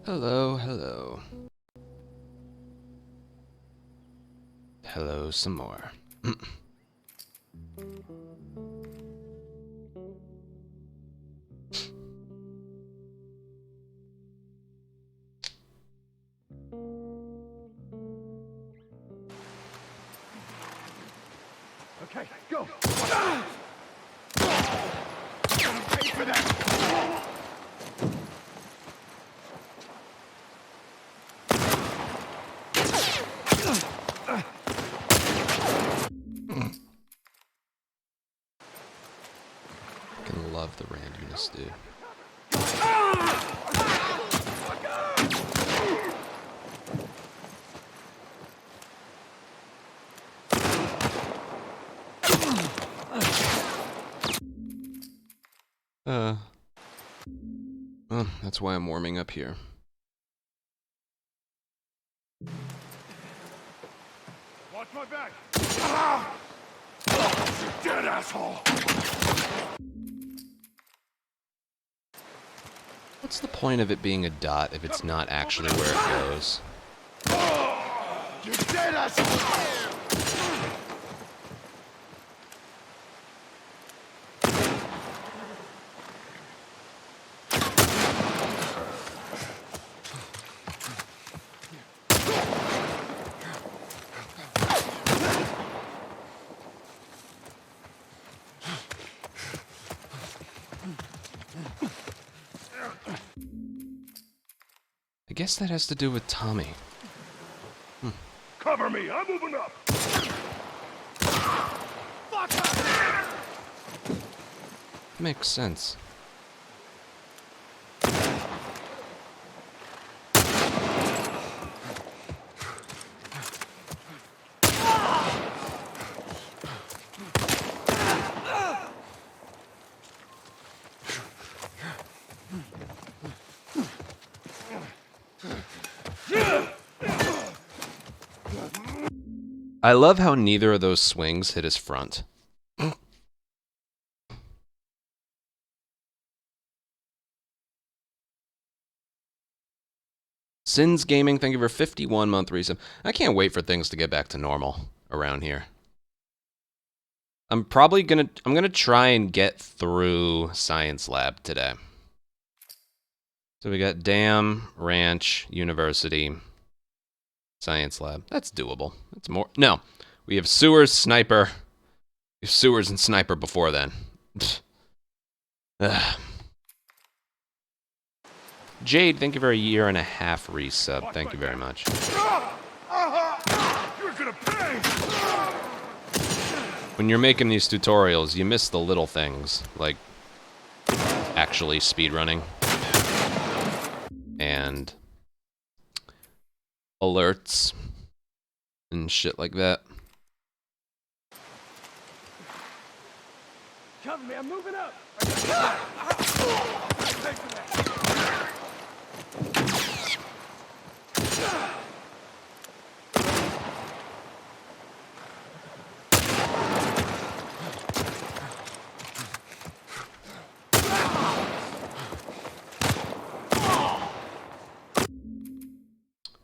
Hello, hello. Hello some more. Okay, go! Wait for that! I love the randomness, dude. Well, that's why I'm warming up here. Watch my back! Ah! Oh, you're dead, asshole! What's the point of it being a dot if it's not actually where it goes? Oh, you're dead, asshole! I guess that has to do with Tommy. Cover me, I'm moving up! Fuck! Makes sense. I love how neither of those swings hit his front. Sins Gaming, thank you for 51-month resub. I can't wait for things to get back to normal around here. I'm gonna try and get through Science Lab today. So we got Dam, Ranch, University, Science Lab. That's doable. That's more. No, we have Sewers, Sniper. We have Sewers and Sniper before then. Jade, thank you for a 1.5 year resub. Thank you very much. You're gonna pay! When you're making these tutorials, you miss the little things, like actually speedrunning and alerts and shit like that. Cover me, I'm moving up!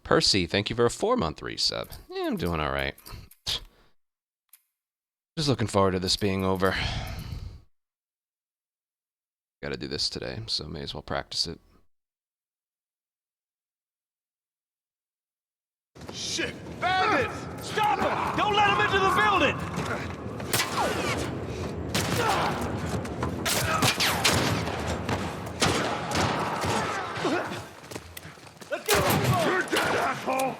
Percy, thank you for a 4-month resub. Yeah, I'm doing all right. Just looking forward to this being over. Gotta do this today, so may as well practice it. Shit! Bandits! Stop him! Don't let him into the building! Let's get him! You're dead, asshole!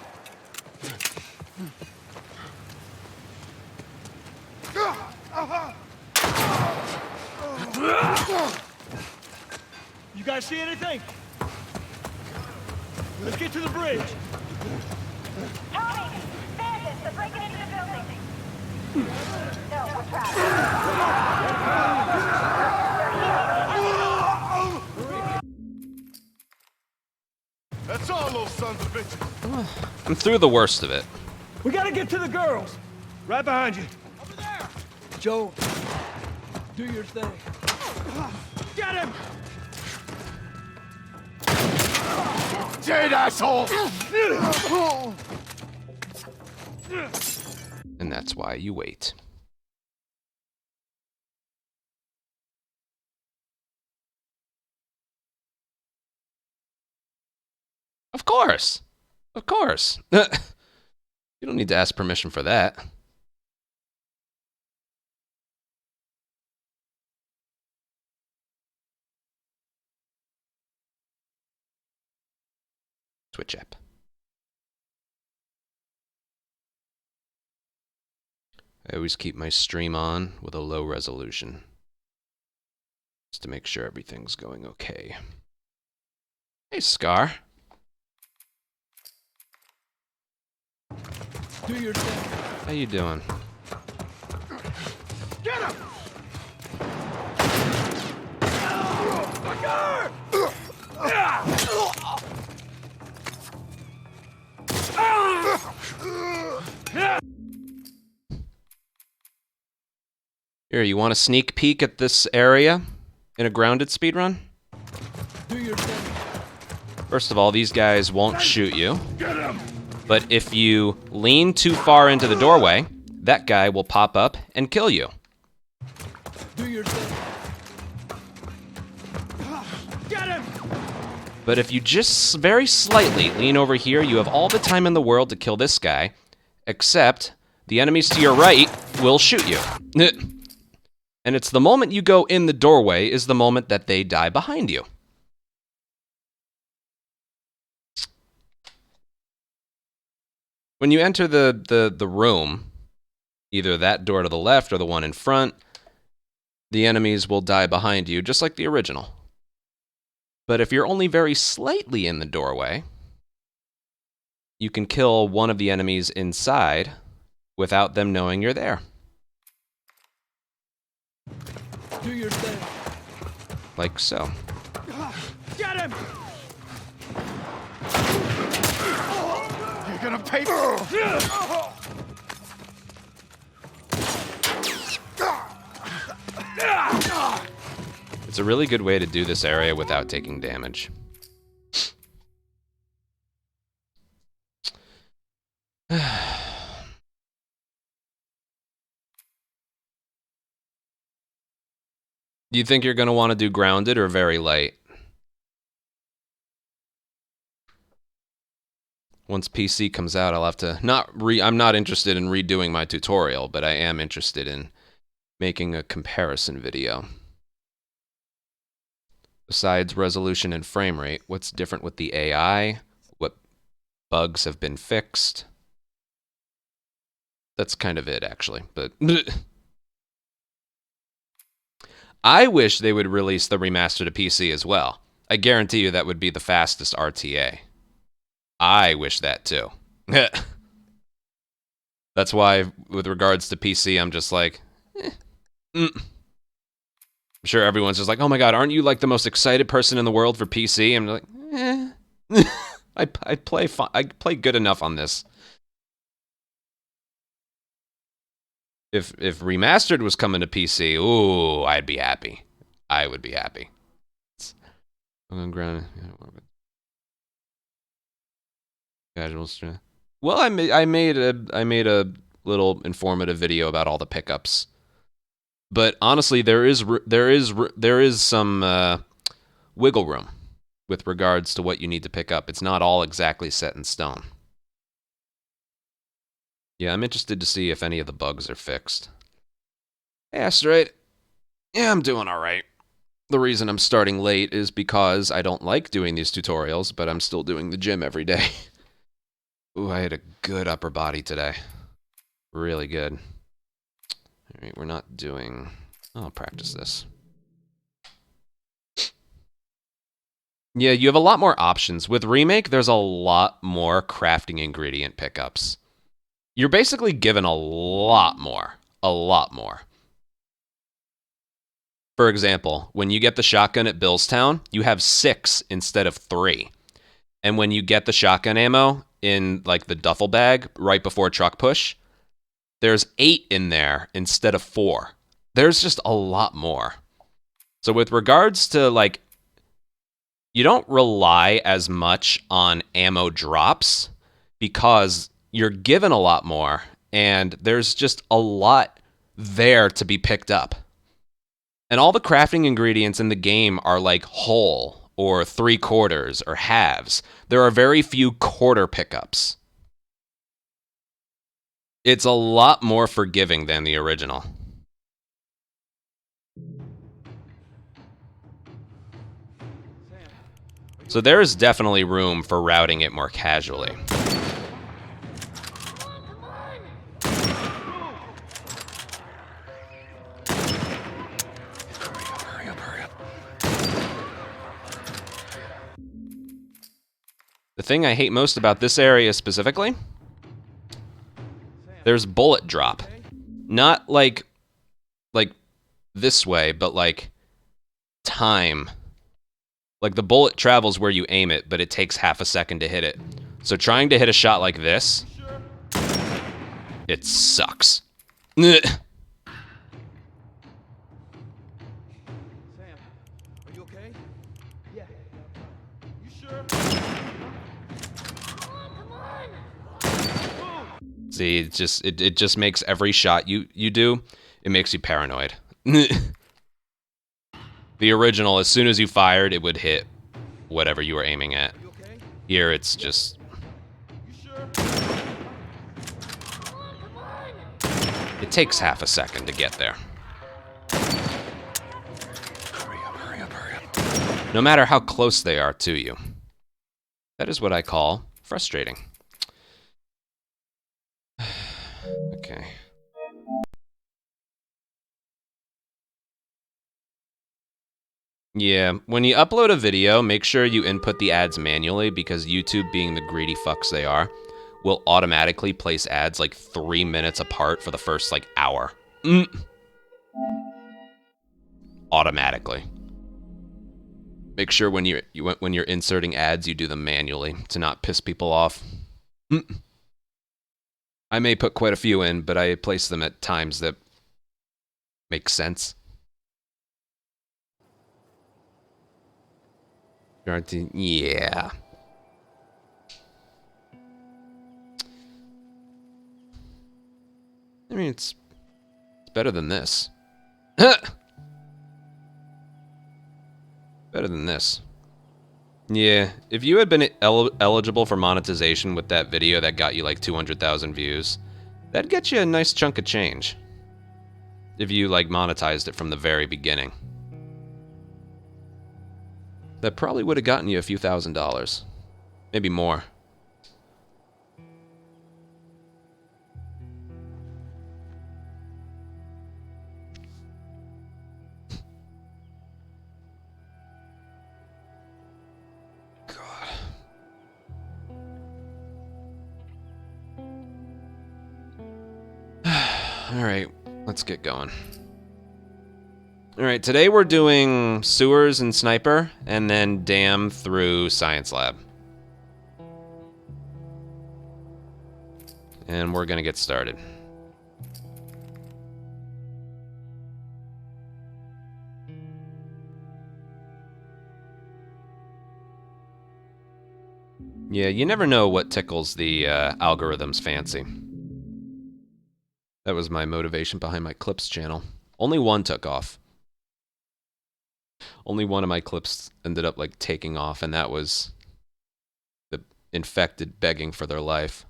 You guys see anything? Let's get to the bridge. Tommy! Bandits! They're breaking into the building! No, we're trapped. That's all, those sons of bitches! I'm through the worst of it. We gotta get to the girls. Right behind you. Over there. Joe, do your thing. Get him! dead, asshole! And that's why you wait. Of course. Of course. You don't need to ask permission for that. Twitch app. I always keep my stream on with a low resolution, just to make sure everything's going okay. Hey, Scar. Do your thing. How you doing? Get him! My guard! Here, you want a sneak peek at this area in a grounded speedrun? Do your thing. First of all, these guys won't shoot you. Get him! But if you lean too far into the doorway, that guy will pop up and kill you. Do your thing. Get him! But if you just very slightly lean over here, you have all the time in the world to kill this guy, except the enemies to your right will shoot you. And it's the moment you go in the doorway is the moment that they die behind you. When you enter the room, either that door to the left or the one in front, the enemies will die behind you, just like the original. But if you're only very slightly in the doorway, you can kill one of the enemies inside without them knowing you're there. Do your thing. Like so. Get him! You're gonna pay for It's a really good way to do this area without taking damage. Do you think you're going to want to do grounded or very light? Once PC comes out, I'll have to I'm not interested in redoing my tutorial, but I am interested in making a comparison video. Besides resolution and frame rate, what's different with the AI? What bugs have been fixed? That's kind of it, actually, but I wish they would release the remaster to PC as well. I guarantee you that would be the fastest RTA. I wish that too. That's why, with regards to PC, I'm just like, I'm sure everyone's just like, oh my god, aren't you like the most excited person in the world for PC? I'm like, I play good enough on this. If remastered was coming to PC, ooh, I'd be happy. I would be happy. Casual stream. Well, I made a little informative video about all the pickups. But honestly, there is some wiggle room with regards to what you need to pick up. It's not all exactly set in stone. Yeah, I'm interested to see if any of the bugs are fixed. Hey, Asteroid. Yeah, I'm doing all right. The reason I'm starting late is because I don't like doing these tutorials, but I'm still doing the gym every day. Ooh, I had a good upper body today. Really good. All right, we're not doing... I'll practice this. Yeah, you have a lot more options. With Remake, there's a lot more crafting ingredient pickups. You're basically given a lot more. A lot more. For example, when you get the shotgun at Billstown, you have 6 instead of 3. And when you get the shotgun ammo in like the duffel bag right before truck push, there's 8 in there instead of 4. There's just a lot more. So with regards to like you don't rely as much on ammo drops because you're given a lot more and there's just a lot there to be picked up. And all the crafting ingredients in the game are like whole or 3/4 or halves. There are very few quarter pickups. It's a lot more forgiving than the original. So there is definitely room for routing it more casually. Hurry up. The thing I hate most about this area specifically, there's bullet drop. Not like this way, but like time. Like the bullet travels where you aim it, but it takes half a second to hit it. So trying to hit a shot like this, it sucks. Sam, are you okay? Yeah. You sure? See, it just makes every shot you do, it makes you paranoid. The original, as soon as you fired, it would hit whatever you were aiming at. Here, it's just... It takes half a second to get there. Hurry up. No matter how close they are to you. That is what I call frustrating. Okay. Yeah, when you upload a video, make sure you input the ads manually because YouTube, being the greedy fucks they are, will automatically place ads like 3 minutes apart for the first like hour. Automatically. Make sure when you're inserting ads, you do them manually to not piss people off. I may put quite a few in, but I place them at times that make sense. Yeah. I mean, it's better than this. Better than this. Yeah, if you had been eligible for monetization with that video that got you like 200,000 views, that'd get you a nice chunk of change. If you like monetized it from the very beginning. That probably would have gotten you a few $1,000s. Maybe more. Alright, let's get going. Alright, today we're doing sewers and sniper, and then dam through science lab. And we're gonna get started. Yeah, you never know what tickles the algorithm's fancy. That was my motivation behind my clips channel. Only one took off. Only one of my clips ended up like taking off, and that was the infected begging for their life.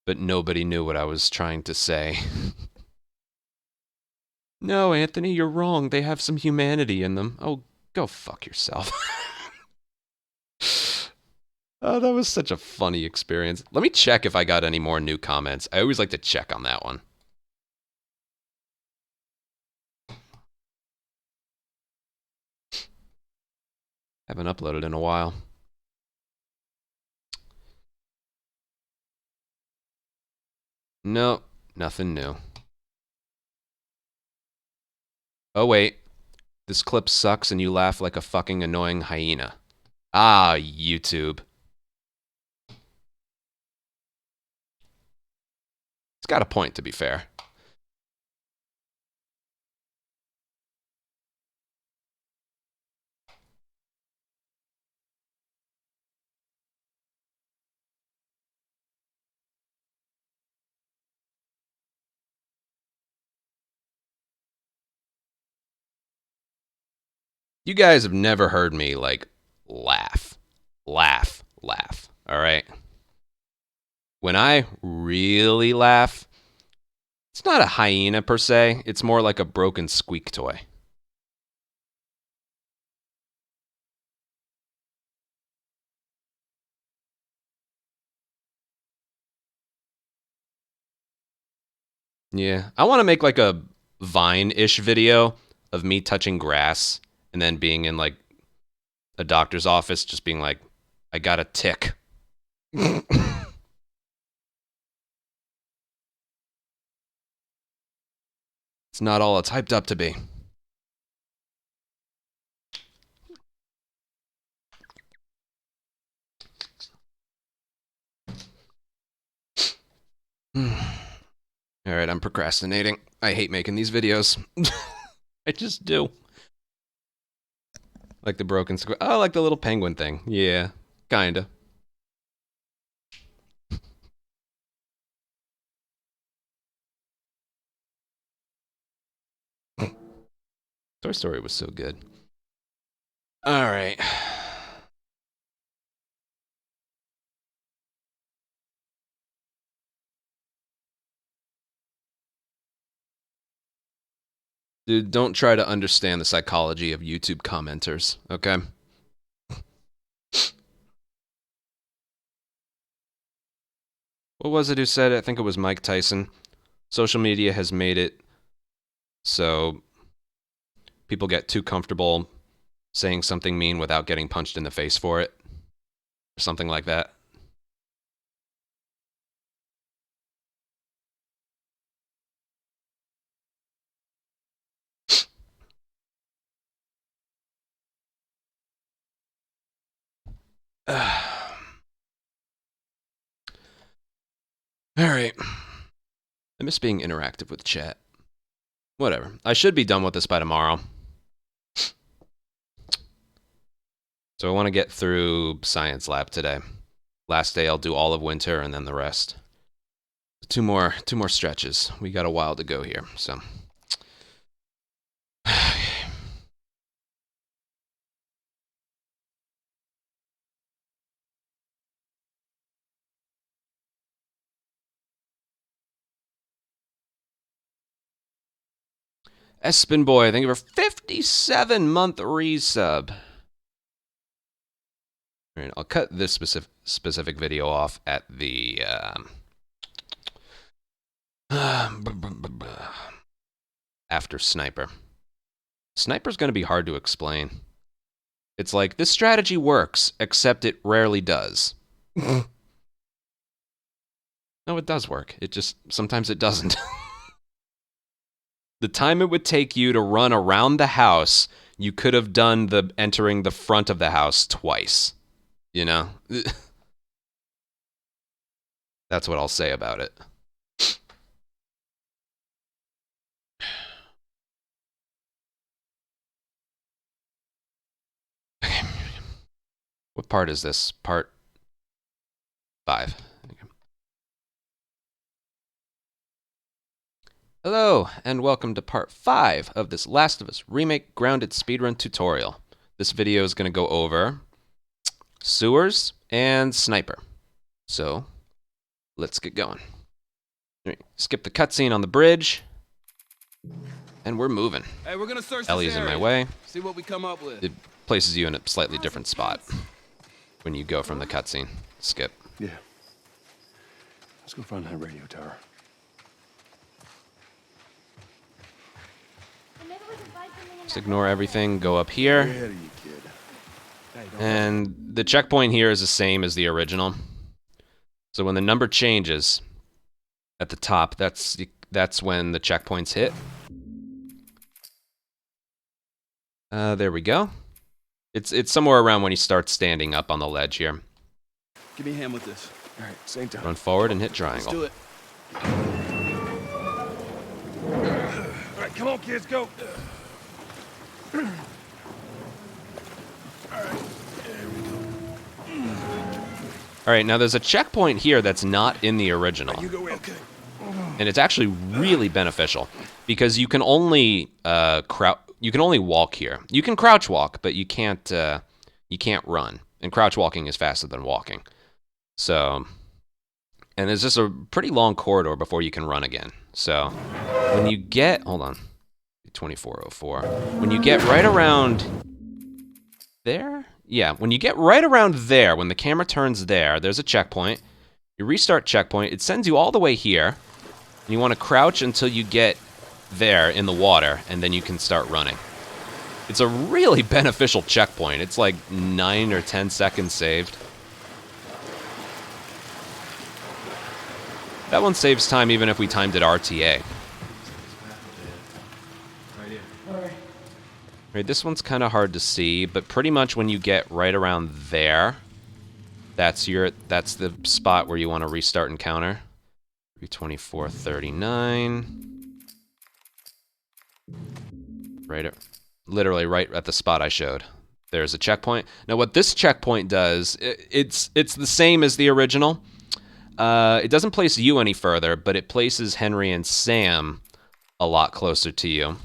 But nobody knew what I was trying to say. No, Anthony, you're wrong. They have some humanity in them. Oh, go fuck yourself. Oh, that was such a funny experience. Let me check if I got any more new comments. I always like to check on that one. Haven't uploaded in a while. Nope, nothing new. Oh, wait. This clip sucks and you laugh like a fucking annoying hyena. Ah, YouTube. It's got a point, to be fair. You guys have never heard me, like, laugh. Laugh. Laugh. All right? When I really laugh, it's not a hyena per se. It's more like a broken squeak toy. Yeah. I want to make like a Vine-ish video of me touching grass and then being in like a doctor's office just being like, I got a tick. It's not all it's hyped up to be. All right, I'm procrastinating. I hate making these videos. I just do. Like the broken square. Oh, like the little penguin thing. Yeah, kinda. Toy Story was so good. All right. Dude, don't try to understand the psychology of YouTube commenters, okay? What was it who said it? I think it was Mike Tyson. Social media has made it so people get too comfortable saying something mean without getting punched in the face for it. Or something like that. Alright. I miss being interactive with chat. Whatever. I should be done with this by tomorrow. So I want to get through science lab today. Last day I'll do all of winter and then the rest. Two more stretches. We got a while to go here, so. Espin Boy, thank you for 57-month resub. All right, I'll cut this specific video off at the after Sniper. Sniper's going to be hard to explain. It's like, this strategy works, except it rarely does. No, it does work. It just, sometimes it doesn't. The time it would take you to run around the house, you could have done the entering the front of the house twice. You know? That's what I'll say about it. Okay. What part is this? Part 5. Hello, and welcome to part 5 of this Last of Us Remake Grounded Speedrun tutorial. This video is going to go over sewers and Sniper. So, let's get going. Skip the cutscene on the bridge, and we're moving. Hey, we're gonna search Ellie's this in area. my way. See what we come up with. It places you in a slightly different spot when you go from the cutscene. Skip. Yeah. Let's go find that radio tower. Just ignore everything, go up here. Get ahead of you, kid. And the checkpoint here is the same as the original. So when the number changes at the top, that's when the checkpoints hit. There we go. It's somewhere around when you start standing up on the ledge here. Give me a hand with this. All right, same time. Run forward and hit Let's triangle. do it. All right, come on, kids, go. All right, now there's a checkpoint here that's not in the original. You go in. Okay. And it's actually really beneficial because you can only you can only walk here. You can crouch walk, but you can't run. And crouch walking is faster than walking. So, and there's just a pretty long corridor before you can run again. So, when you get, hold on, 2404. When you get right around there, yeah, when you get right around there, when the camera turns there, there's a checkpoint. You restart checkpoint. It sends you all the way here. And you want to crouch until you get there in the water, and then you can start running. It's a really beneficial checkpoint. It's like 9 or 10 seconds saved. That one saves time even if we timed it RTA. Right, this one's kind of hard to see, but pretty much when you get right around there, that's the spot where you want to restart encounter. 324.39. Literally right at the spot I showed. There's a checkpoint. Now what this checkpoint does, it's the same as the original. It doesn't place you any further, but it places Henry and Sam a lot closer to you.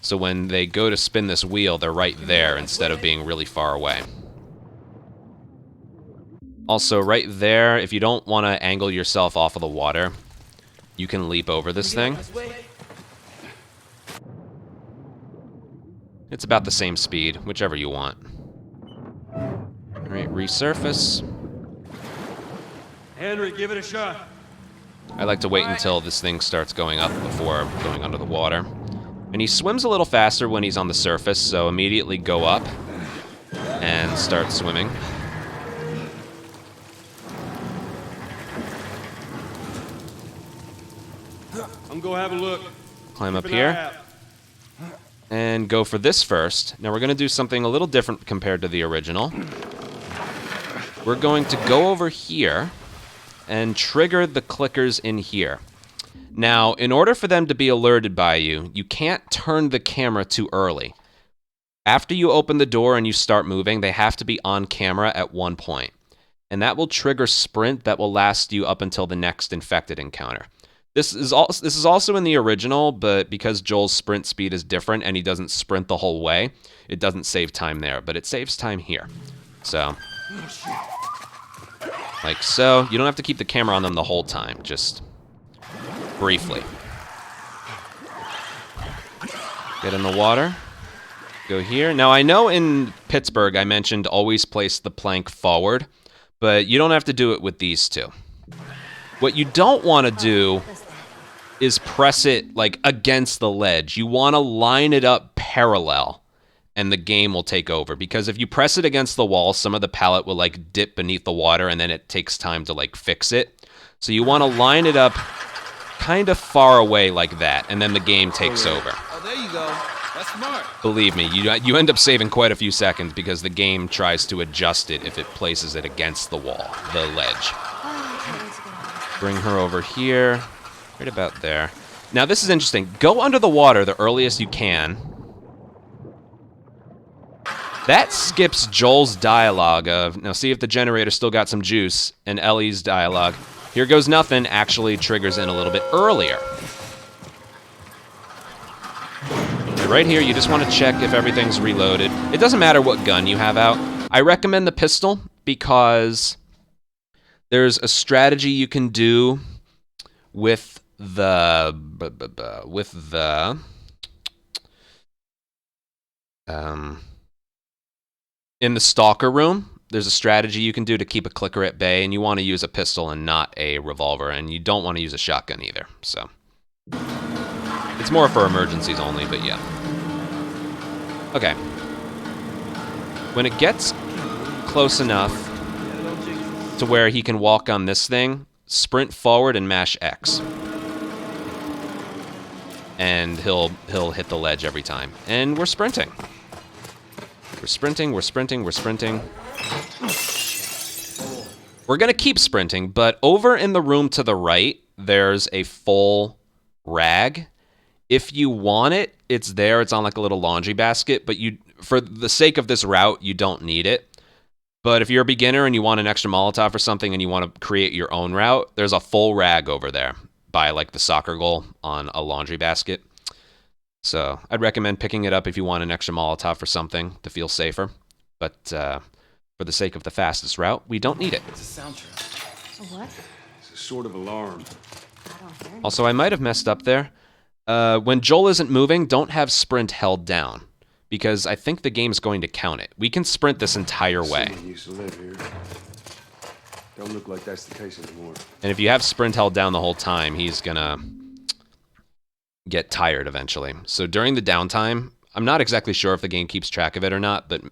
So when they go to spin this wheel, they're right there instead of being really far away. Also, right there, if you don't want to angle yourself off of the water, you can leap over this thing. It's about the same speed, whichever you want. Alright, resurface. Henry, give it a shot. I like to wait until this thing starts going up before going under the water. And he swims a little faster when he's on the surface, so immediately go up and start swimming. I'm gonna have a look. Climb up Keep an eye here. out. And go for this first. Now we're going to do something a little different compared to the original. We're going to go over here and trigger the clickers in here. Now, in order for them to be alerted by you, you can't turn the camera too early. After you open the door and you start moving, they have to be on camera at one point. And that will trigger sprint that will last you up until the next infected encounter. This is also in the original, but because Joel's sprint speed is different and he doesn't sprint the whole way, it doesn't save time there, but it saves time here. So, like so. You don't have to keep the camera on them the whole time, just briefly. Get in the water. Go here. Now, I know in Pittsburgh I mentioned always place the plank forward, but you don't have to do it with these two. What you don't want to do is press it like against the ledge. You want to line it up parallel and the game will take over, because if you press it against the wall, some of the pallet will like dip beneath the water and then it takes time to like fix it. So you want to line it up kind of far away like that, and then the game takes over. Oh, there you go. That's smart. Believe me, you end up saving quite a few seconds because the game tries to adjust it if it places it against the wall, the ledge. Bring her over here, right about there. Now this is interesting. Go under the water the earliest you can. That skips Joel's dialogue of, now see if the generator still got some juice, and Ellie's dialogue. Here goes nothing actually triggers in a little bit earlier. Right here, you just want to check if everything's reloaded. It doesn't matter what gun you have out. I recommend the pistol because there's a strategy you can do with the in the stalker room. There's a strategy you can do to keep a clicker at bay, and you want to use a pistol and not a revolver, and you don't want to use a shotgun either. So it's more for emergencies only, but yeah. Okay. When it gets close enough to where he can walk on this thing, sprint forward and mash X. And he'll hit the ledge every time. And we're sprinting. We're sprinting, we're sprinting, we're sprinting. We're gonna keep sprinting, but over in the room to the right, there's a full rag. If you want it, it's there. It's on like a little laundry basket, but for the sake of this route, you don't need it. But if you're a beginner and you want an extra Molotov or something and you want to create your own route, there's a full rag over there by like the soccer goal on a laundry basket. So I'd recommend picking it up if you want an extra Molotov or something to feel safer. But for the sake of the fastest route, we don't need it. It's a soundtrack. A what? It's a sort of alarm. I don't hear Also, I might have messed up there. When Joel isn't moving, don't have sprint held down, because I think the game's going to count it. We can sprint this entire way. Someone used to live here. Don't look like that's the case anymore. And if you have sprint held down the whole time, he's gonna get tired eventually. So during the downtime, I'm not exactly sure if the game keeps track of it or not, but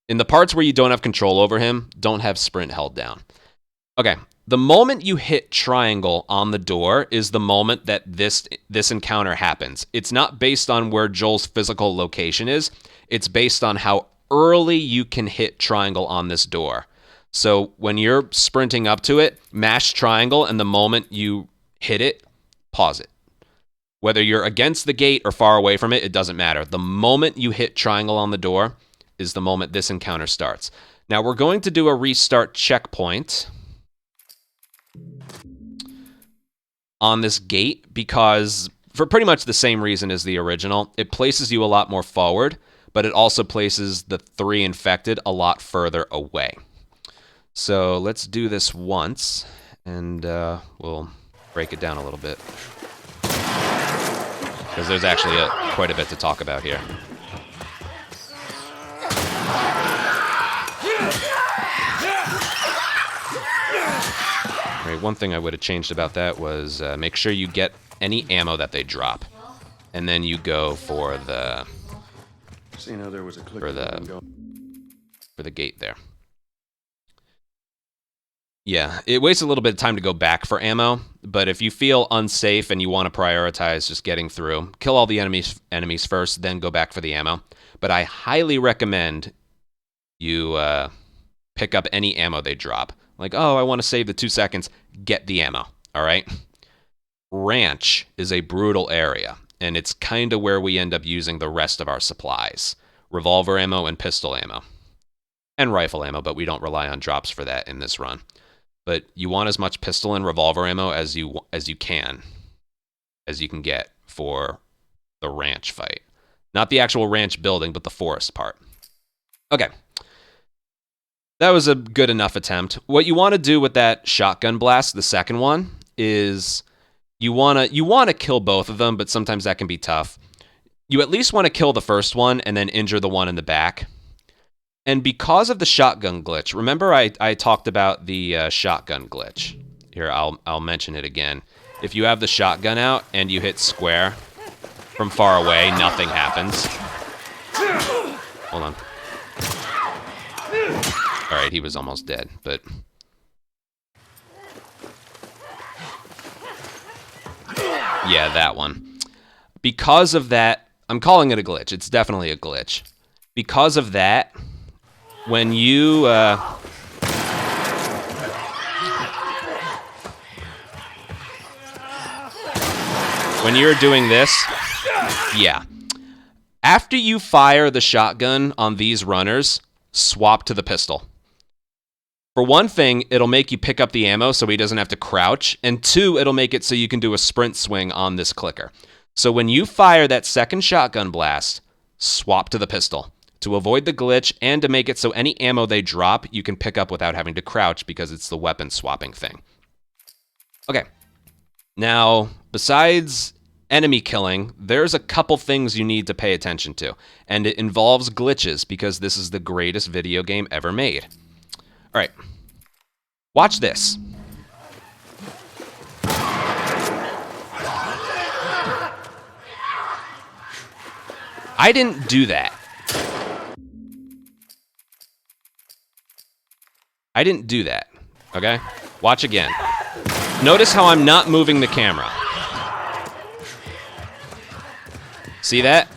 in the parts where you don't have control over him, don't have sprint held down. Okay, the moment you hit triangle on the door is the moment that this encounter happens. It's not based on where Joel's physical location is. It's based on how early you can hit triangle on this door. So when you're sprinting up to it, mash triangle, and the moment you hit it, pause it. Whether you're against the gate or far away from it, it doesn't matter. The moment you hit triangle on the door is the moment this encounter starts. Now we're going to do a restart checkpoint on this gate because, for pretty much the same reason as the original, it places you a lot more forward, but it also places the 3 infected a lot further away. So let's do this once, and we'll break it down a little bit, because there's actually quite a bit to talk about here. Right, one thing I would have changed about that was make sure you get any ammo that they drop, and then you go for the Seeing how there was a click for the gate there. Yeah, it wastes a little bit of time to go back for ammo, but if you feel unsafe and you want to prioritize just getting through, kill all the enemies first, then go back for the ammo. But I highly recommend you pick up any ammo they drop. Like, oh, I want to save the 2 seconds, get the ammo, all right? Ranch is a brutal area, and it's kind of where we end up using the rest of our supplies. Revolver ammo and pistol ammo. And rifle ammo, but we don't rely on drops for that in this run. But you want as much pistol and revolver ammo as you can get for the ranch fight. Not the actual ranch building, but the forest part. Okay. That was a good enough attempt. What you want to do with that shotgun blast, the second one, is you want to kill both of them, but sometimes that can be tough. You at least want to kill the first one and then injure the one in the back. And because of the shotgun glitch, remember I talked about the shotgun glitch. Here, I'll mention it again. If you have the shotgun out and you hit square from far away, nothing happens. Hold on. All right, he was almost dead, but... yeah, that one. Because of that, I'm calling it a glitch. It's definitely a glitch. Because of that, when you when you're doing this, yeah. After you fire the shotgun on these runners, swap to the pistol. For one thing, it'll make you pick up the ammo so he doesn't have to crouch, and 2, it'll make it so you can do a sprint swing on this clicker. So when you fire that second shotgun blast, swap to the pistol to avoid the glitch and to make it so any ammo they drop, you can pick up without having to crouch because it's the weapon swapping thing. Okay. Now, besides enemy killing, there's a couple things you need to pay attention to, and it involves glitches because this is the greatest video game ever made. All right. Watch this. I didn't do that. I didn't do that, okay? Watch again. Notice how I'm not moving the camera. See that?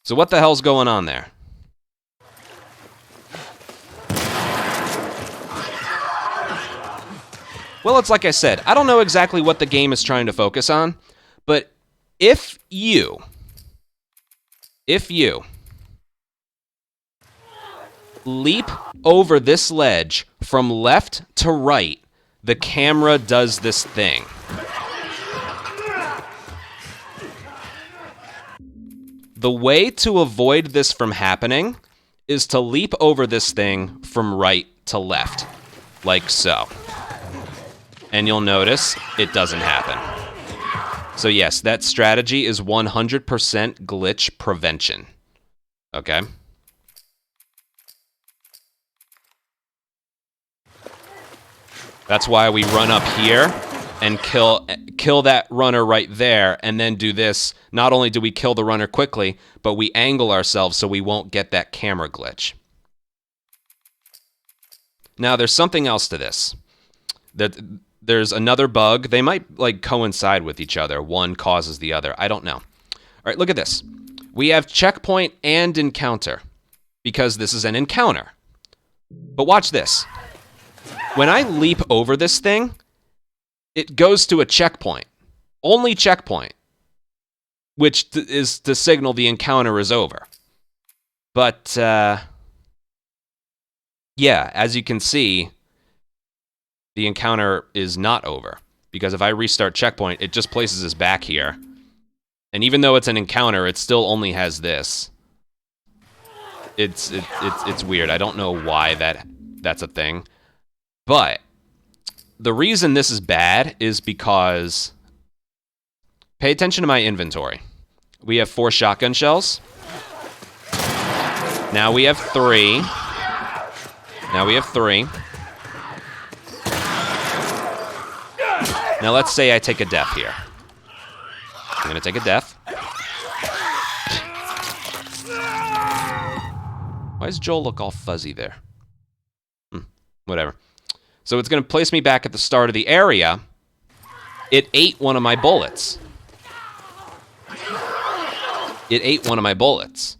So what the hell's going on there? Well, it's like I said, I don't know exactly what the game is trying to focus on, but if you leap over this ledge from left to right, the camera does this thing. The way to avoid this from happening is to leap over this thing from right to left, like so. And you'll notice it doesn't happen. So yes, that strategy is 100% glitch prevention. Okay? That's why we run up here and kill that runner right there, and then do this. Not only do we kill the runner quickly, but we angle ourselves so we won't get that camera glitch. Now, there's something else to this. There's another bug. They might like coincide with each other. One causes the other. I don't know. All right, look at this. We have checkpoint and encounter because this is an encounter. But watch this. When I leap over this thing, it goes to a checkpoint. Only checkpoint. Which is to signal the encounter is over. But, yeah, as you can see, the encounter is not over. Because if I restart checkpoint, it just places us back here. And even though it's an encounter, it still only has this. It's weird. I don't know why that's a thing. But the reason this is bad is because pay attention to my inventory. We have 4 shotgun shells. Now we have 3. Now we have 3. Now let's say I take a death here. I'm gonna take a death. Why does Joel look all fuzzy there? Whatever. So it's gonna place me back at the start of the area. It ate one of my bullets. It ate one of my bullets.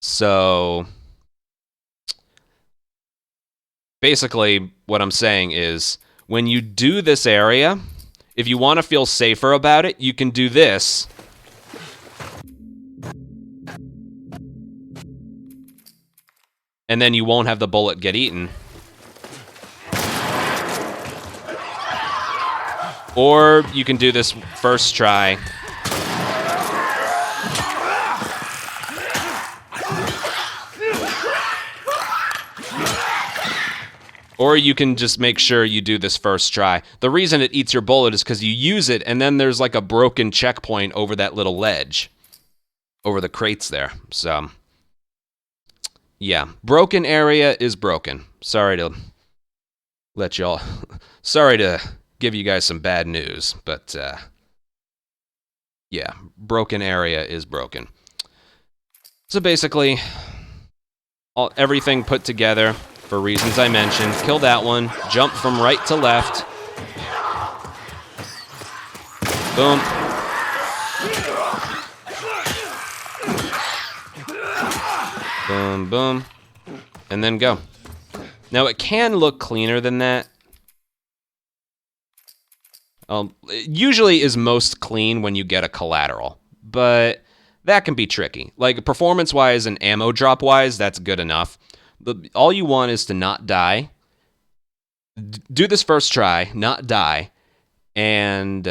So basically what I'm saying is when you do this area, if you want to feel safer about it, you can do this. And then you won't have the bullet get eaten. Or you can do this first try. Or you can just make sure you do this first try. The reason it eats your bullet is because you use it, and then there's like a broken checkpoint over that little ledge. Over the crates there. So, yeah. Broken area is broken. Sorry to let y'all... Sorry to give you guys some bad news, but, yeah. Broken area is broken. So basically, everything put together... For reasons I mentioned, kill that one, jump from right to left. Boom. Boom, boom. And then go. Now it can look cleaner than that. It usually is most clean when you get a collateral, but that can be tricky. Like performance-wise and ammo drop-wise, that's good enough. All you want is to not die. Do this first try, not die, and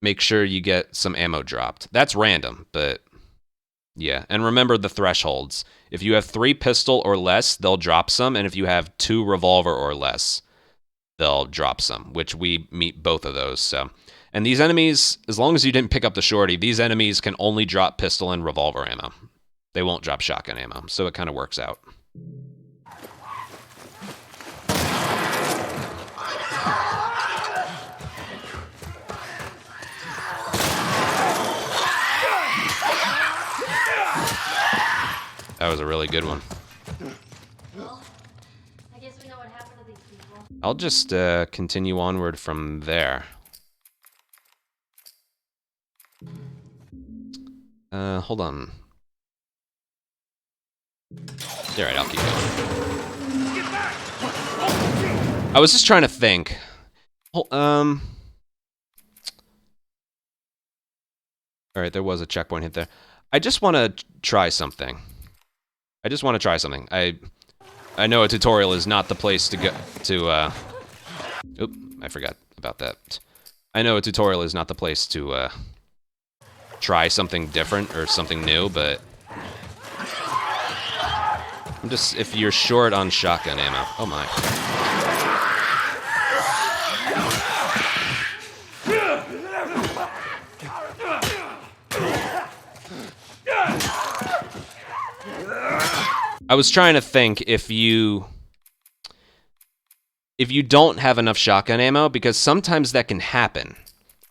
make sure you get some ammo dropped. That's random, but yeah. And remember the thresholds. If you have 3 pistol or less, they'll drop some, and if you have 2 revolver or less, they'll drop some, which we meet both of those, so... And these enemies, as long as you didn't pick up the shorty, these enemies can only drop pistol and revolver ammo. They won't drop shotgun ammo, so it kind of works out. That was a really good one. Well, I guess we know what happened to these people. I'll just continue onward from there. Hold on. Alright, I'll keep going. I was just trying to think. Alright, there was a checkpoint hit there. I just want to try something. I know a tutorial is not the place to go to, oop, I forgot about that. I know a tutorial is not the place to try something different or something new, but I'm just, if you're short on shotgun ammo. Oh my. I was trying to think if you don't have enough shotgun ammo, because sometimes that can happen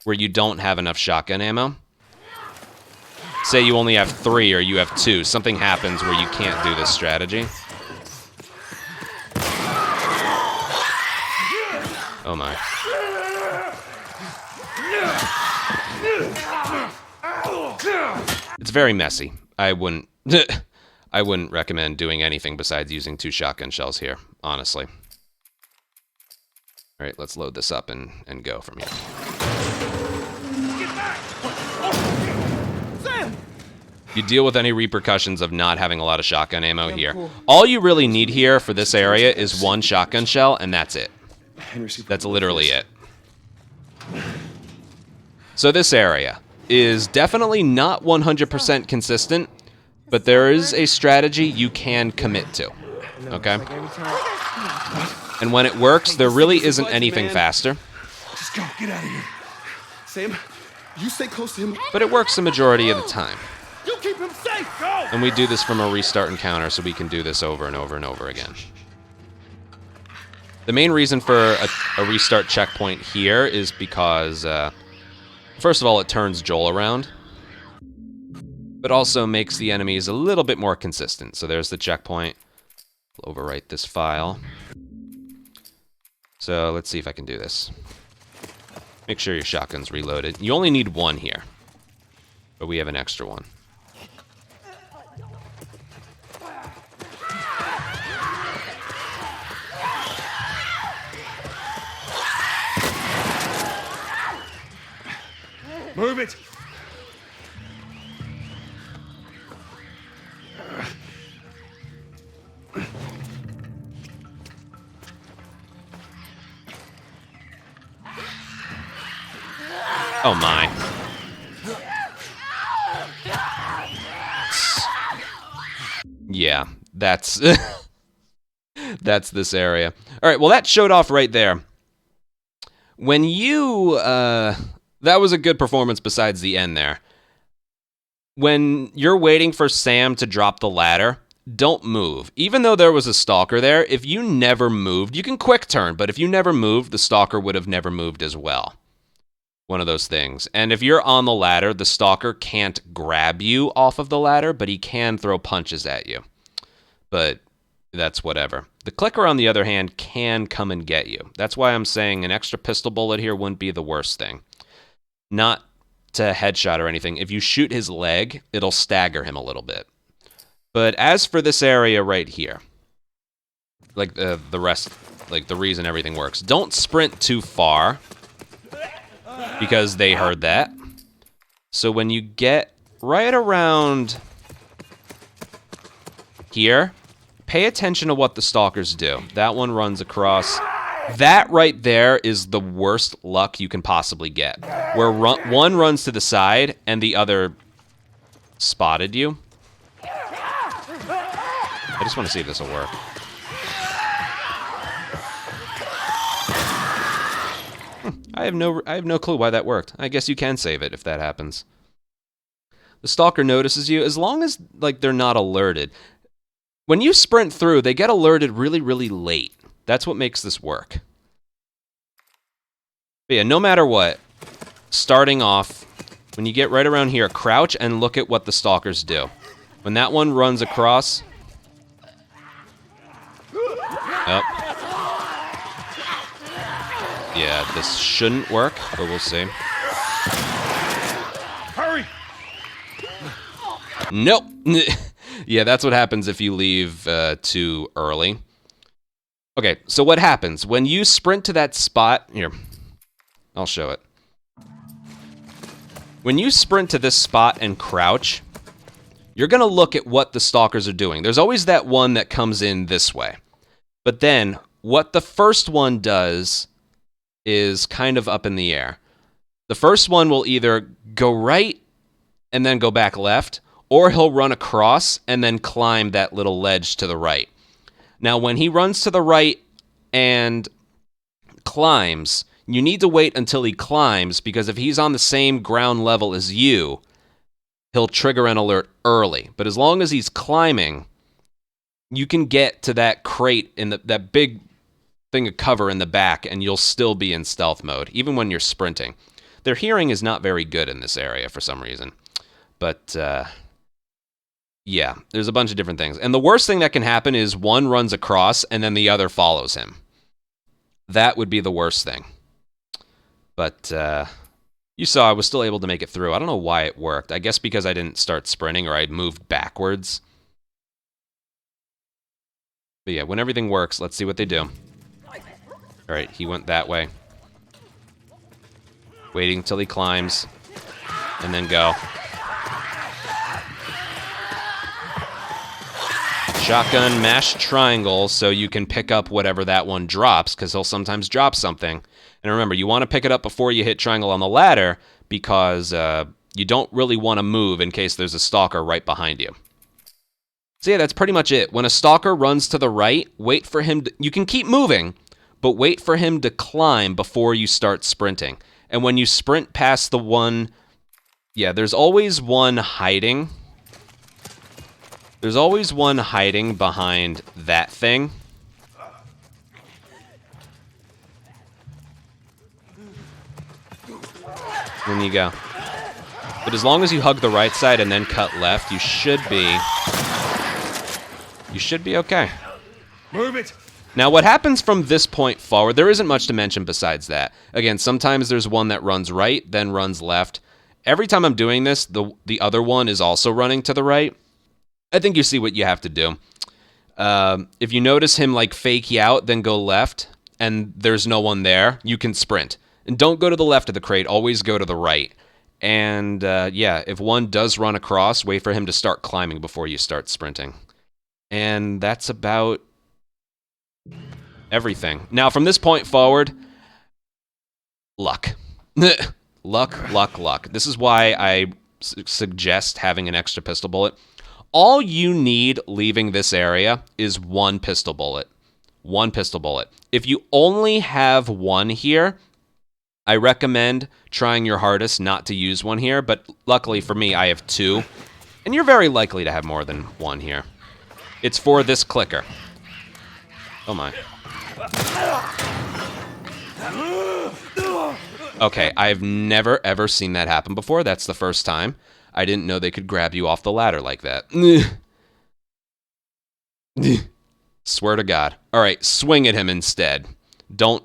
where you don't have enough shotgun ammo. Say you only have 3 or you have 2. Something happens where you can't do this strategy. Oh my. It's very messy. I wouldn't recommend doing anything besides using 2 shotgun shells here, honestly. All right, let's load this up and go from here. You deal with any repercussions of not having a lot of shotgun ammo here. All you really need here for this area is 1 shotgun shell, and that's it. That's literally it. So this area is definitely not 100% consistent, but there is a strategy you can commit to, okay? And when it works, there really isn't anything faster. Just go, get out of here. Sam, you stay close to him. But it works the majority of the time. You keep him safe, go! And we do this from a restart encounter, so we can do this over and over and over again. The main reason for a restart checkpoint here is because, first of all, it turns Joel around, but also makes the enemies a little bit more consistent. So there's the checkpoint. I'll overwrite this file. So let's see if I can do this. Make sure your shotgun's reloaded. You only need 1 here, but we have an extra one. Move it! Oh my. Yeah, that's that's this area. All right, well that showed off right there. When you that was a good performance besides the end there. When you're waiting for Sam to drop the ladder, don't move. Even though there was a stalker there, if you never moved, you can quick turn, but if you never moved, the stalker would have never moved as well. One of those things. And if you're on the ladder, the stalker can't grab you off of the ladder, but he can throw punches at you. But that's whatever. The clicker, on the other hand, can come and get you. That's why I'm saying an extra pistol bullet here wouldn't be the worst thing. Not to headshot or anything. If you shoot his leg, it'll stagger him a little bit. But as for this area right here, like the rest, like the reason everything works, don't sprint too far, because they heard that. So when you get right around here, pay attention to what the stalkers do. That one runs across. That right there is the worst luck you can possibly get, where one runs to the side and the other spotted you. I just want to see if this will work. I have no clue why that worked. I guess you can save it if that happens. The stalker notices you as long as like they're not alerted. When you sprint through, they get alerted really, really late. That's what makes this work. But yeah, no matter what, starting off, when you get right around here, crouch and look at what the stalkers do. When that one runs across... Oh. Yeah, this shouldn't work, but we'll see. Hurry! Nope. Yeah, that's what happens if you leave too early. Okay, so what happens? When you sprint to that spot... Here, I'll show it. When you sprint to this spot and crouch, you're going to look at what the stalkers are doing. There's always that one that comes in this way. But then, what the first one does is kind of up in the air. The first one will either go right and then go back left, or he'll run across and then climb that little ledge to the right. Now, when he runs to the right and climbs, you need to wait until he climbs, because if he's on the same ground level as you, he'll trigger an alert early. But as long as he's climbing, you can get to that crate in that big thing of cover in the back, and you'll still be in stealth mode, even when you're sprinting. Their hearing is not very good in this area for some reason. But, yeah, there's a bunch of different things. And the worst thing that can happen is one runs across, and then the other follows him. That would be the worst thing. But, you saw I was still able to make it through. I don't know why it worked. I guess because I didn't start sprinting, or I'd moved backwards. But yeah, when everything works, let's see what they do. Alright, he went that way. Waiting till he climbs. And then go. Shotgun, mash triangle, so you can pick up whatever that one drops, because he'll sometimes drop something. And remember, you want to pick it up before you hit triangle on the ladder, because you don't really want to move in case there's a stalker right behind you. So yeah, that's pretty much it. When a stalker runs to the right, wait for him to... You can keep moving, but wait for him to climb before you start sprinting. And when you sprint past the one... Yeah, there's always one hiding. There's always one hiding behind that thing. Then you go. But as long as you hug the right side and then cut left, you should be... You should be okay. Move it! Now, what happens from this point forward, there isn't much to mention besides that. Again, sometimes there's one that runs right, then runs left. Every time I'm doing this, the other one is also running to the right. I think you see what you have to do. If you notice him, like, fake you out, then go left, and there's no one there, you can sprint. And don't go to the left of the crate, always go to the right. And, yeah, if one does run across, wait for him to start climbing before you start sprinting. And that's about everything. Now, from this point forward, luck. Luck, luck, luck. This is why I suggest having an extra pistol bullet. All you need leaving this area is one pistol bullet. One pistol bullet. If you only have one here, I recommend trying your hardest not to use one here, but luckily for me, I have two. And you're very likely to have more than one here. It's for this clicker. Oh my. Okay, I've never ever seen that happen before. That's the first time. I didn't know they could grab you off the ladder like that. Swear to God. All right, swing at him instead. Don't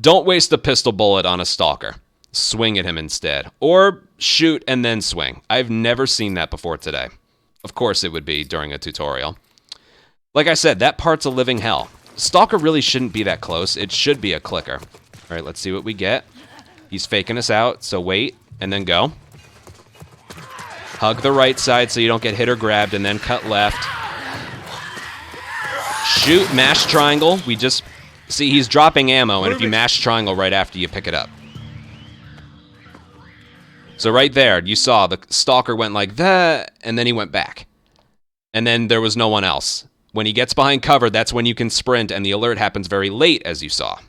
waste a pistol bullet on a stalker. Swing at him instead. Or shoot and then swing. I've never seen that before today. Of course it would be during a tutorial. Like I said, that part's a living hell. Stalker really shouldn't be that close. It should be a clicker. All right, let's see what we get. He's faking us out, so wait, and then go. Hug the right side so you don't get hit or grabbed, and then cut left. Shoot, mash triangle. We just... See, he's dropping ammo, and if you mash triangle right after, you pick it up. So right there, you saw the stalker went like that, and then he went back. And then there was no one else. When he gets behind cover, that's when you can sprint, and the alert happens very late, as you saw.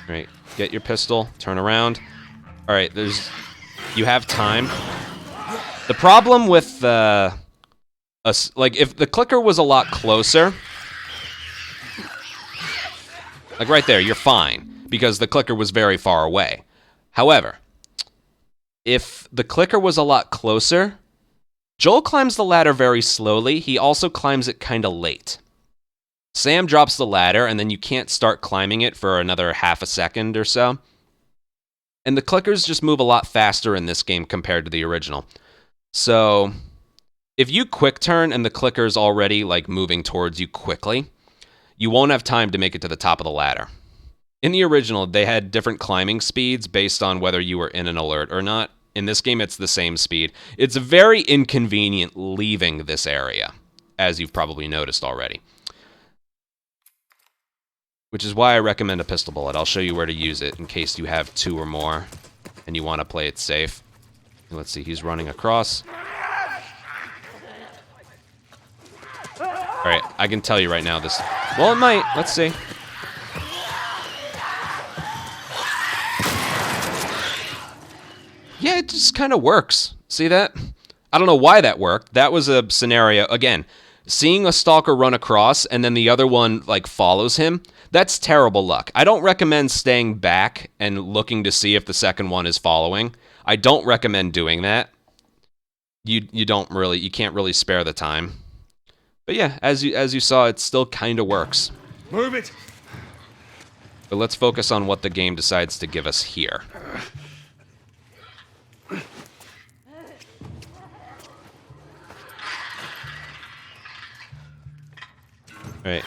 Right, get your pistol, turn around. All right, you have time. The problem with like if the clicker was a lot closer, like right there, you're fine because the clicker was very far away. However, if the clicker was a lot closer, Joel climbs the ladder very slowly. He also climbs it kind of late. Sam drops the ladder, and then you can't start climbing it for another half a second or so. And the clickers just move a lot faster in this game compared to the original. So, if you quick turn and the clicker's already like moving towards you quickly, you won't have time to make it to the top of the ladder. In the original, they had different climbing speeds based on whether you were in an alert or not. In this game, it's the same speed. It's very inconvenient leaving this area, as you've probably noticed already. Which is why I recommend a pistol bullet. I'll show you where to use it in case you have 2 or more and you want to play it safe. Let's see, he's running across. Alright, I can tell you right now this... Well, it might. Let's see. Yeah, it just kind of works. See that? I don't know why that worked. That was a scenario, again, seeing a stalker run across and then the other one, like, follows him, that's terrible luck. I don't recommend staying back and looking to see if the second one is following. I don't recommend doing that. You can't really spare the time. But yeah, as you saw, it still kind of works. Move it! But let's focus on what the game decides to give us here. Alright.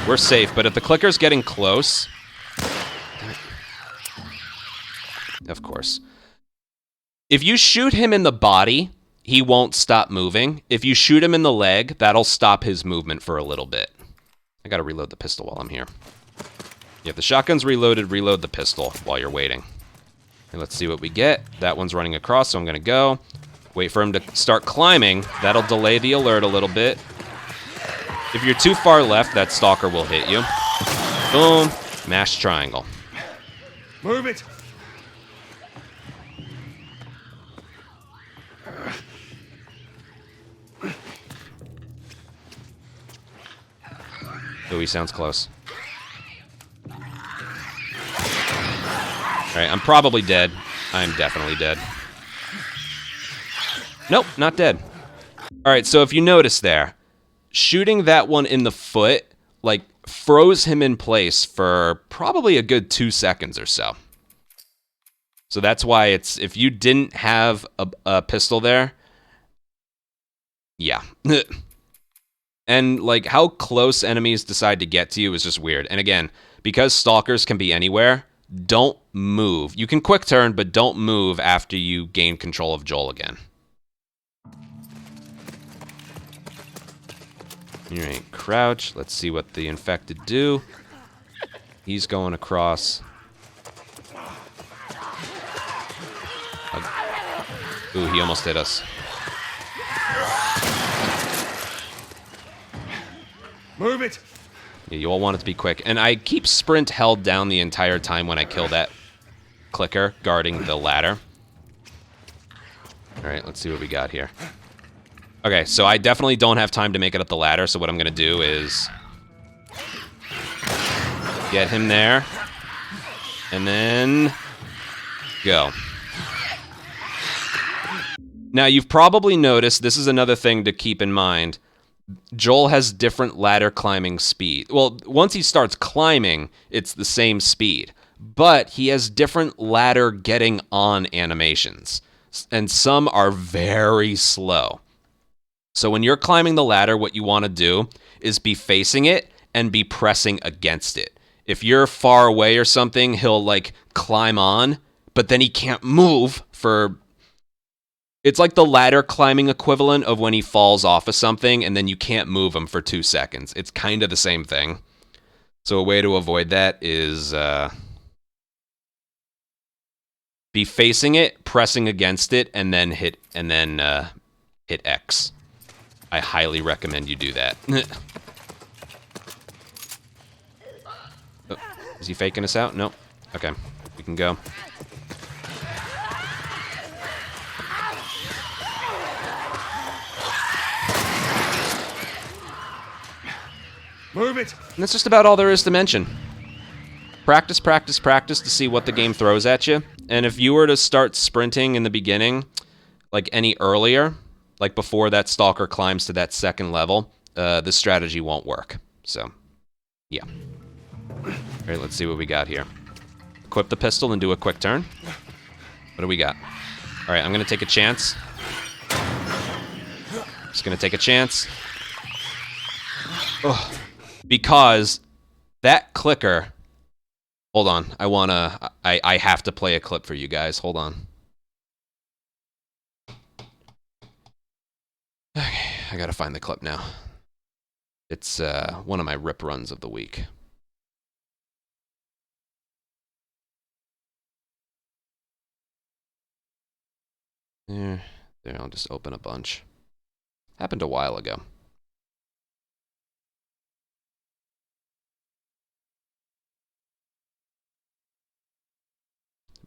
We're safe, but if the clicker's getting close... Of course. If you shoot him in the body, he won't stop moving. If you shoot him in the leg, that'll stop his movement for a little bit. I gotta reload the pistol while I'm here. Yeah, if the shotgun's reloaded, reload the pistol while you're waiting. And let's see what we get. That one's running across, so I'm gonna go. Wait for him to start climbing. That'll delay the alert a little bit. If you're too far left, that stalker will hit you. Boom. Mash triangle. Move it! Ooh, he sounds close. Alright, I'm probably dead. I'm definitely dead. Nope, not dead. Alright, so if you notice there, shooting that one in the foot, like, froze him in place for probably a good 2 seconds or so. So that's why it's, if you didn't have a pistol there, yeah. And, like, how close enemies decide to get to you is just weird. And again, because stalkers can be anywhere, don't move. You can quick turn, but don't move after you gain control of Joel again. Alright, crouch. Let's see what the infected do. He's going across. Ooh, he almost hit us. Move it! Yeah, you all want it to be quick. And I keep sprint held down the entire time when I kill that clicker guarding the ladder. Alright, let's see what we got here. Okay, so I definitely don't have time to make it up the ladder, so what I'm going to do is get him there, and then go. Now, you've probably noticed, this is another thing to keep in mind, Joel has different ladder climbing speed. Well, once he starts climbing, it's the same speed, but he has different ladder getting on animations, and some are very slow. So when you're climbing the ladder, what you want to do is be facing it and be pressing against it. If you're far away or something, he'll like climb on, but then he can't move for... It's like the ladder climbing equivalent of when he falls off of something and then you can't move him for 2 seconds. It's kind of the same thing. So a way to avoid that is be facing it, pressing against it, and then hit X. I highly recommend you do that. Oh, is he faking us out? Nope. Okay, we can go. Move it! And that's just about all there is to mention. Practice, practice, practice to see what the game throws at you. And if you were to start sprinting in the beginning, like any earlier, like before that stalker climbs to that second level, the strategy won't work. So, yeah. All right, let's see what we got here. Equip the pistol and do a quick turn. What do we got? All right, I'm going to take a chance. Just going to take a chance. Ugh. Because that clicker... Hold on, I have to play a clip for you guys. Hold on. Okay, I gotta find the clip now. It's one of my rip runs of the week. There, I'll just open a bunch. Happened a while ago.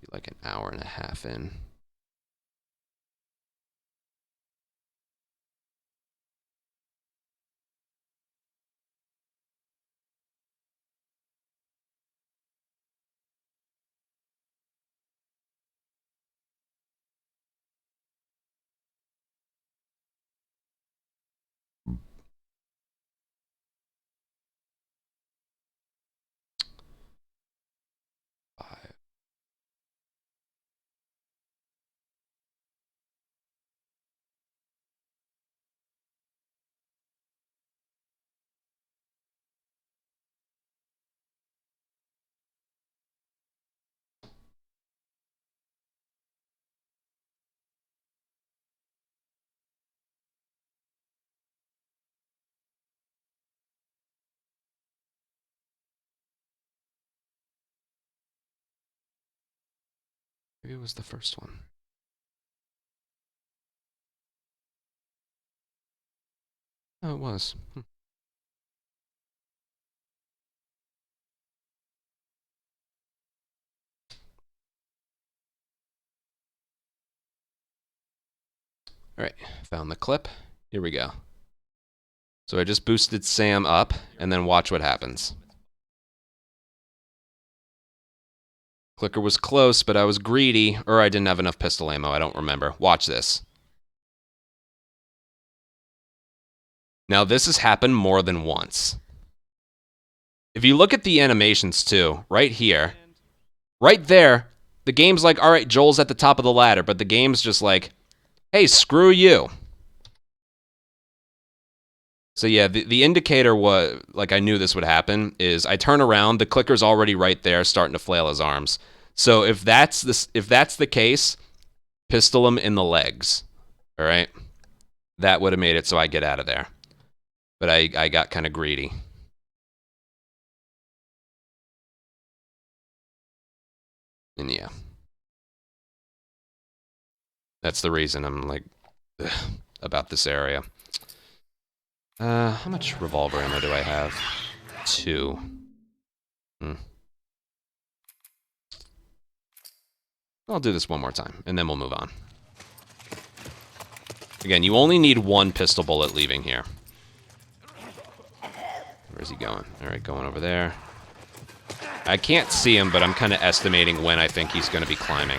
Be like an hour and a half in. Maybe it was the first one. Oh, it was. All right, found the clip. Here we go. So I just boosted Sam up, and then watch what happens. Clicker was close, but I was greedy, or I didn't have enough pistol ammo. I don't remember. Watch this. Now, this has happened more than once. If you look at the animations, too, right here, right there, the game's like, all right, Joel's at the top of the ladder, but the game's just like, hey, screw you. So yeah, the indicator was, like I knew this would happen, is I turn around, the clicker's already right there, starting to flail his arms. So if that's the case, pistol him in the legs. All right? That would have made it so I get out of there. But I got kind of greedy. And yeah. That's the reason I'm like, ugh, about this area. How much revolver ammo do I have? 2. I'll do this one more time, and then we'll move on. Again, you only need 1 pistol bullet leaving here. Where's he going? All right, going over there. I can't see him, but I'm kind of estimating when I think he's going to be climbing.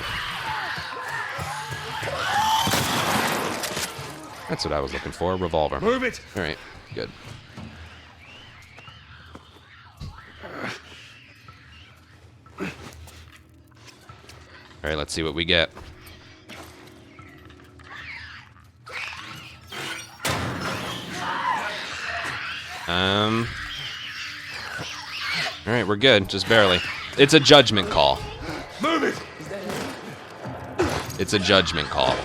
That's what I was looking for, revolver. Move it! All right, good. All right, let's see what we get. All right, we're good, just barely. It's a judgment call. Move it! It's a judgment call.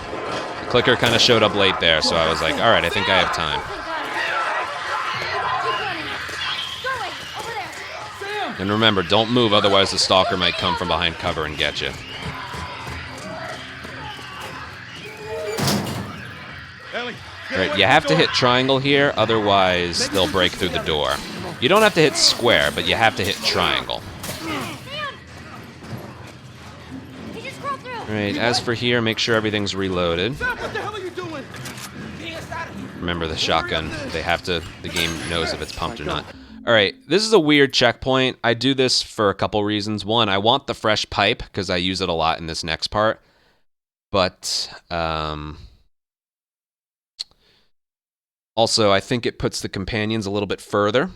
The clicker kind of showed up late there, so I was like, all right, I think I have time. And remember, don't move, otherwise the stalker might come from behind cover and get you. All right, you have to hit triangle here, otherwise they'll break through the door. You don't have to hit square, but you have to hit triangle. All right, as for here, make sure everything's reloaded. What the hell are you doing? Remember the shotgun, the game knows if it's pumped or not. All right, this is a weird checkpoint. I do this for a couple reasons. One, I want the fresh pipe, because I use it a lot in this next part. But, also, I think it puts the companions a little bit further.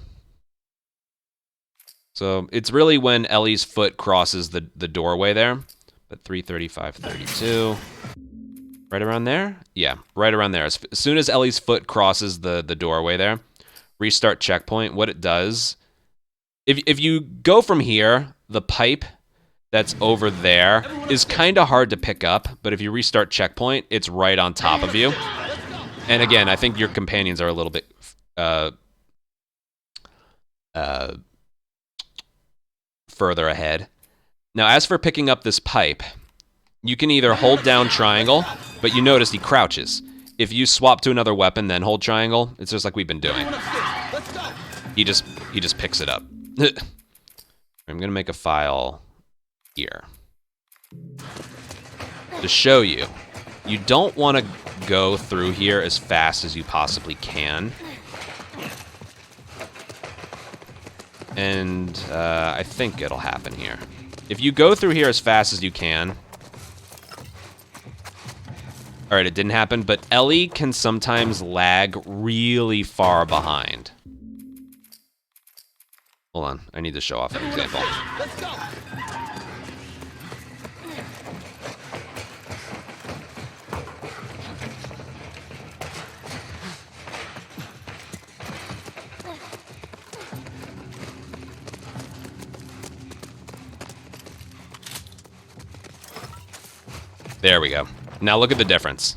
So it's really when Ellie's foot crosses the doorway there. But 335, 32. Right around there? Yeah, right around there. As soon as Ellie's foot crosses the doorway there, restart checkpoint. What it does, if you go from here, the pipe that's over there is kind of hard to pick up. But if you restart checkpoint, it's right on top of you. And again, I think your companions are a little bit further ahead. Now, as for picking up this pipe, you can either hold down triangle, but you notice he crouches. If you swap to another weapon, then hold triangle, it's just like we've been doing. He just picks it up. I'm gonna make a file here. To show you, you don't want to go through here as fast as you possibly can. And I think it'll happen here. If you go through here as fast as you can... Alright, it didn't happen, but Ellie can sometimes lag really far behind. Hold on, I need to show off an example. Let's go. There we go. Now look at the difference.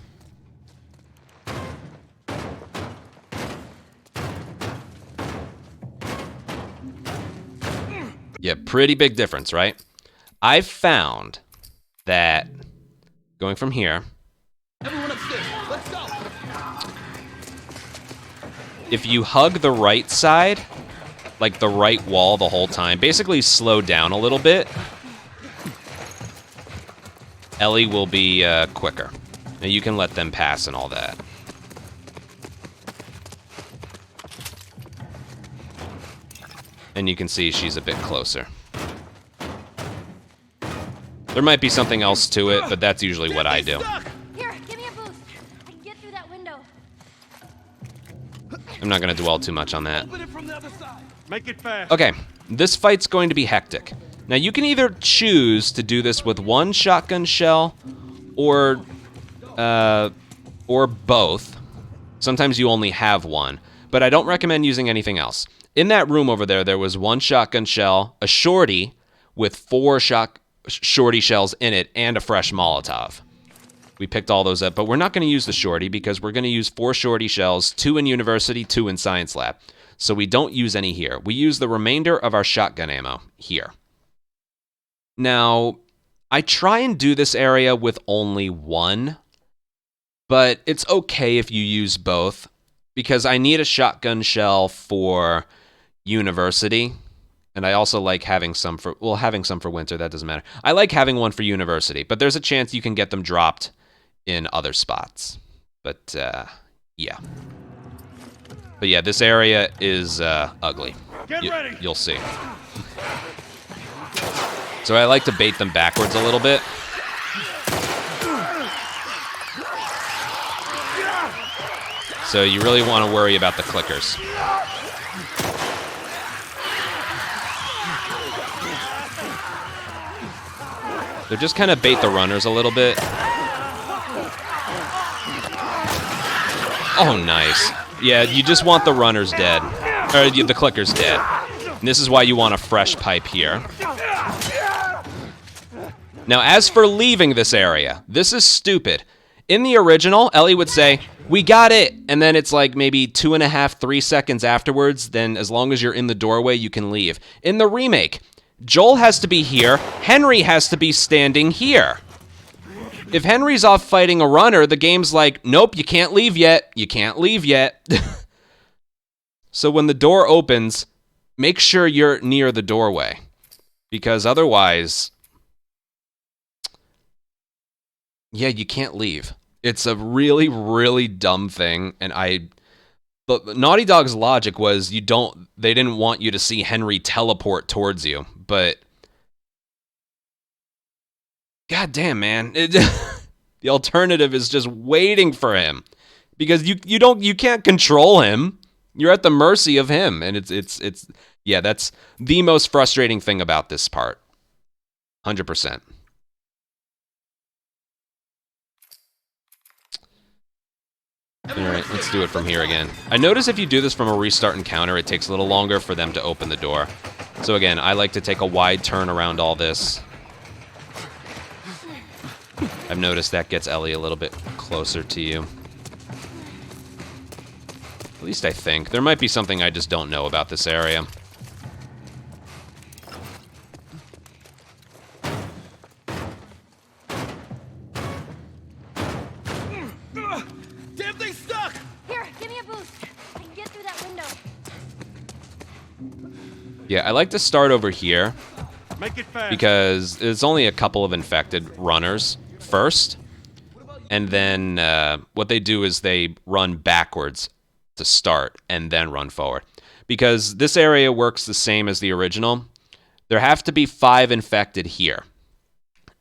Yeah, pretty big difference, right? I've found that going from here, Everyone upstairs. Let's go. if you hug the right side, like the right wall the whole time, basically slow down a little bit, Ellie will be quicker. Now you can let them pass and all that. And you can see she's a bit closer. There might be something else to it, but that's usually what I do. Here, give me a boost. I can get through that window. I'm not going to dwell too much on that. Open it from the other side. Make it fast. Okay, this fight's going to be hectic. Now you can either choose to do this with one shotgun shell or both. Sometimes you only have one, but I don't recommend using anything else. In that room over there, there was one shotgun shell, a shorty with 4 shorty shells in it, and a fresh Molotov. We picked all those up, but we're not going to use the shorty because we're going to use 4 shorty shells, 2 in university, 2 in science lab. So we don't use any here. We use the remainder of our shotgun ammo here. Now, I try and do this area with only 1, but it's okay if you use both because I need a shotgun shell for university, and I also like having some for, well, having some for winter, that doesn't matter. I like having one for university, but there's a chance you can get them dropped in other spots. But, yeah. But yeah, this area is ugly. Get ready. You'll see. So I like to bait them backwards a little bit. So you really want to worry about the clickers. They're just kind of bait the runners a little bit. Oh, nice. Yeah, you just want the runners dead. Or the clickers dead. And this is why you want a fresh pipe here. Now, as for leaving this area, this is stupid. In the original, Ellie would say, "We got it," and then it's like maybe 2.5, 3 seconds afterwards, then as long as you're in the doorway, you can leave. In the remake, Joel has to be here, Henry has to be standing here. If Henry's off fighting a runner, the game's like, nope, you can't leave yet, you can't leave yet. So when the door opens, make sure you're near the doorway, because otherwise, yeah, you can't leave. It's a really, really dumb thing, and but Naughty Dog's logic was they didn't want you to see Henry teleport towards you, but god damn, man. The alternative is just waiting for him, because you can't control him. You're at the mercy of him, and it's yeah, that's the most frustrating thing about this part. 100%. Alright, let's do it from here again. I notice if you do this from a restart encounter, it takes a little longer for them to open the door. So again, I like to take a wide turn around all this. I've noticed that gets Ellie a little bit closer to you. At least I think. There might be something I just don't know about this area. Damn thing's stuck! Here, give me a boost. I can get through that window. Yeah, I like to start over here Make it fast. because there's only a couple of infected runners first. And then what they do is they run backwards to start and then run forward. Because this area works the same as the original. There have to be 5 infected here.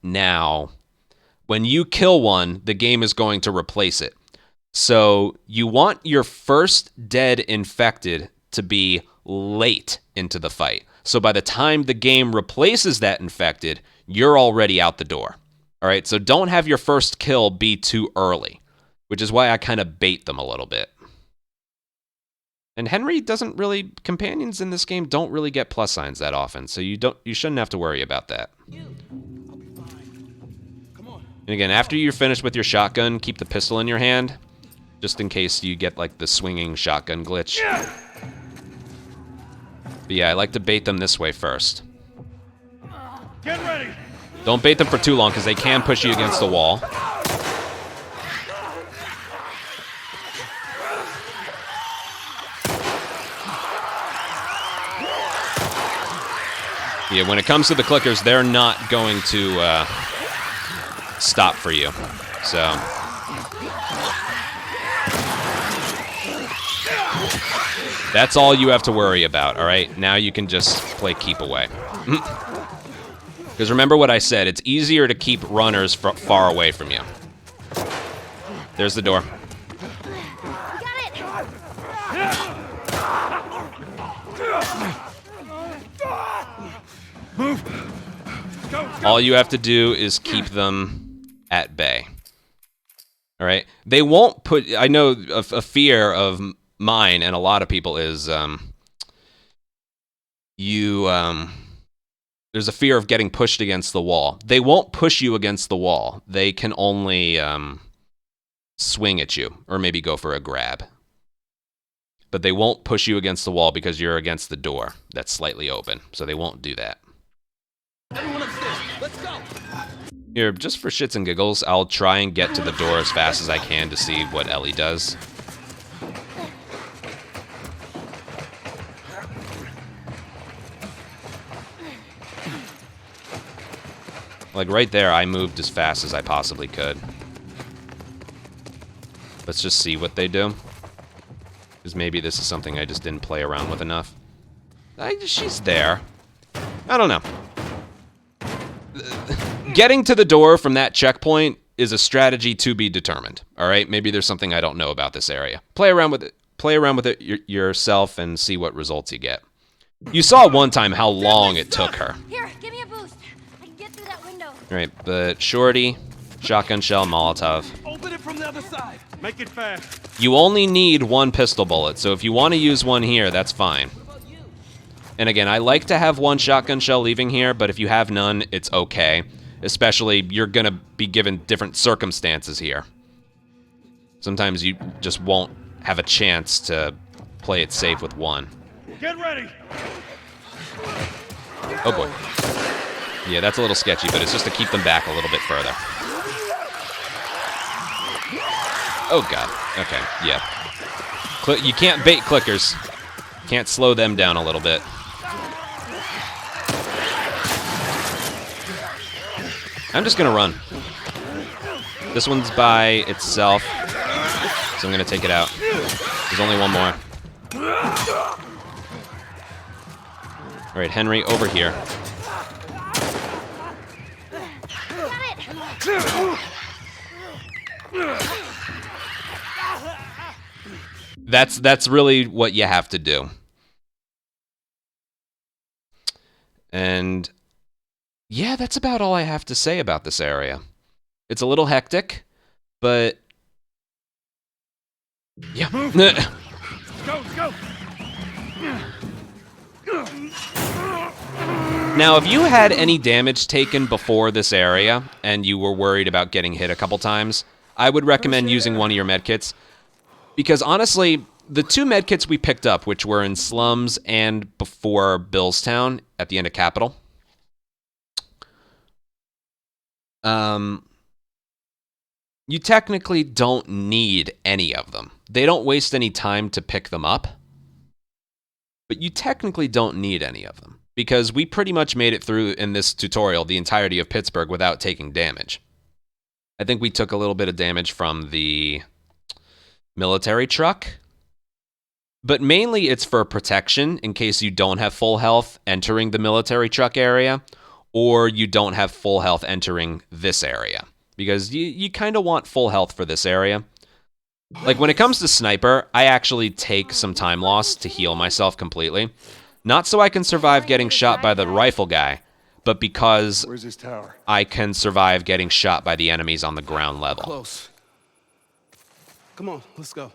Now, when you kill one, the game is going to replace it. So you want your first dead infected to be late into the fight. So by the time the game replaces that infected, you're already out the door. All right, so don't have your first kill be too early, which is why I kind of bait them a little bit. And Henry doesn't really, companions in this game don't really get plus signs that often, so you shouldn't have to worry about that. And again, after you're finished with your shotgun, keep the pistol in your hand, just in case you get like the swinging shotgun glitch. But yeah, I like to bait them this way first. Get ready. Don't bait them for too long, because they can push you against the wall. Yeah, when it comes to the clickers, they're not going to stop for you. So that's all you have to worry about, all right? Now you can just play keep away. Because remember what I said, it's easier to keep runners far away from you. There's the door. Got it! Move. All you have to do is keep them at bay. All right? They won't put... I know a fear of mine and a lot of people is there's a fear of getting pushed against the wall. They won't push you against the wall. They can only swing at you or maybe go for a grab. But they won't push you against the wall because you're against the door that's slightly open. So they won't do that. Everyone upstairs. Let's go. Here, just for shits and giggles, I'll try and get to the door as fast as I can to see what Ellie does. Like right there, I moved as fast as I possibly could. Let's just see what they do. Because maybe this is something I just didn't play around with enough. She's there. I don't know. Getting to the door from that checkpoint is a strategy to be determined. All right, maybe there's something I don't know about this area. Play around with it. Play around with it yourself and see what results you get. You saw one time how long it took her. Here, give me a boost. I can get through that window. All right, but Shorty, shotgun shell, Molotov. Open it from the other side. Make it fast. You only need 1 pistol bullet, so if you want to use one here, that's fine. And again, I like to have 1 shotgun shell leaving here, but if you have none, it's okay. Especially, you're going to be given different circumstances here. Sometimes you just won't have a chance to play it safe with 1. Get ready. Oh boy. Yeah, that's a little sketchy, but it's just to keep them back a little bit further. Oh god. Okay, yeah. You can't bait clickers. Can't slow them down a little bit. I'm just gonna run. This one's by itself, so I'm gonna take it out. There's only one more. All right, Henry, over here. That's really what you have to do. And yeah, that's about all I have to say about this area. It's a little hectic, but yeah. Go, go. Now, if you had any damage taken before this area and you were worried about getting hit a couple times, I would recommend using one of your medkits. Because honestly, the 2 medkits we picked up, which were in Slums and before Billstown at the end of Capital, you technically don't need any of them. They don't waste any time to pick them up, but you technically don't need any of them because we pretty much made it through in this tutorial the entirety of Pittsburgh without taking damage. I think we took a little bit of damage from the military truck, but mainly it's for protection in case you don't have full health entering the military truck area, or you don't have full health entering this area, because you kind of want full health for this area. Like when it comes to sniper, I actually take some time loss to heal myself completely. Not so I can survive getting shot by the rifle guy, but because Where's his tower? I can survive getting shot by the enemies on the ground level. Close. Come on, let's go.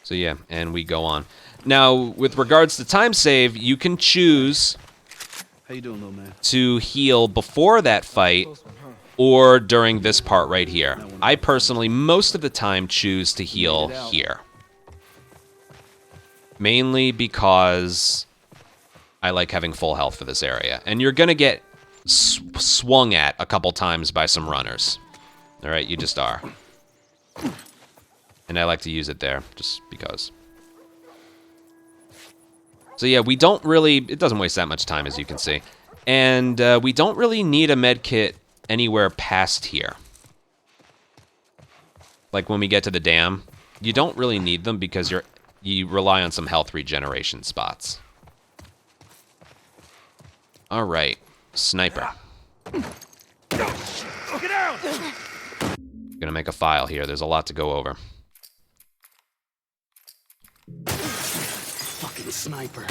So yeah, and we go on. Now, with regards to time save, you can choose How you doing, little man? to heal before that fight or during this part right here. I personally, most of the time, choose to heal here. Mainly because I like having full health for this area. And you're gonna get swung at a couple times by some runners. Alright, you just are. And I like to use it there, just because. So yeah, we don't really... It doesn't waste that much time, as you can see. And we don't really need a med kit anywhere past here. Like when we get to the dam, you don't really need them because you rely on some health regeneration spots. Alright, sniper. Get down! Gonna make a file here, there's a lot to go over. Fucking sniper.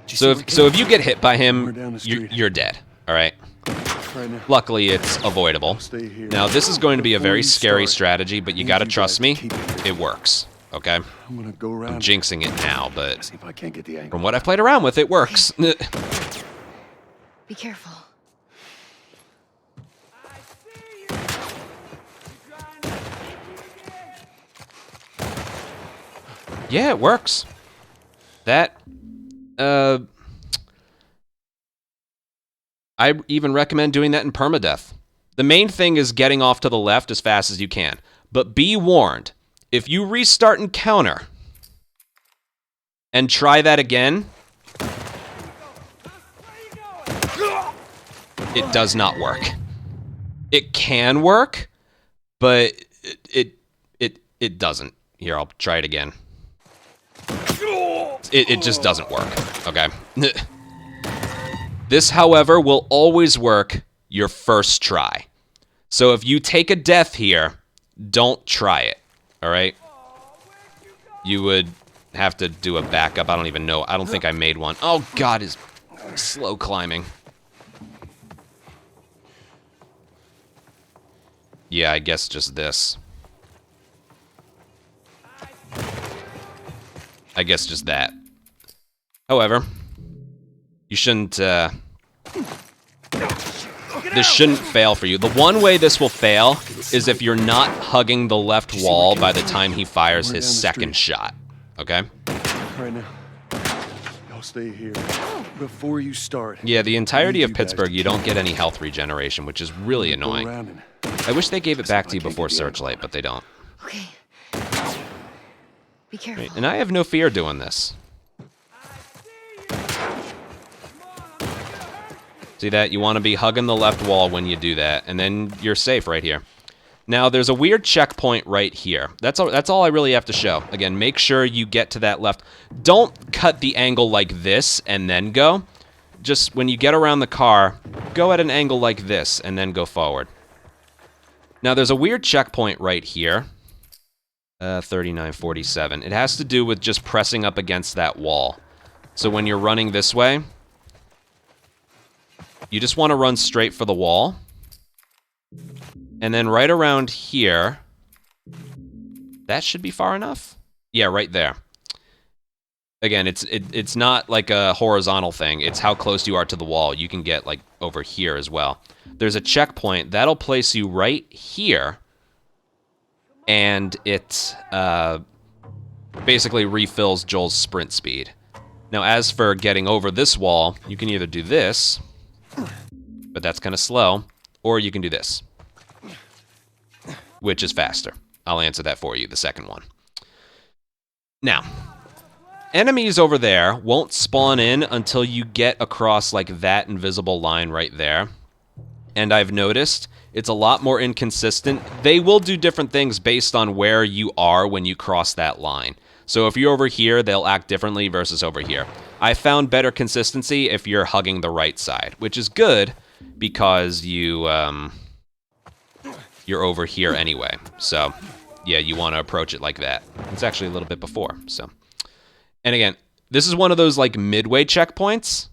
So if you get hit by him, you're dead, alright? Right now. Luckily, it's avoidable. Stay here. Now, this is going to be a Before very you scary start, strategy, but you I gotta need you trust guys me, to keep it. it works, okay? I'm gonna go around. I'm jinxing it now, but See if I can't get the angle. from what I've played around with, it works. Be careful. Yeah, it works. That, I even recommend doing that in permadeath. The main thing is getting off to the left as fast as you can. But be warned, if you restart and counter and try that again, it does not work. It can work, but it doesn't. Here, I'll try it again. It just doesn't work, okay? This, however, will always work your first try. So if you take a death here, don't try it, alright? You would have to do a backup. I don't even know. I don't think I made one. Oh, God, is slow climbing. Yeah, I guess just this. I guess just that. However, you shouldn't, this shouldn't fail for you. The one way this will fail is if you're not hugging the left wall by the time he fires his second shot, okay? Right now. Y'all stay here. Before you start. Yeah, the entirety I of need you guys Pittsburgh, to you don't keep get any health regeneration, which is really Go annoying. around and I wish they gave it back to you I can't before get the angle. Searchlight, but they don't. Okay. Be careful. Right, and I have no fear doing this. See that? You want to be hugging the left wall when you do that, and then you're safe right here. Now, there's a weird checkpoint right here. That's all I really have to show. Again, make sure you get to that left. Don't cut the angle like this and then go. Just when you get around the car, go at an angle like this and then go forward. Now, there's a weird checkpoint right here. 3947. It has to do with just pressing up against that wall. So when you're running this way, you just want to run straight for the wall. And then right around here, that should be far enough. Yeah, right there. Again, it's not like a horizontal thing. It's how close you are to the wall. You can get like over here as well. There's a checkpoint. That'll place you right here. And it basically refills Joel's sprint speed. Now, as for getting over this wall, you can either do this, but that's kind of slow. Or you can do this, which is faster. I'll answer that for you, the second one. Now, enemies over there won't spawn in until you get across like that invisible line right there. And I've noticed it's a lot more inconsistent. They will do different things based on where you are when you cross that line. So if you're over here, they'll act differently versus over here. I found better consistency if you're hugging the right side, which is good because you're over here anyway. So yeah, you want to approach it like that. It's actually a little bit before, so. And again, this is one of those like midway checkpoints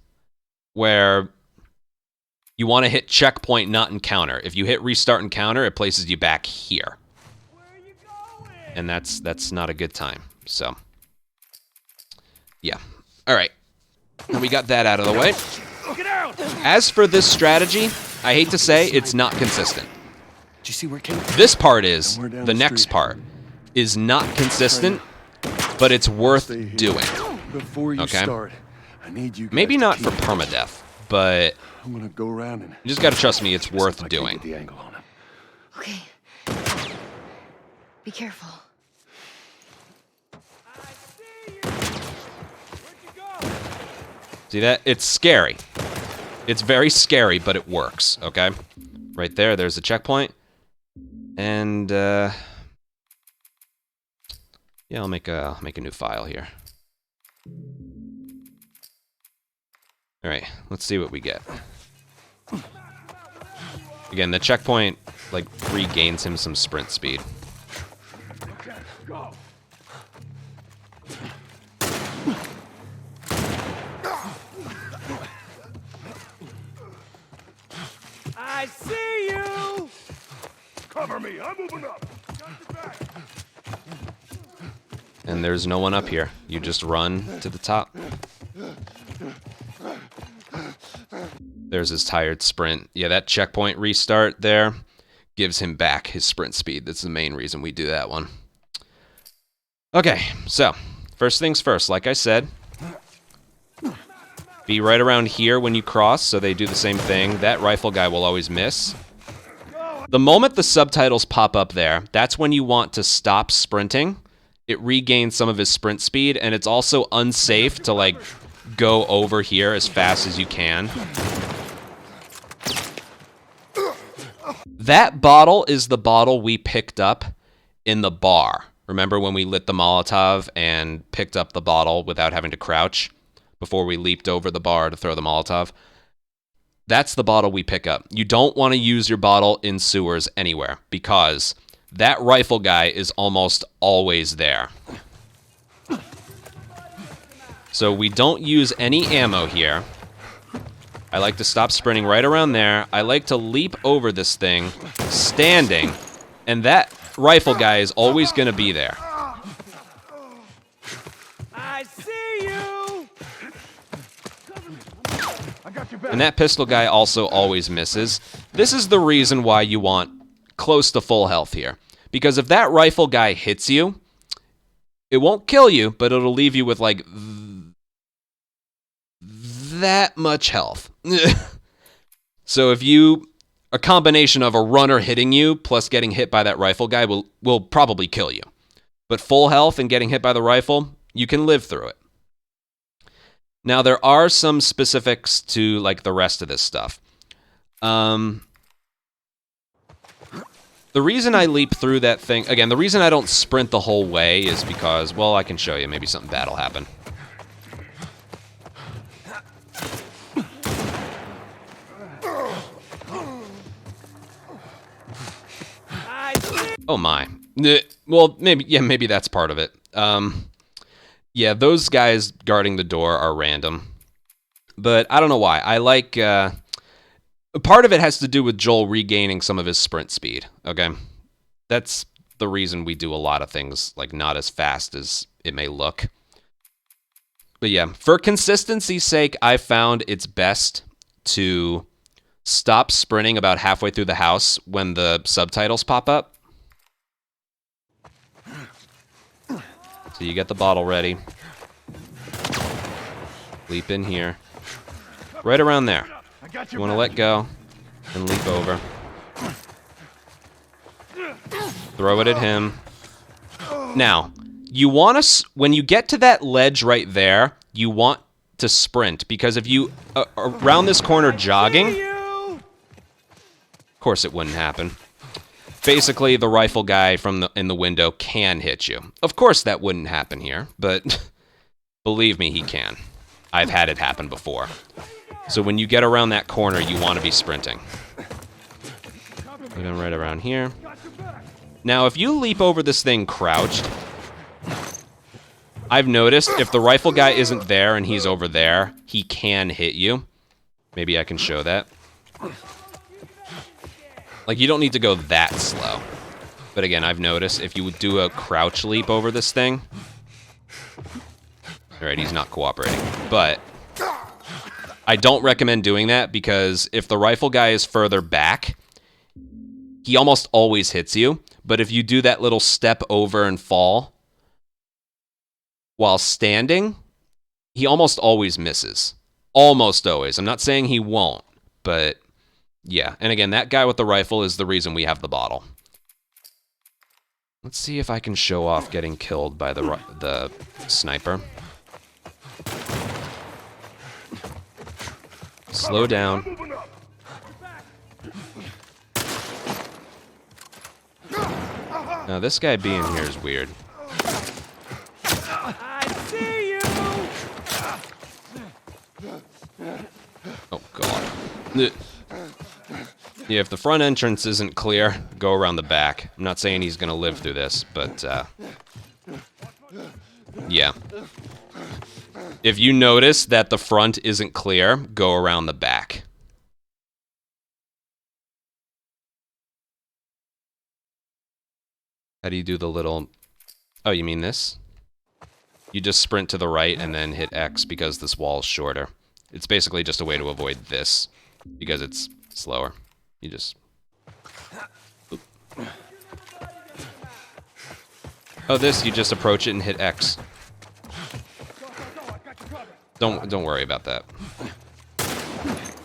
where you want to hit checkpoint, not encounter. If you hit restart encounter, it places you back here. And that's not a good time. So, yeah. All right. And we got that out of the way. As for this strategy, I hate to say it's not consistent. Did you see where it came from? This part is, the next part, is not consistent, but it's worth doing. Before you start, I need you guys Maybe to not keep for permadeath, but I'm gonna go around and you just gotta trust me, it's see if worth I can doing. get the angle on him. Okay. Be careful. See that? It's scary. It's very scary, but it works, okay? Right there, there's a checkpoint. And, yeah, I'll make a new file here. All right, let's see what we get. Again, the checkpoint, like, regains him some sprint speed. Go. I see you! Cover me. I'm moving up. Got your back. And there's no one up here. You just run to the top. There's his tired sprint. Yeah, that checkpoint restart there gives him back his sprint speed. That's the main reason we do that one. Okay, so first things first, like I said, be right around here when you cross, so they do the same thing. That rifle guy will always miss. The moment the subtitles pop up there, that's when you want to stop sprinting. It regains some of his sprint speed, and it's also unsafe to, like, go over here as fast as you can. That bottle is the bottle we picked up in the bar. Remember when we lit the Molotov and picked up the bottle without having to crouch before we leaped over the bar to throw the Molotov? That's the bottle we pick up. You don't want to use your bottle in sewers anywhere because that rifle guy is almost always there. So we don't use any ammo here. I like to stop sprinting right around there. I like to leap over this thing, standing, and that rifle guy is always going to be there. I see you! I got your back. And that pistol guy also always misses. This is the reason why you want close to full health here. Because if that rifle guy hits you, it won't kill you, but it'll leave you with, like, that much health. So if you, a combination of a runner hitting you plus getting hit by that rifle guy will probably kill you. But full health and getting hit by the rifle, you can live through it. Now there are some specifics to, like, the rest of this stuff. The reason I leap through that thing, again, the reason I don't sprint the whole way is because, well, I can show you, maybe something bad will happen. Oh my. Well, maybe that's part of it. Yeah, those guys guarding the door are random. But I don't know why. I like, part of it has to do with Joel regaining some of his sprint speed, okay? That's the reason we do a lot of things, like, not as fast as it may look. But yeah, for consistency's sake, I found it's best to stop sprinting about halfway through the house when the subtitles pop up. So you get the bottle ready. Leap in here. Right around there. You want to let go. And leap over. Throw it at him. Now, you want to, when you get to that ledge right there, you want to sprint, because if you, around this corner jogging, of course it wouldn't happen. Basically, the rifle guy from in the window can hit you. Of course that wouldn't happen here, but believe me, he can. I've had it happen before. So when you get around that corner, you want to be sprinting. Put him right around here. Now, if you leap over this thing crouched, I've noticed if the rifle guy isn't there and he's over there, he can hit you. Maybe I can show that. Like, you don't need to go that slow. But again, I've noticed if you would do a crouch leap over this thing... Alright, he's not cooperating. But I don't recommend doing that, because if the rifle guy is further back, he almost always hits you. But if you do that little step over and fall while standing, he almost always misses. Almost always. I'm not saying he won't, but yeah. And again, that guy with the rifle is the reason we have the bottle. Let's see if I can show off getting killed by the sniper. Slow down. Now, this guy being here is weird. I see you! Oh, God. Yeah, if the front entrance isn't clear, go around the back. I'm not saying he's going to live through this, but, yeah. If you notice that the front isn't clear, go around the back. How do you do the little... Oh, you mean this? You just sprint to the right and then hit X because this wall's shorter. It's basically just a way to avoid this because it's slower. You just... Oop. Oh, this, you just approach it and hit X. Don't worry about that.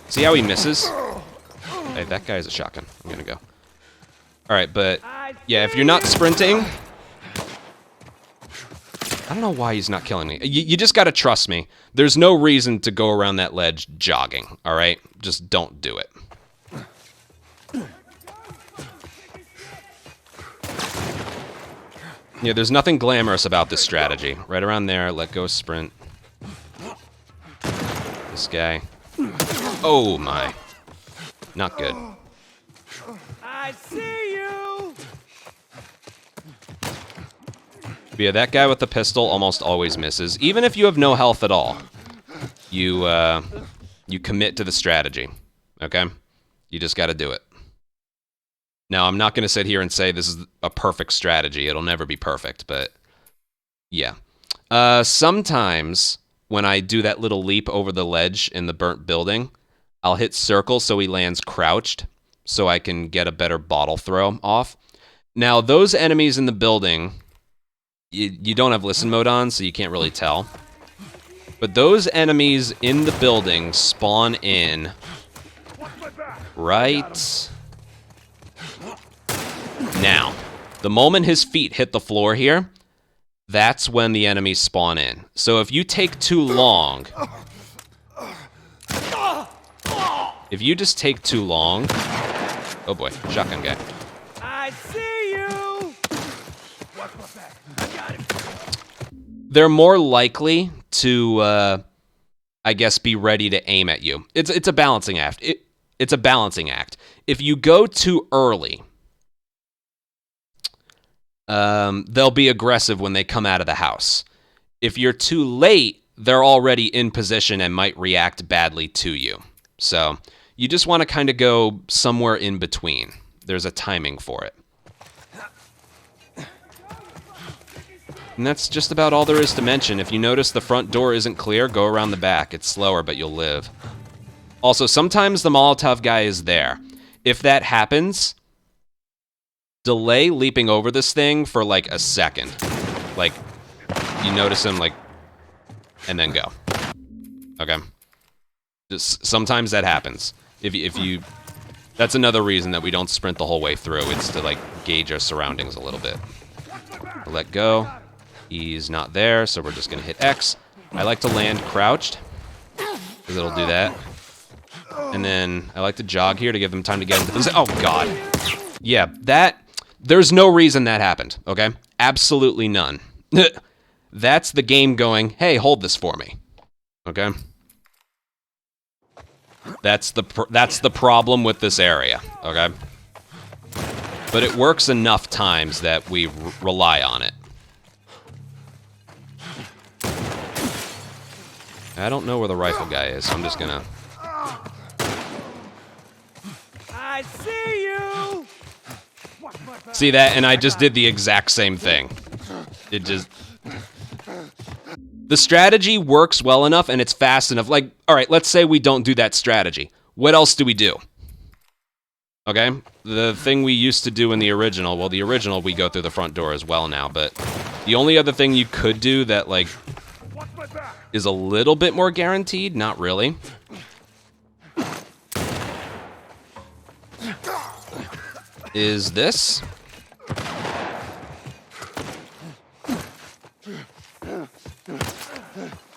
See how he misses? Hey, that guy's a shotgun. I'm gonna go. Alright, but... Yeah, if you're not sprinting... I don't know why he's not killing me. You just gotta trust me. There's no reason to go around that ledge jogging, alright? Just don't do it. Yeah, there's nothing glamorous about this strategy. Right around there, let go sprint. This guy. Oh my. Not good. I see you! But yeah, that guy with the pistol almost always misses. Even if you have no health at all, you commit to the strategy, okay? You just gotta do it. Now, I'm not gonna sit here and say this is a perfect strategy. It'll never be perfect, but yeah. Sometimes when I do that little leap over the ledge in the burnt building, I'll hit circle so he lands crouched so I can get a better bottle throw off. Now, those enemies in the building... You don't have listen mode on, so you can't really tell. But those enemies in the building spawn in right now. The moment his feet hit the floor here, that's when the enemies spawn in. So if you take too long... If you just take too long... Oh boy, shotgun guy. I see you! They're more likely to, I guess, be ready to aim at you. It's a balancing act. It's a balancing act. If you go too early, they'll be aggressive when they come out of the house. If you're too late, they're already in position and might react badly to you. So you just want to kind of go somewhere in between. There's a timing for it. And that's just about all there is to mention. If you notice the front door isn't clear, go around the back. It's slower, but you'll live. Also, sometimes the Molotov guy is there. If that happens, delay leaping over this thing for like a second. Like, you notice him, like, and then go. Okay? Just, sometimes that happens. If you That's another reason that we don't sprint the whole way through. It's to, like, gauge our surroundings a little bit. Let go. He's not there, so we're just going to hit X. I like to land crouched, because it'll do that. And then I like to jog here to give them time to get into this. Oh, God. Yeah, that... There's no reason that happened, okay? Absolutely none. That's the game going, hey, hold this for me. Okay? That's the problem with this area, okay? But it works enough times that we rely on it. I don't know where the rifle guy is, so I'm just gonna... I see you! See that? And I just did the exact same thing. It just... The strategy works well enough and it's fast enough. Like, all right, let's say we don't do that strategy. What else do we do? Okay? The thing we used to do in the original, well, the original we go through the front door as well now, but the only other thing you could do that, like, is a little bit more guaranteed, not really, is this.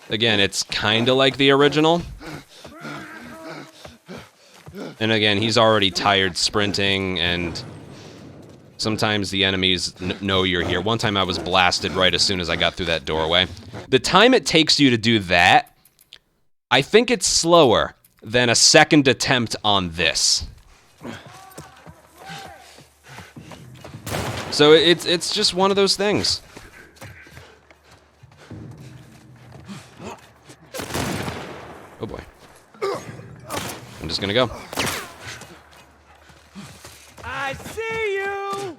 Again, it's kind of like the original. And again, he's already tired sprinting, and sometimes the enemies know you're here. One time I was blasted right as soon as I got through that doorway. The time it takes you to do that, I think it's slower than a second attempt on this. So it's just one of those things. Oh boy. I'm just gonna go. I see you!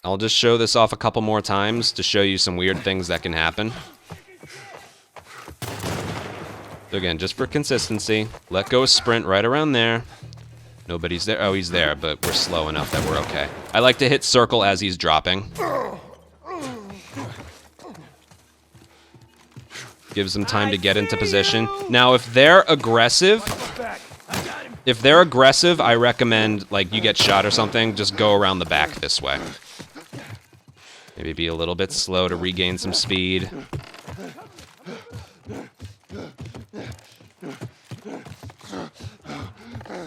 I'll just show this off a couple more times to show you some weird things that can happen. So again, just for consistency, let go of sprint right around there. Nobody's there. Oh, he's there, but we're slow enough that we're okay. I like to hit circle as he's dropping. Gives them time to get into position. Now, if they're aggressive, I recommend, like, you get shot or something, just go around the back this way. Maybe be a little bit slow to regain some speed.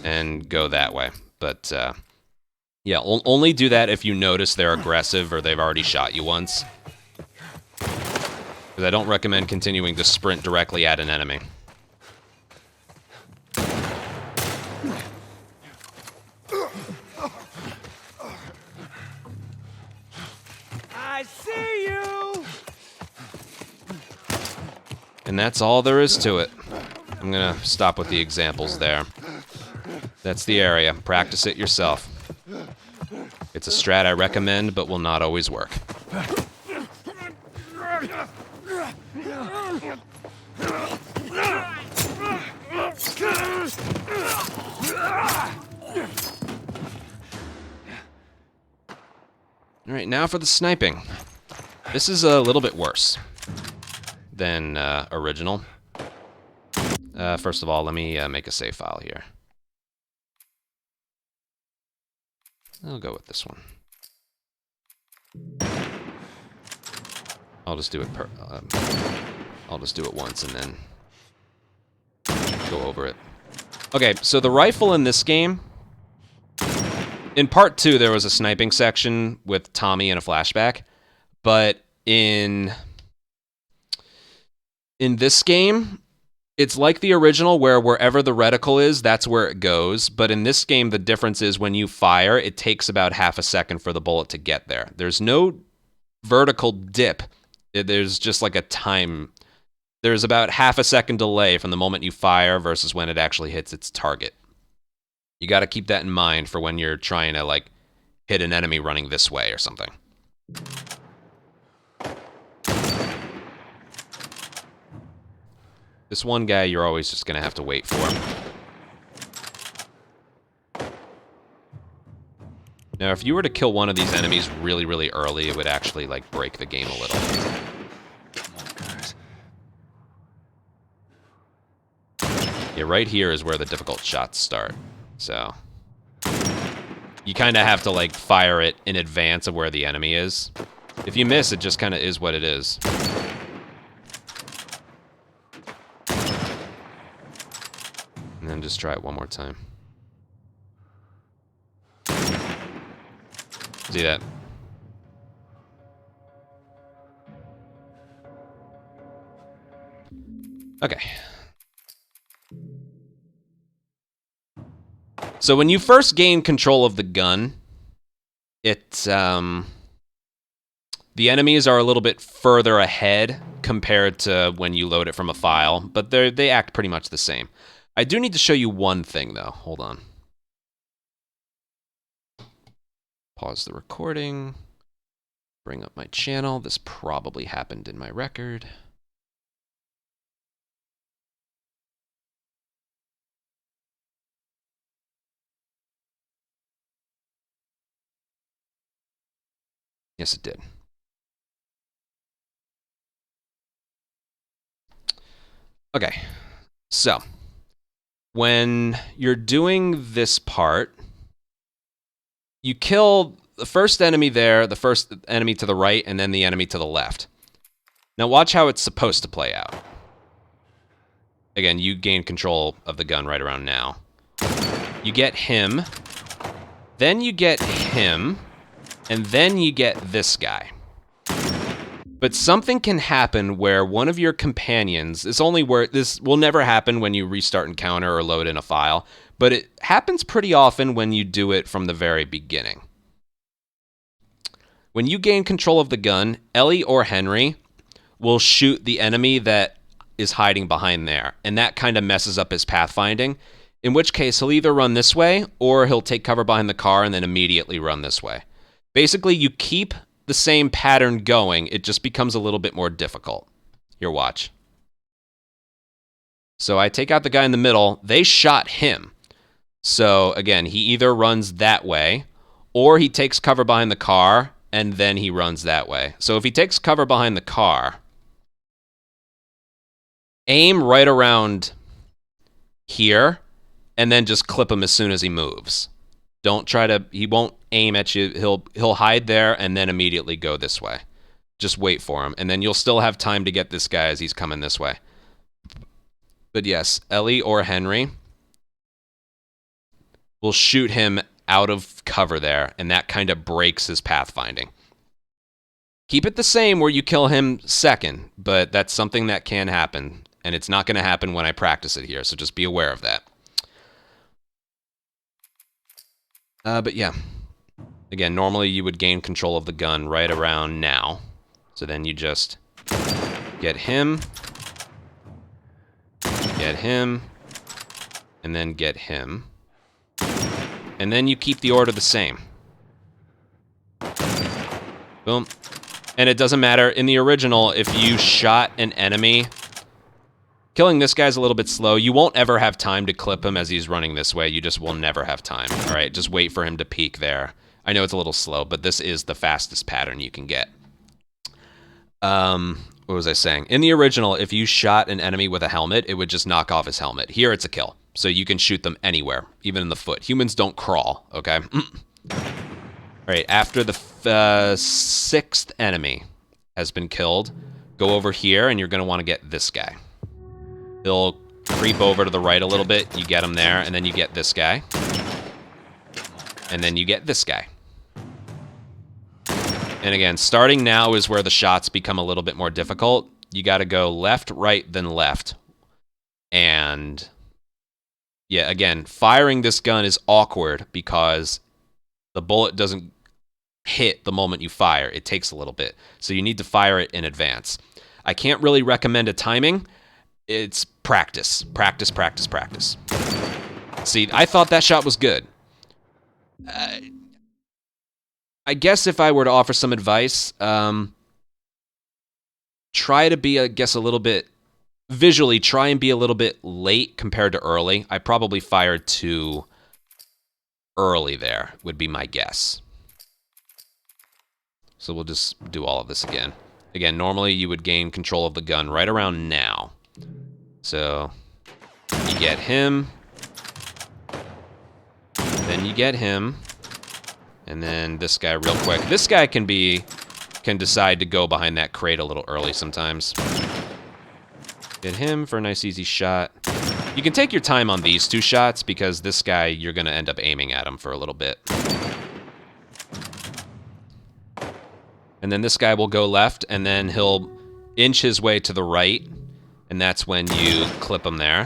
And go that way. But, yeah, only do that if you notice they're aggressive or they've already shot you once. Because I don't recommend continuing to sprint directly at an enemy. I see you! And that's all there is to it. I'm gonna stop with the examples there. That's the area. Practice it yourself. It's a strat I recommend, but will not always work. Alright, now for the sniping. This is a little bit worse than original. First of all, let me make a save file here. I'll go with this one. I'll just do it I'll just do it once and then go over it. Okay, so the rifle in this game, in part 2 there was a sniping section with Tommy and a flashback, but in this game, it's like the original where wherever the reticle is, that's where it goes. But in this game, the difference is when you fire, it takes about half a second for the bullet to get there. There's no vertical dip. There's just like a time. There's about half a second delay from the moment you fire versus when it actually hits its target. You got to keep that in mind for when you're trying to, like, hit an enemy running this way or something. This one guy, you're always just going to have to wait for. Now, if you were to kill one of these enemies really, really early, it would actually, like, break the game a little. Come on, guys. Yeah, right here is where the difficult shots start. So you kind of have to like fire it in advance of where the enemy is. If you miss, it just kind of is what it is. And then just try it one more time. See that? Okay. So when you first gain control of the gun, it's the enemies are a little bit further ahead compared to when you load it from a file, but they act pretty much the same. I do need to show you one thing though. Hold on. Pause the recording. Bring up my channel. This probably happened in my record. Yes, it did. Okay, so when you're doing this part, you kill the first enemy there, the first enemy to the right, and then the enemy to the left. Now watch how it's supposed to play out. Again, you gain control of the gun right around now. You get him, then you get him, and then you get this guy. But something can happen where one of your companions, this will never happen when you restart encounter or load in a file, but it happens pretty often when you do it from the very beginning. When you gain control of the gun, Ellie or Henry will shoot the enemy that is hiding behind there, and that kind of messes up his pathfinding, in which case he'll either run this way or he'll take cover behind the car and then immediately run this way. Basically, you keep the same pattern going, it just becomes a little bit more difficult. Here, watch. So I take out the guy in the middle, they shot him. So again, he either runs that way, or he takes cover behind the car, and then he runs that way. So if he takes cover behind the car, aim right around here, and then just clip him as soon as he moves. Don't try to, he won't aim at you, he'll hide there and then immediately go this way. Just wait for him, and then you'll still have time to get this guy as he's coming this way. But yes, Ellie or Henry will shoot him out of cover there, and that kind of breaks his pathfinding. Keep it the same where you kill him second, but that's something that can happen, and it's not going to happen when I practice it here, so just be aware of that. But yeah, again, normally you would gain control of the gun right around now. So then you just get him, and then get him. And then you keep the order the same. Boom. And it doesn't matter, in the original, if you shot an enemy, killing this guy's a little bit slow. You won't ever have time to clip him as he's running this way. You just will never have time. All right, just wait for him to peek there. I know it's a little slow, but this is the fastest pattern you can get. What was I saying? In the original, if you shot an enemy with a helmet, it would just knock off his helmet. Here, it's a kill. So you can shoot them anywhere, even in the foot. Humans don't crawl, okay? All right, after the sixth enemy has been killed, go over here, and you're going to want to get this guy. He'll creep over to the right a little bit. You get him there, and then you get this guy. And then you get this guy. And again, starting now is where the shots become a little bit more difficult. You got to go left, right, then left. And yeah, again, firing this gun is awkward because the bullet doesn't hit the moment you fire. It takes a little bit. So you need to fire it in advance. I can't really recommend a timing. It's practice. Practice, practice, practice. See, I thought that shot was good. I guess if I were to offer some advice, try to be, I guess, a little bit... Visually, try and be a little bit late compared to early. I probably fired too early there, would be my guess. So we'll just do all of this again. Again, normally you would gain control of the gun right around now. So, You get him. Then you get him. And then this guy real quick. This guy can decide to go behind that crate a little early sometimes. Get him for a nice easy shot. You can take your time on these 2 shots because this guy, you're going to end up aiming at him for a little bit. And then this guy will go left, and then he'll inch his way to the right, and that's when you clip him there.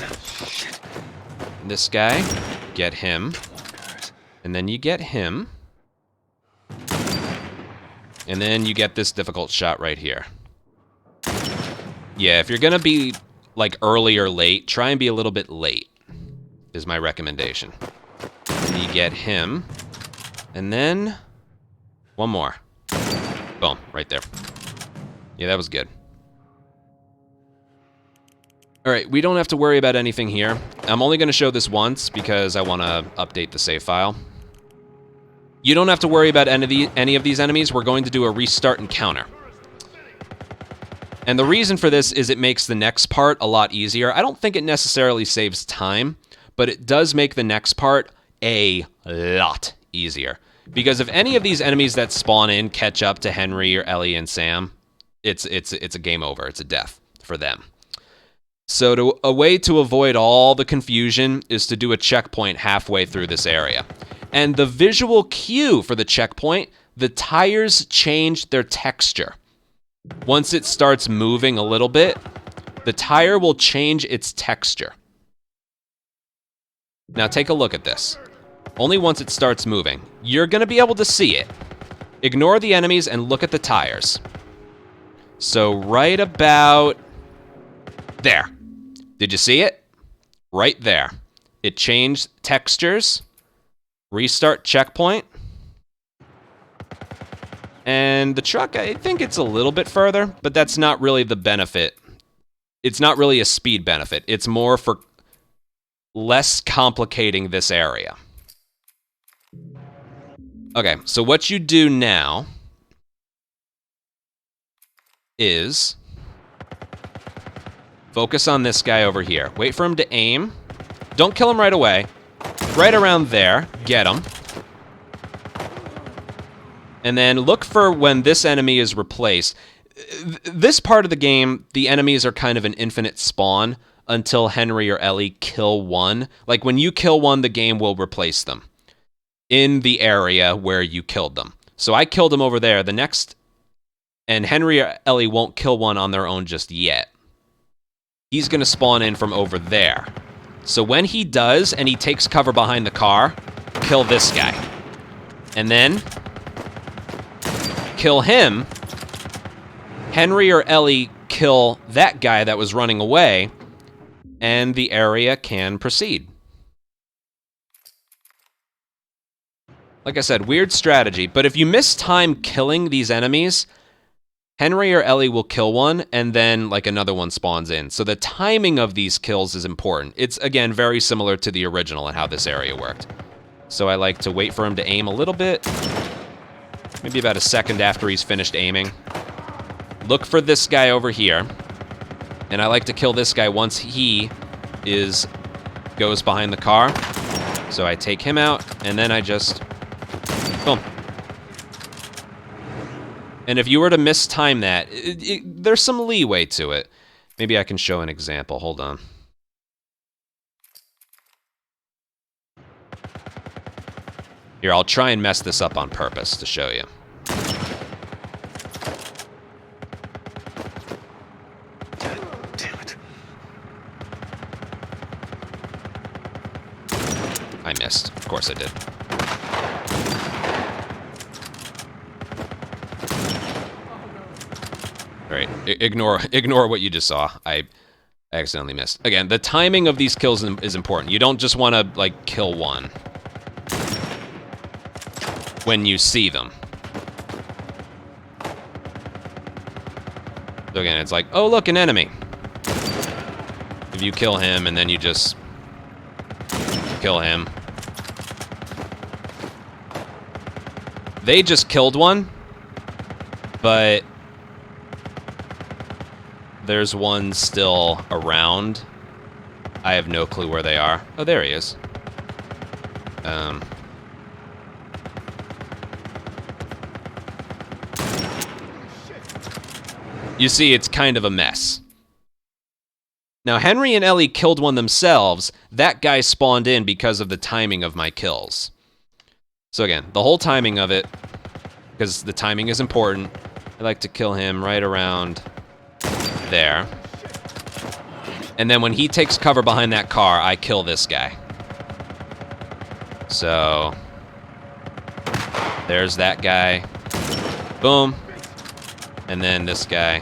This guy, get him. And then you get him. And then you get this difficult shot right here. Yeah, if you're gonna be like early or late, try and be a little bit late, is my recommendation. And you get him. And then one more. Boom, right there. Yeah, that was good. All right, we don't have to worry about anything here. I'm only gonna show this once because I wanna update the save file. You don't have to worry about any of these enemies. We're going to do a restart encounter. And the reason for this is it makes the next part a lot easier. I don't think it necessarily saves time, but it does make the next part a lot easier. Because if any of these enemies that spawn in catch up to Henry or Ellie and Sam, it's a game over. It's a death for them. So a way to avoid all the confusion is to do a checkpoint halfway through this area. And the visual cue for the checkpoint, the tires change their texture. Once it starts moving a little bit, the tire will change its texture. Now take a look at this. Only once it starts moving. You're gonna be able to see it. Ignore the enemies and look at the tires. So right about there. Did you see it? Right there. It changed textures. Restart checkpoint. And the truck, I think it's a little bit further, but that's not really the benefit. It's not really a speed benefit. It's more for less complicating this area. Okay, so what you do now is focus on this guy over here. Wait for him to aim. Don't kill him right away. Right around there, get him. And then look for when this enemy is replaced. This part of the game, the enemies are kind of an infinite spawn until Henry or Ellie kill one. Like when you kill one, the game will replace them in the area where you killed them. So I killed him over there. The next, and Henry or Ellie won't kill one on their own just yet. He's gonna spawn in from over there. So when he does, and he takes cover behind the car, kill this guy. And then kill him. Henry or Ellie kill that guy that was running away, and the area can proceed. Like I said, weird strategy, but if you miss time killing these enemies, Henry or Ellie will kill one, and then like another one spawns in. So the timing of these kills is important. It's, again, very similar to the original and how this area worked. So I like to wait for him to aim a little bit. Maybe about a second after he's finished aiming. Look for this guy over here. And I like to kill this guy once he goes behind the car. So I take him out, and then I just... boom. And if you were to mistime that, there's some leeway to it. Maybe I can show an example. Hold on. Here, I'll try and mess this up on purpose to show you. Damn it. I missed. Of course I did. All right, ignore what you just saw. I accidentally missed. Again, the timing of these kills is important. You don't just want to, like, kill one when you see them. So again, it's like, oh, look, an enemy. If you kill him, and then you just kill him. They just killed one, but there's one still around. I have no clue where they are. Oh, there he is. You see, it's kind of a mess. Now, Henry and Ellie killed one themselves. That guy spawned in because of the timing of my kills. So again, the whole timing of it, because the timing is important, I like to kill him right around there. And then when he takes cover behind that car, I kill this guy. So, there's that guy. Boom. And then this guy,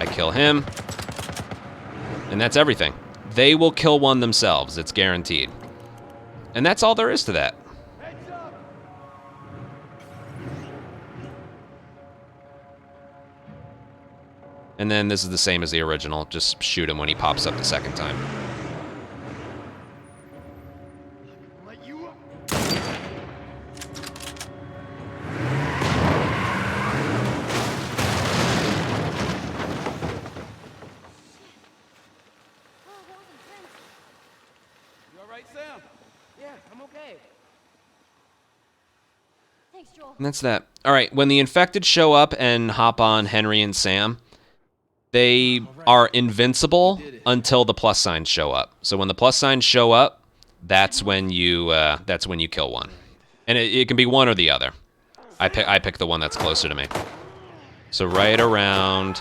I kill him. And that's everything. They will kill one themselves, it's guaranteed. And that's all there is to that. And then this is the same as the original, just shoot him when he pops up the second time. Thanks, Joel. And that's that. All right, when the infected show up and hop on Henry and Sam, they are invincible until the plus signs show up. So when the plus signs show up, that's when you kill one, and it can be one or the other. I pick the one that's closer to me. So right around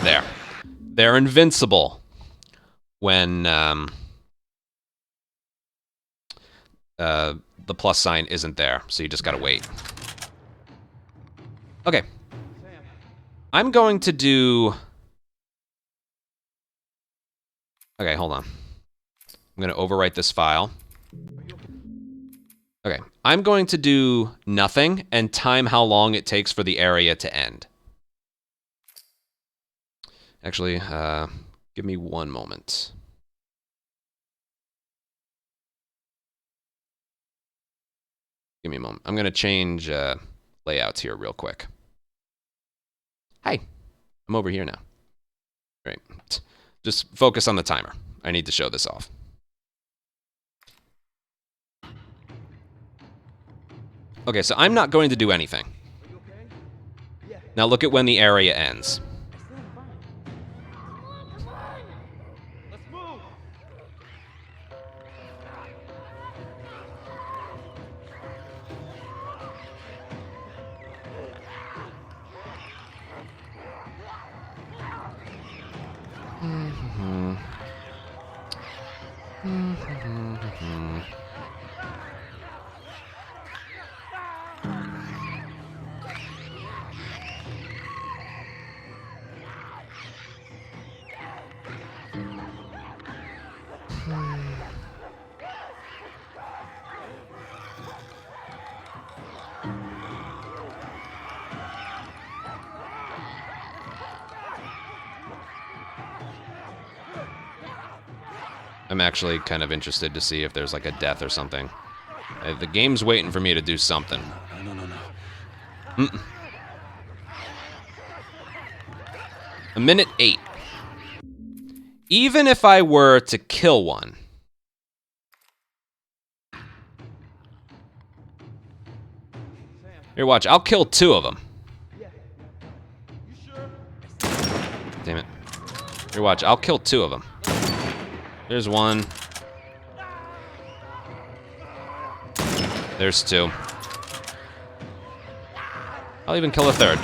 there, they're invincible when the plus sign isn't there. So you just gotta wait. Okay. I'm going to do... Okay, hold on. I'm going to overwrite this file. Okay, I'm going to do nothing and time how long it takes for the area to end. Actually, give me one moment. Give me a moment. I'm going to change layouts here real quick. Hi, I'm over here now. Great. Just focus on the timer. I need to show this off. Okay, so I'm not going to do anything. Now look at when the area ends. I'm actually kind of interested to see if there's like a death or something. The game's waiting for me to do something. No. A minute 8. Even if I were to kill one. Here, watch. I'll kill 2 of them. Damn it. Here, watch. I'll kill 2 of them. There's 1. There's 2. I'll even kill a 3rd.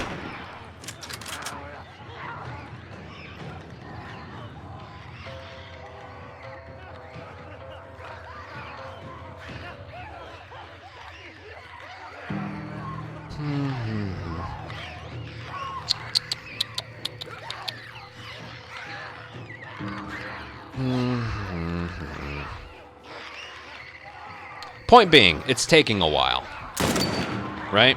Point being, it's taking a while, right?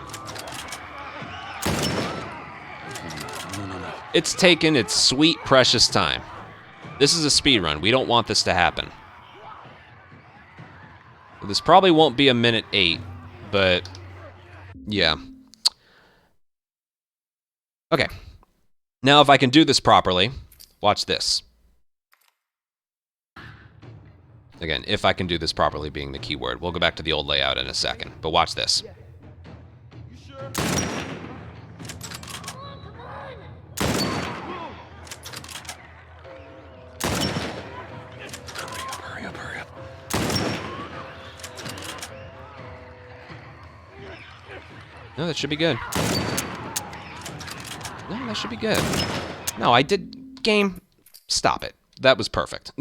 It's taken its sweet, precious time. This is a speedrun. We don't want this to happen. This probably won't be a minute 8, but yeah. Okay. Now, if I can do this properly, watch this. Again, if I can do this properly being the key word. We'll go back to the old layout in a second, but watch this. You sure? Hurry up, hurry up. No, that should be good. No, that should be good. No, I did... Game, stop it. That was perfect.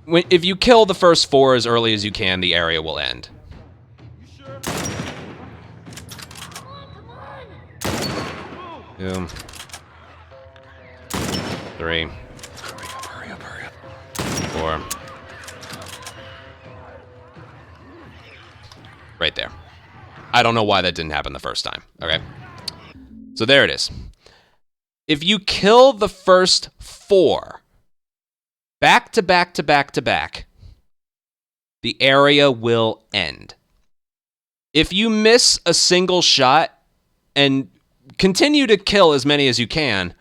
If you kill the first 4 as early as you can, the area will end. You sure? 2, 3, Hurry up, hurry up. 4. Right there. I don't know why that didn't happen the first time, okay? So there it is. If you kill the first 4, back to back to back to back, the area will end. If you miss a single shot and continue to kill as many as you can,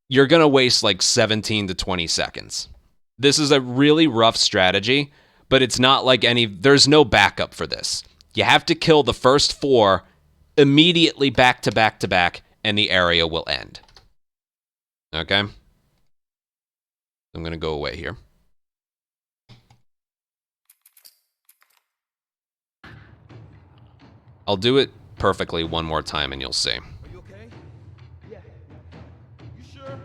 you're going to waste like 17 to 20 seconds. This is a really rough strategy, but it's not like there's no backup for this. You have to kill the first 4 immediately back to back to back, and the area will end. Okay? I'm going to go away here. I'll do it perfectly one more time and you'll see. Are you okay? Yeah. You sure?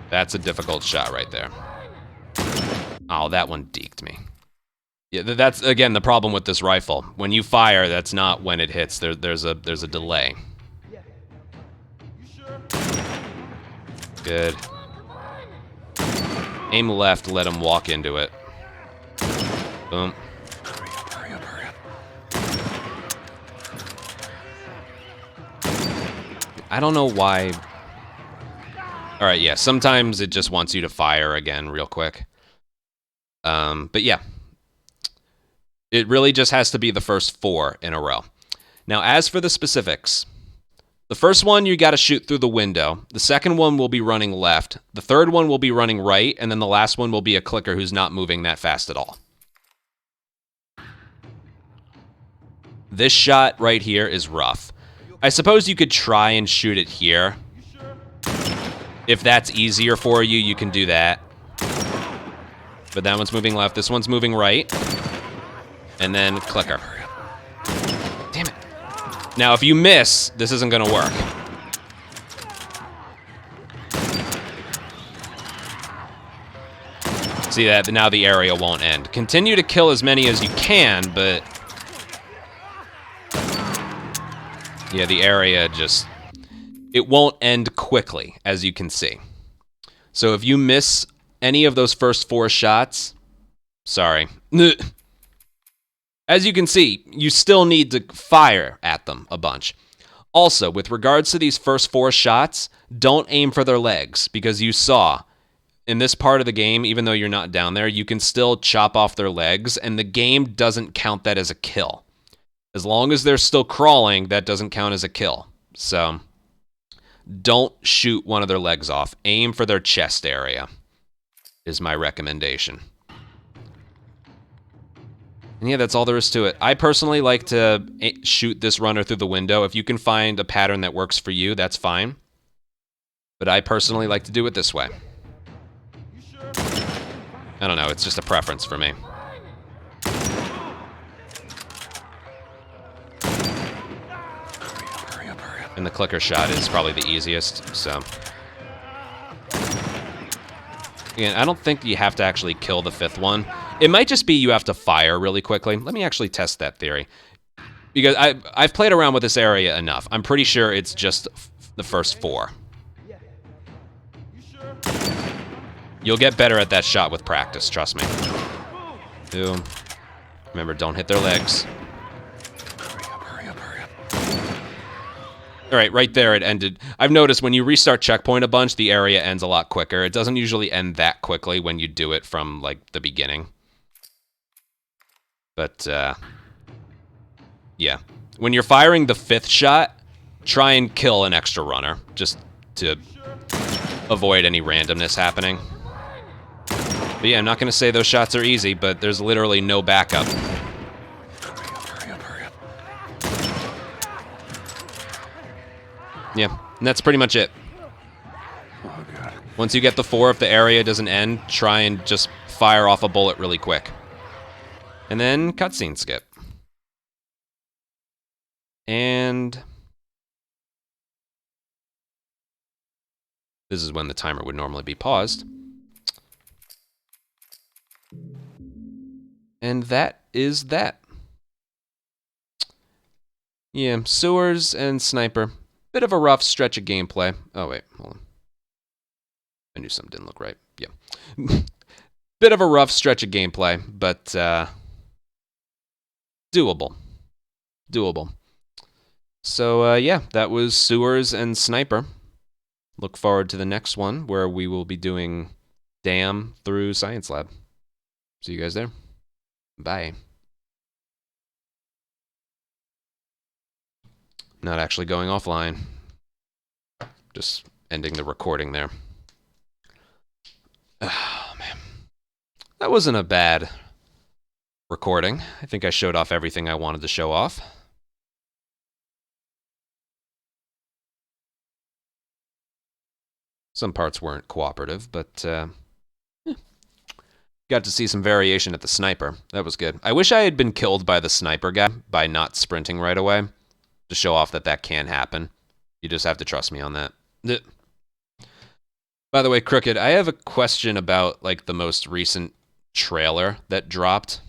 That's a difficult shot right there. Oh, that one deked me. Yeah, that's, again, the problem with this rifle. When you fire, that's not when it hits. There's a delay. Yeah. You sure? Good. Aim left, let him walk into it. Boom. Hurry up, hurry up. I don't know why. All right, yeah, sometimes it just wants you to fire again real quick. But yeah. It really just has to be the first 4 in a row. Now, as for the specifics, the first one you got to shoot through the window. The second one will be running left. The third one will be running right, and then the last one will be a clicker who's not moving that fast at all. This shot right here is rough. I suppose you could try and shoot it here. If that's easier for you, you can do that. But that one's moving left. This one's moving right. And then clicker. Damn it. Now, if you miss, this isn't going to work. See that? Now the area won't end. Continue to kill as many as you can, but... yeah, the area just... it won't end quickly, as you can see. So if you miss any of those first 4 shots... sorry. As you can see, you still need to fire at them a bunch. Also, with regards to these first 4 shots, don't aim for their legs, because you saw, in this part of the game, even though you're not down there, you can still chop off their legs, and the game doesn't count that as a kill. As long as they're still crawling, that doesn't count as a kill. So, don't shoot one of their legs off. Aim for their chest area, is my recommendation. And yeah, that's all there is to it. I personally like to shoot this runner through the window. If you can find a pattern that works for you, that's fine. But I personally like to do it this way. I don't know, it's just a preference for me. Hurry up, hurry up. And the clicker shot is probably the easiest, so... again, I don't think you have to actually kill the 5th one. It might just be you have to fire really quickly. Let me actually test that theory. Because I've played around with this area enough. I'm pretty sure it's just the first 4. You'll get better at that shot with practice, trust me. Boom. Remember, don't hit their legs. Hurry up, hurry up, hurry up. All right, right there it ended. I've noticed when you restart checkpoint a bunch, the area ends a lot quicker. It doesn't usually end that quickly when you do it from, like, the beginning. But, yeah. When you're firing the 5th shot, try and kill an extra runner, just to avoid any randomness happening. But yeah, I'm not going to say those shots are easy, but there's literally no backup. Hurry up, hurry up. Yeah, and that's pretty much it. Oh, God. Once you get the 4, if the area doesn't end, try and just fire off a bullet really quick. And then cutscene skip. And this is when the timer would normally be paused. And that is that. Yeah, sewers and sniper. Bit of a rough stretch of gameplay. Oh, wait, hold on. I knew something didn't look right. Yeah. Bit of a rough stretch of gameplay, but doable. Doable. So, yeah, that was sewers and sniper. Look forward to the next one where we will be doing Dam through Science Lab. See you guys there. Bye. Not actually going offline. Just ending the recording there. Oh, man. That wasn't a bad recording. I think I showed off everything I wanted to show off. Some parts weren't cooperative, but got to see some variation at the sniper. That was good. I wish I had been killed by the sniper guy by not sprinting right away to show off that that can happen. You just have to trust me on that. By the way, Crooked, I have a question about like the most recent trailer that dropped.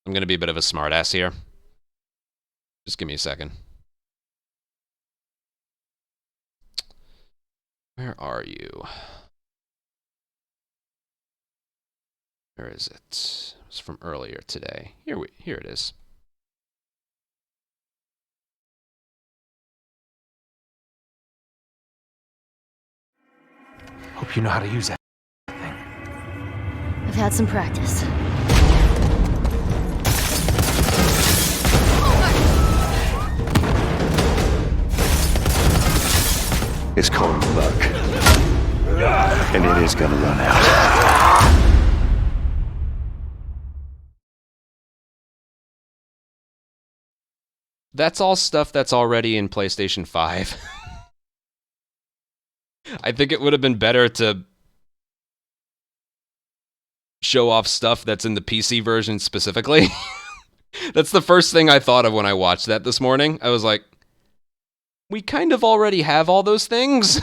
I'm going to be a bit of a smartass here. Just give me a second. Where are you? Where is it? It was from earlier today. Here it is. Hope you know how to use that. I've had some practice. It's called luck. And it is gonna run out. That's all stuff that's already in PlayStation 5. I think it would have been better to show off stuff that's in the PC version specifically. That's the first thing I thought of when I watched that this morning. I was like, we kind of already have all those things.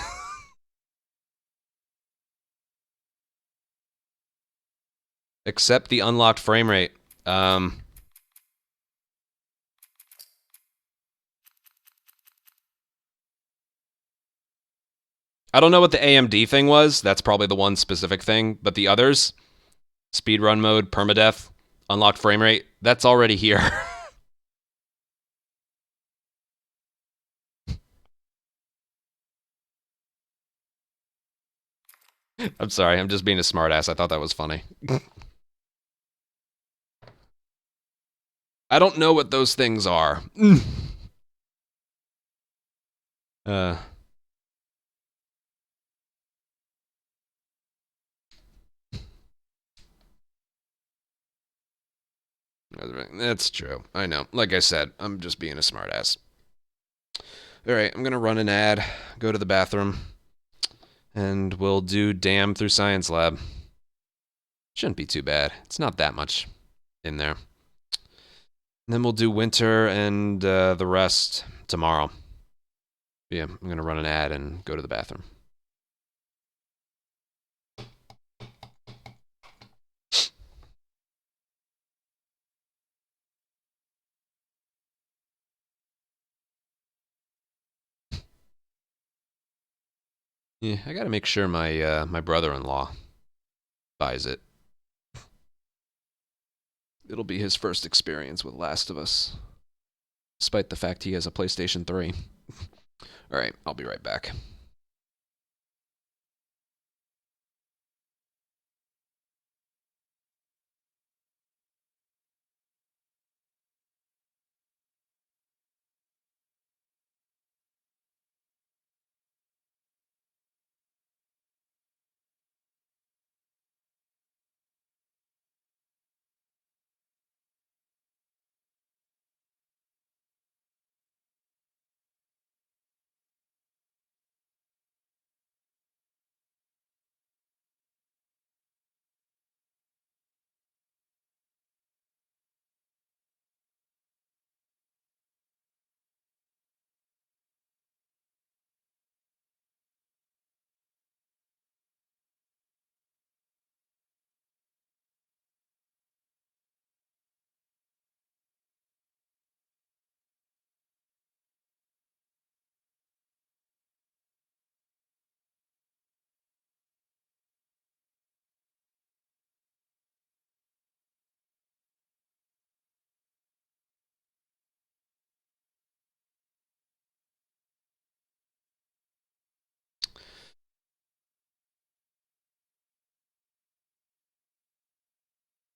Except the unlocked frame rate. I don't know what the AMD thing was. That's probably the one specific thing. But the others, speedrun mode, permadeath, unlocked frame rate, that's already here. I'm sorry, I'm just being a smartass. I thought that was funny. I don't know what those things are. That's true. I know. Like I said, I'm just being a smartass. Alright, I'm gonna run an ad, go to the bathroom, and we'll do Dam through Science Lab. Shouldn't be too bad. It's not that much in there. And then we'll do Winter and the rest tomorrow. Yeah, I'm gonna run an ad and go to the bathroom. Yeah, I gotta make sure my my brother-in-law buys it. It'll be his first experience with Last of Us, despite the fact he has a PlayStation 3. Alright, I'll be right back.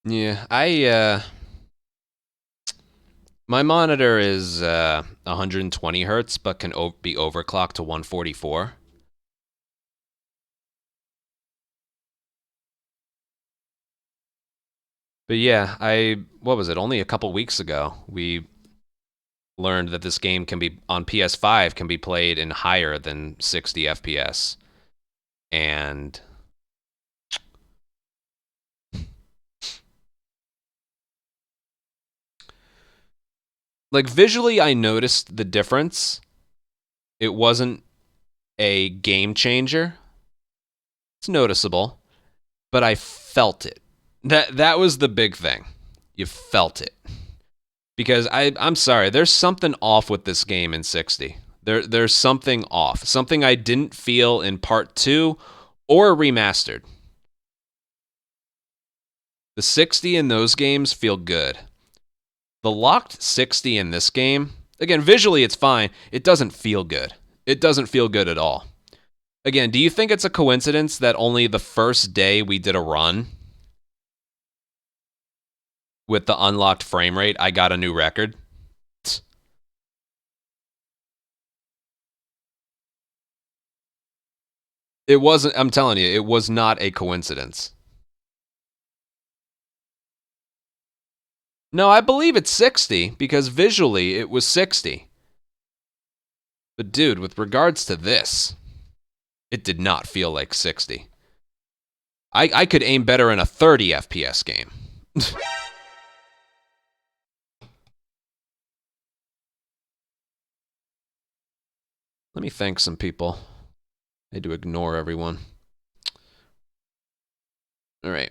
Yeah, my monitor is 120 hertz, but can be overclocked to 144. But yeah, what was it? Only a couple weeks ago, we learned that this game can be on PS5 can be played in higher than 60 FPS. And like visually I noticed the difference. It wasn't a game changer. It's noticeable, but I felt it. That was the big thing. You felt it. Because I'm sorry, there's something off with this game in 60. There's something off. Something I didn't feel in part 2 or remastered. The 60 in those games feel good. The locked 60 in this game, again, visually it's fine. It doesn't feel good. It doesn't feel good at all. Again, do you think it's a coincidence that only the first day we did a run with the unlocked frame rate, I got a new record? It wasn't, I'm telling you, it was not a coincidence. No, I believe it's 60 because visually it was 60. But dude, with regards to this, it did not feel like 60. I could aim better in a 30 FPS game. Let me thank some people. I had to ignore everyone. All right.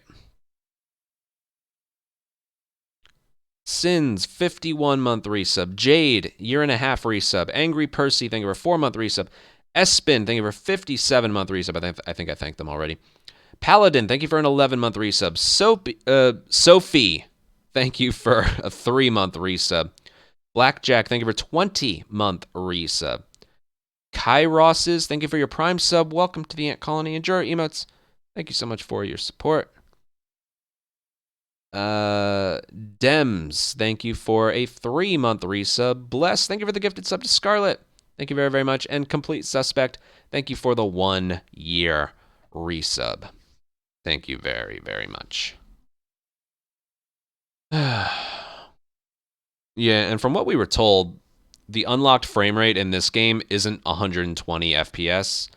Sins, 51-month resub. Jade, year-and-a-half resub. Angry Percy, thank you for 4-month resub. Espin, thank you for 57-month resub. I think I thanked them already. Paladin, thank you for an 11-month resub. Sophie, thank you for a 3-month resub. Blackjack, thank you for 20-month resub. Kairos's, thank you for your Prime sub. Welcome to the Ant Colony. Enjoy our emotes. Thank you so much for your support. Dems, thank you for a 3-month resub. Bless, thank you for the gifted sub to Scarlet. Thank you very, very much. And Complete Suspect, thank you for the 1-year resub. Thank you very, very much. Yeah, and from what we were told, the unlocked frame rate in this game isn't 120 FPS.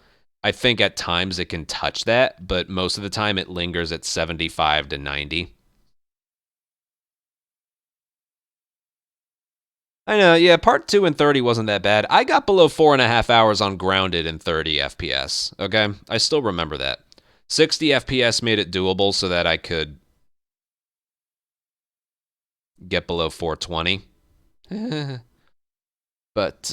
I think at times it can touch that, but most of the time it lingers at 75 to 90. I know, yeah, part 2 and 30 wasn't that bad. I got below 4.5 hours on Grounded in 30 FPS, okay? I still remember that. 60 FPS made it doable so that I could get below 420. But,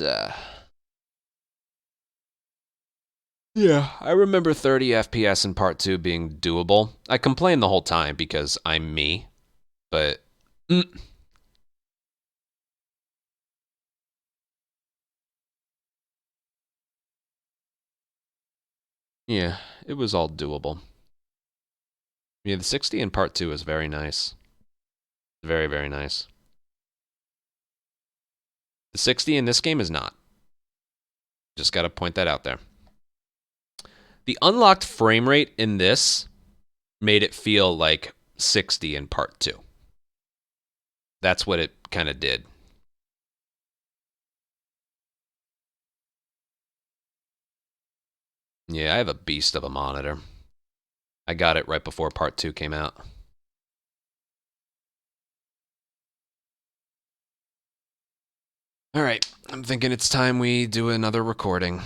yeah, I remember 30 FPS in part 2 being doable. I complained the whole time because I'm me, but... Yeah, it was all doable. Yeah, the 60 in part 2 is very nice. Very, very nice. The 60 in this game is not. Just gotta point that out there. The unlocked frame rate in this made it feel like 60 in part 2. That's what it kind of did. Yeah, I have a beast of a monitor. I got it right before part 2 came out. All right, I'm thinking it's time we do another recording.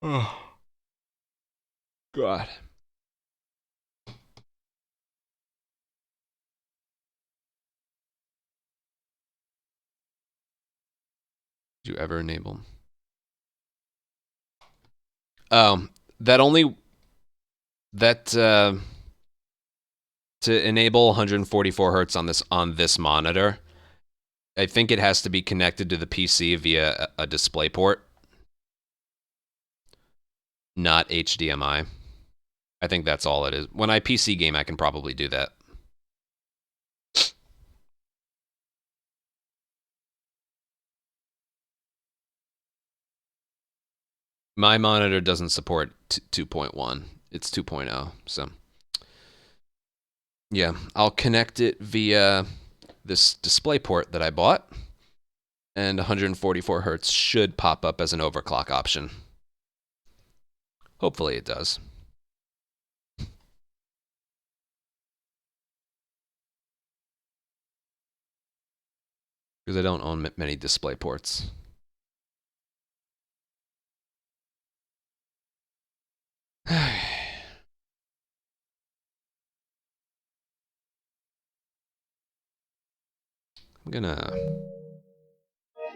Oh, God. Did you ever enable? To enable 144 hertz on this monitor, I think it has to be connected to the PC via a display port, not HDMI. I think that's all it is. When I PC game, I can probably do that. My monitor doesn't support 2.1. It's 2.0, so yeah, I'll connect it via this display port that I bought, and 144 hertz should pop up as an overclock option. Hopefully it does. Because I don't own many display ports.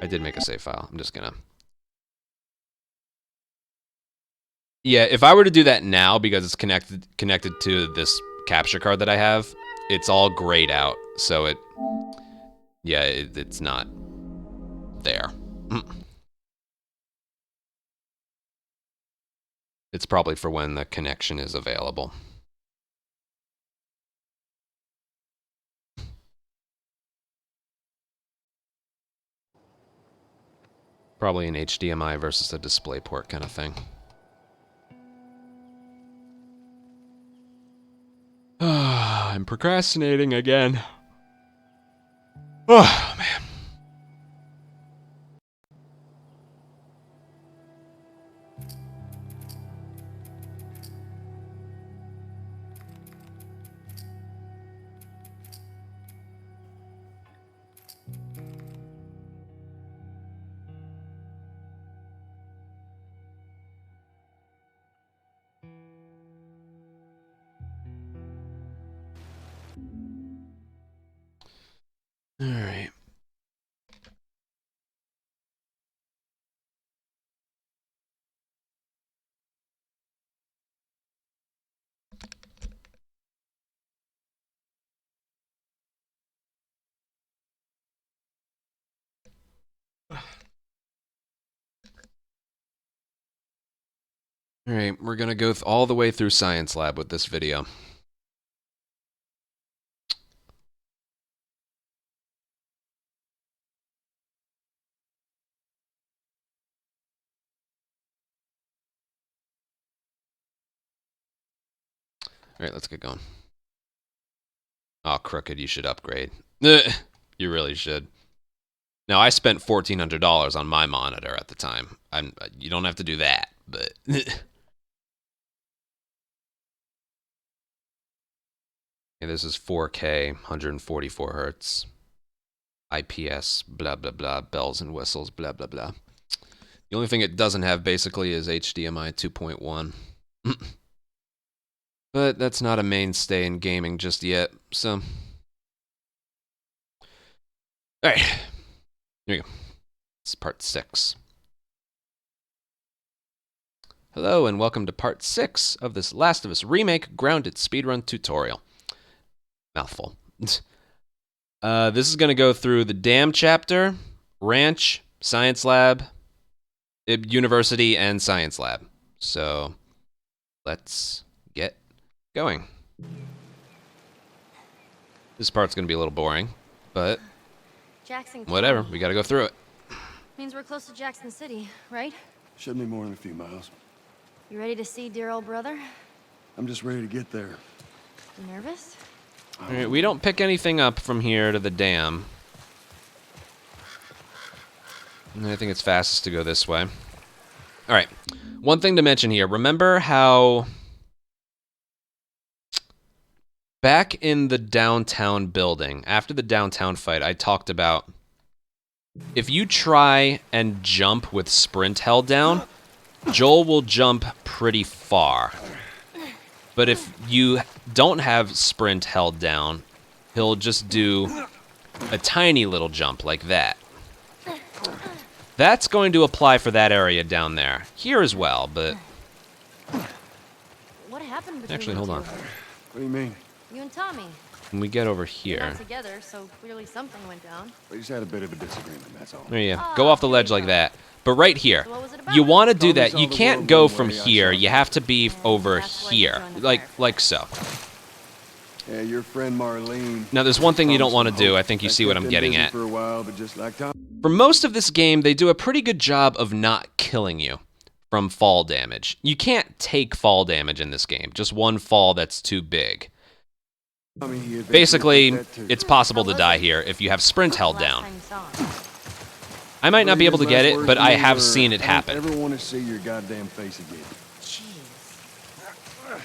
I did make a save file. I'm just gonna. Yeah, if I were to do that now, because it's connected to this capture card that I have, it's all grayed out. So it's not there. It's probably for when the connection is available. Probably an HDMI versus a DisplayPort kind of thing. I'm procrastinating again. Oh, man. All right. All right, we're going to go all the way through Science Lab with this video. All right, let's get going. Oh, Crooked, you should upgrade. You really should. Now, I spent $1,400 on my monitor at the time. You don't have to do that, but... Okay, this is 4K, 144 hertz. IPS, blah, blah, blah, bells and whistles, blah, blah, blah. The only thing it doesn't have, basically, is HDMI 2.1. But that's not a mainstay in gaming just yet, so... Alright. Here we go. This is part 6. Hello, and welcome to part 6 of this Last of Us Remake Grounded Speedrun tutorial. Mouthful. This is going to go through the Dam chapter, Ranch, Science Lab, University, and Science Lab. So, let's get going. This part's going to be a little boring, but Jackson whatever. County. We got to go through it. Means we're close to Jackson City, right? Shouldn't be more than a few miles. You ready to see dear old brother? I'm just ready to get there. You nervous? All right, we don't pick anything up from here to the dam. And I think it's fastest to go this way. All right. One thing to mention here. Remember how back in the downtown building, after the downtown fight, I talked about if you try and jump with sprint held down, Joel will jump pretty far. But if you don't have sprint held down, he'll just do a tiny little jump like that. That's going to apply for that area down there. Here as well, but... What happened between Actually, you hold two? on. What do you mean? You and Tommy. When we get over You're here... not together, so clearly something went down. We just had a bit of a disagreement, that's all. There you go. Go off the ledge like that. But right here, So what was it about? you want to do Tommy that. saw You the can't world go one from way, I here. saw You it. have to be over that's why you here, joined the like so. Yeah, your friend Marlene. Now, there's one thing you don't want to Promised some do. hope. I think you That see what kept I'm them getting busy at. for a while, but just like Tom. For most of this game, they do a pretty good job of not killing you from fall damage. You can't take fall damage in this game. Just one fall that's too big. Tommy, he eventually Basically, did that too. it's possible How to was die it? here if you have sprint held Last down. time you saw him. I might not be able to get it, but I have Words seen it I don't happen. ever want to see your goddamn face again. Jeez.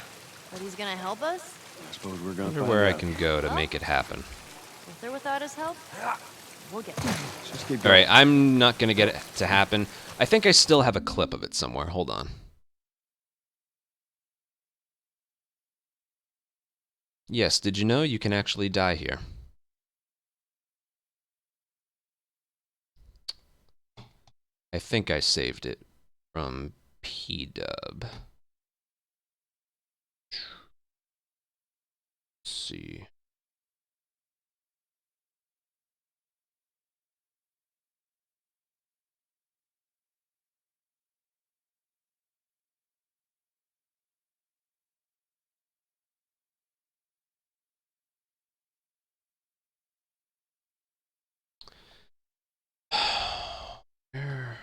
But he's gonna help us? I suppose we're gonna I wonder find where I out. can go to make it happen. With or without his help? We'll get there. Just keep All going. right, I'm not going to get it to happen. I think I still have a clip of it somewhere. Hold on. Yes, did you know you can actually die here? I think I saved it from PDub. Let's see. Where?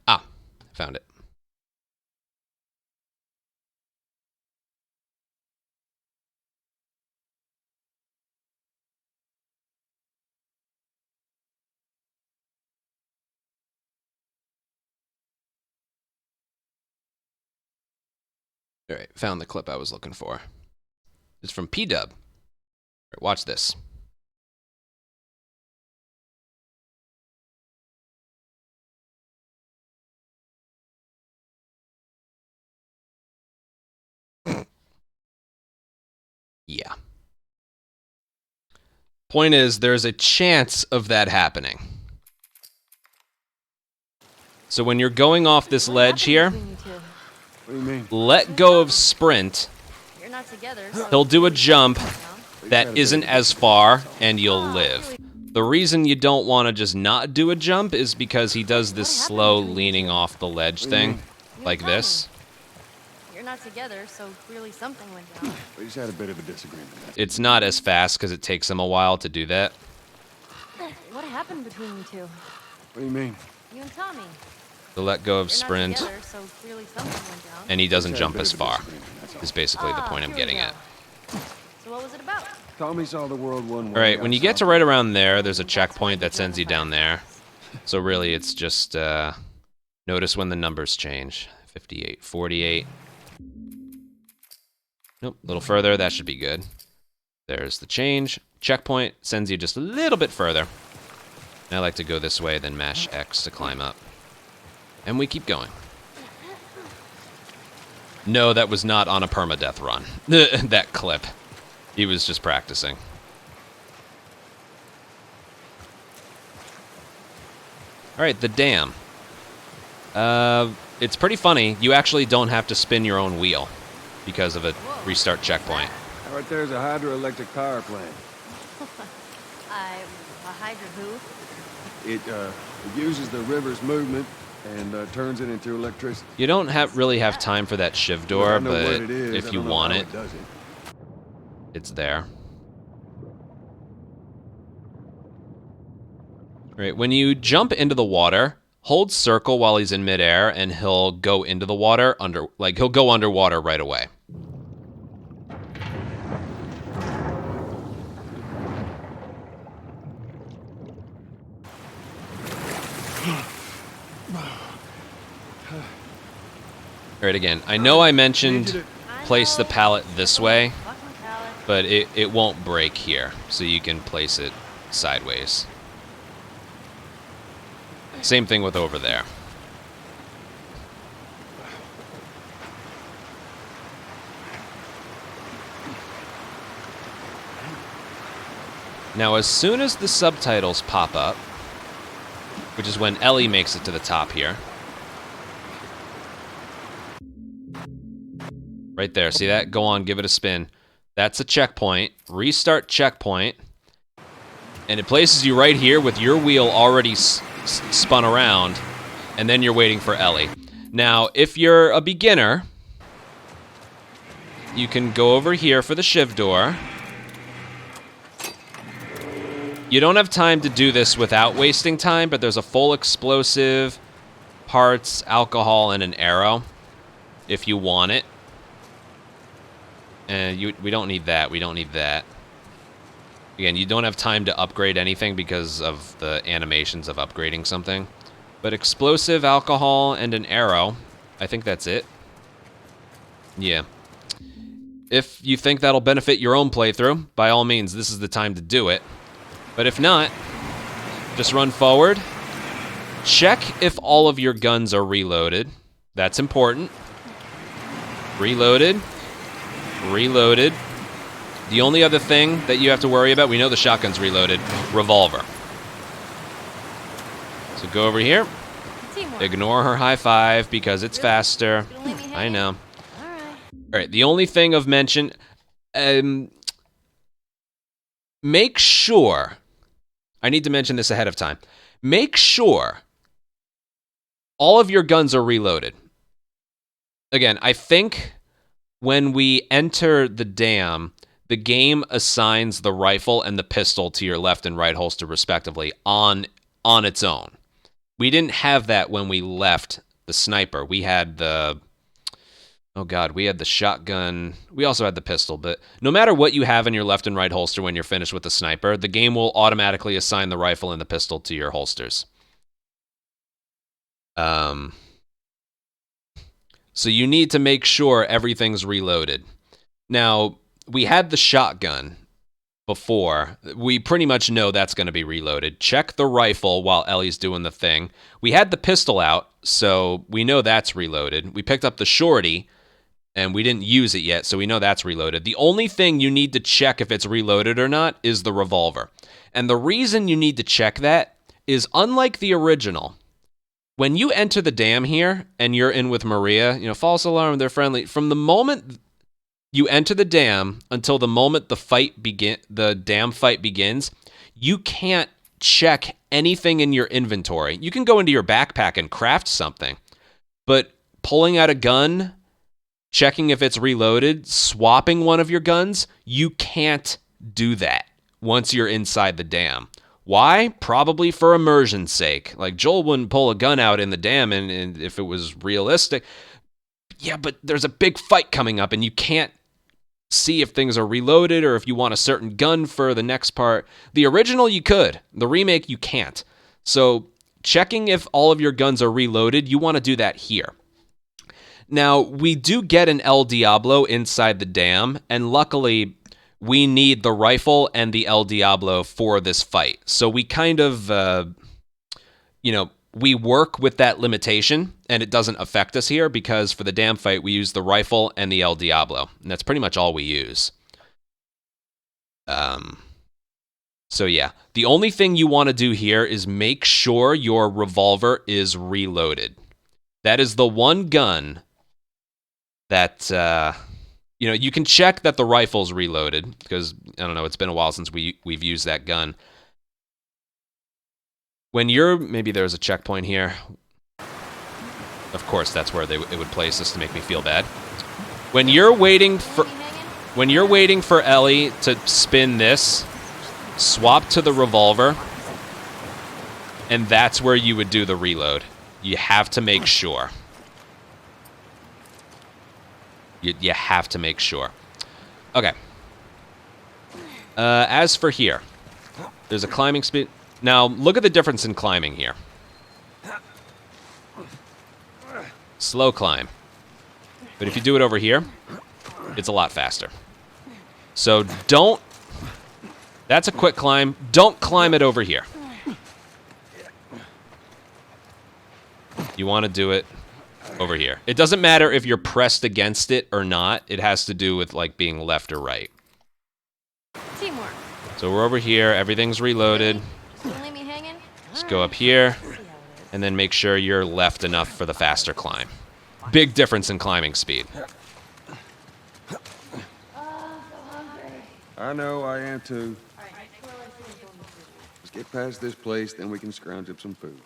Ah, found it. All right, found the clip I was looking for. It's from PDub. All right, watch this. Yeah. Point is, there's a chance of that happening. So when you're going off this What ledge happened here, between you two? What do you mean? let go of sprint. You're not together, so He'll do a jump you know? that isn't as far, and you'll live. The reason you don't want to just not do a jump is because he does this slow leaning off the ledge thing, like this. You're not together, so clearly something went down. We just had a bit of a disagreement. It's not as fast because it takes him a while to do that. What happened between you two? What do you mean? You and Tommy. To let go of You're sprint, not together, so clearly something went down. and he doesn't Just had a jump bit as of a far, disagreement, that's all. is basically the point I'm here we getting go. at. So what was it about? Tommy saw the world one way. All right, when I you get saw to right around there, there's a checkpoint that sends you down there. So really, it's just notice when the numbers change. 58, 48. Nope, a little further. That should be good. There's the change. Checkpoint sends you just a little bit further. And I like to go this way, then mash X to climb up. And we keep going. No, that was not on a permadeath run. That clip. He was just practicing. All right, the dam. It's pretty funny. You actually don't have to spin your own wheel because of a restart checkpoint. Right there's a hydroelectric power plant. A hydra who? It uses the river's movement and turns it into electricity. You don't really have time for that shiv I door, know what but it is. if I you don't know want how it, does it. it's there. All right, when you jump into the water, hold circle while he's in midair, and he'll go into the water he'll go underwater right away. All right, again, I know I mentioned place the pallet this way, Fucking pallet. but it won't break here, so you can place it sideways. Same thing with over there. Now, as soon as the subtitles pop up, which is when Ellie makes it to the top here. Right there, see that? Go on, give it a spin. That's a checkpoint. Restart checkpoint. And it places you right here with your wheel already spun around, and then you're waiting for Ellie. Now, if you're a beginner, you can go over here for the shiv door. You don't have time to do this without wasting time, but there's a full explosive, parts, alcohol, and an arrow, if you want it. And we don't need that. We don't need that. Again, you don't have time to upgrade anything because of the animations of upgrading something. But explosive, alcohol, and an arrow. I think that's it. Yeah. If you think that'll benefit your own playthrough, by all means, this is the time to do it. But if not, just run forward. Check if all of your guns are reloaded. That's important. Reloaded. Reloaded. The only other thing that you have to worry about, we know the shotgun's reloaded, revolver. So go over here. Teamwork. Ignore her high five because it's faster. Gonna leave me I hanging? know. All right. All right, the only thing of mention, make sure, I need to mention this ahead of time, make sure all of your guns are reloaded. Again, I think when we enter the dam, the game assigns the rifle and the pistol to your left and right holster respectively on its own. We didn't have that when we left the sniper. We had the... Oh god, we had the shotgun. We also had the pistol, but no matter what you have in your left and right holster when you're finished with the sniper, the game will automatically assign the rifle and the pistol to your holsters. So you need to make sure everything's reloaded. Now, we had the shotgun before. We pretty much know that's going to be reloaded. Check the rifle while Ellie's doing the thing. We had the pistol out, so we know that's reloaded. We picked up the shorty, and we didn't use it yet, so we know that's reloaded. The only thing you need to check if it's reloaded or not is the revolver. And the reason you need to check that is, unlike the original, when you enter the dam here and you're in with Maria, you know, false alarm, they're friendly. From the moment you enter the dam until the moment the dam fight begins, you can't check anything in your inventory. You can go into your backpack and craft something, but pulling out a gun, checking if it's reloaded, swapping one of your guns, you can't do that once you're inside the dam. Why? Probably for immersion's sake. Like, Joel wouldn't pull a gun out in the dam and if it was realistic. Yeah, but there's a big fight coming up and you can't see if things are reloaded or if you want a certain gun for the next part. The original you could. The remake you can't. So checking if all of your guns are reloaded, you want to do that here. Now, we do get an El Diablo inside the dam, and luckily we need the rifle and the El Diablo for this fight. So we kind of, we work with that limitation, and it doesn't affect us here because for the dam fight, we use the rifle and the El Diablo, and that's pretty much all we use. So yeah, the only thing you want to do here is make sure your revolver is reloaded. That is the one gun that... you can check that the rifle's reloaded because, I don't know, it's been a while since we've used that gun. When you're... Maybe there's a checkpoint here. Of course, that's where it would place us to make me feel bad. When you're waiting for Ellie to spin this, swap to the revolver, and that's where you would do the reload. You have to make sure. You have to make sure. Okay. As for here, there's a climbing speed. Now, look at the difference in climbing here. Slow climb. But if you do it over here, it's a lot faster. So don't... That's a quick climb. Don't climb it over here. You want to do it over here. It doesn't matter if you're pressed against it or not. It has to do with, like, being left or right. Teamwork. So we're over here. Everything's reloaded. Just gonna leave me hanging? Just go up here, and then make sure you're left enough for the faster climb. Big difference in climbing speed. I know, I am too. Let's get past this place, then we can scrounge up some food.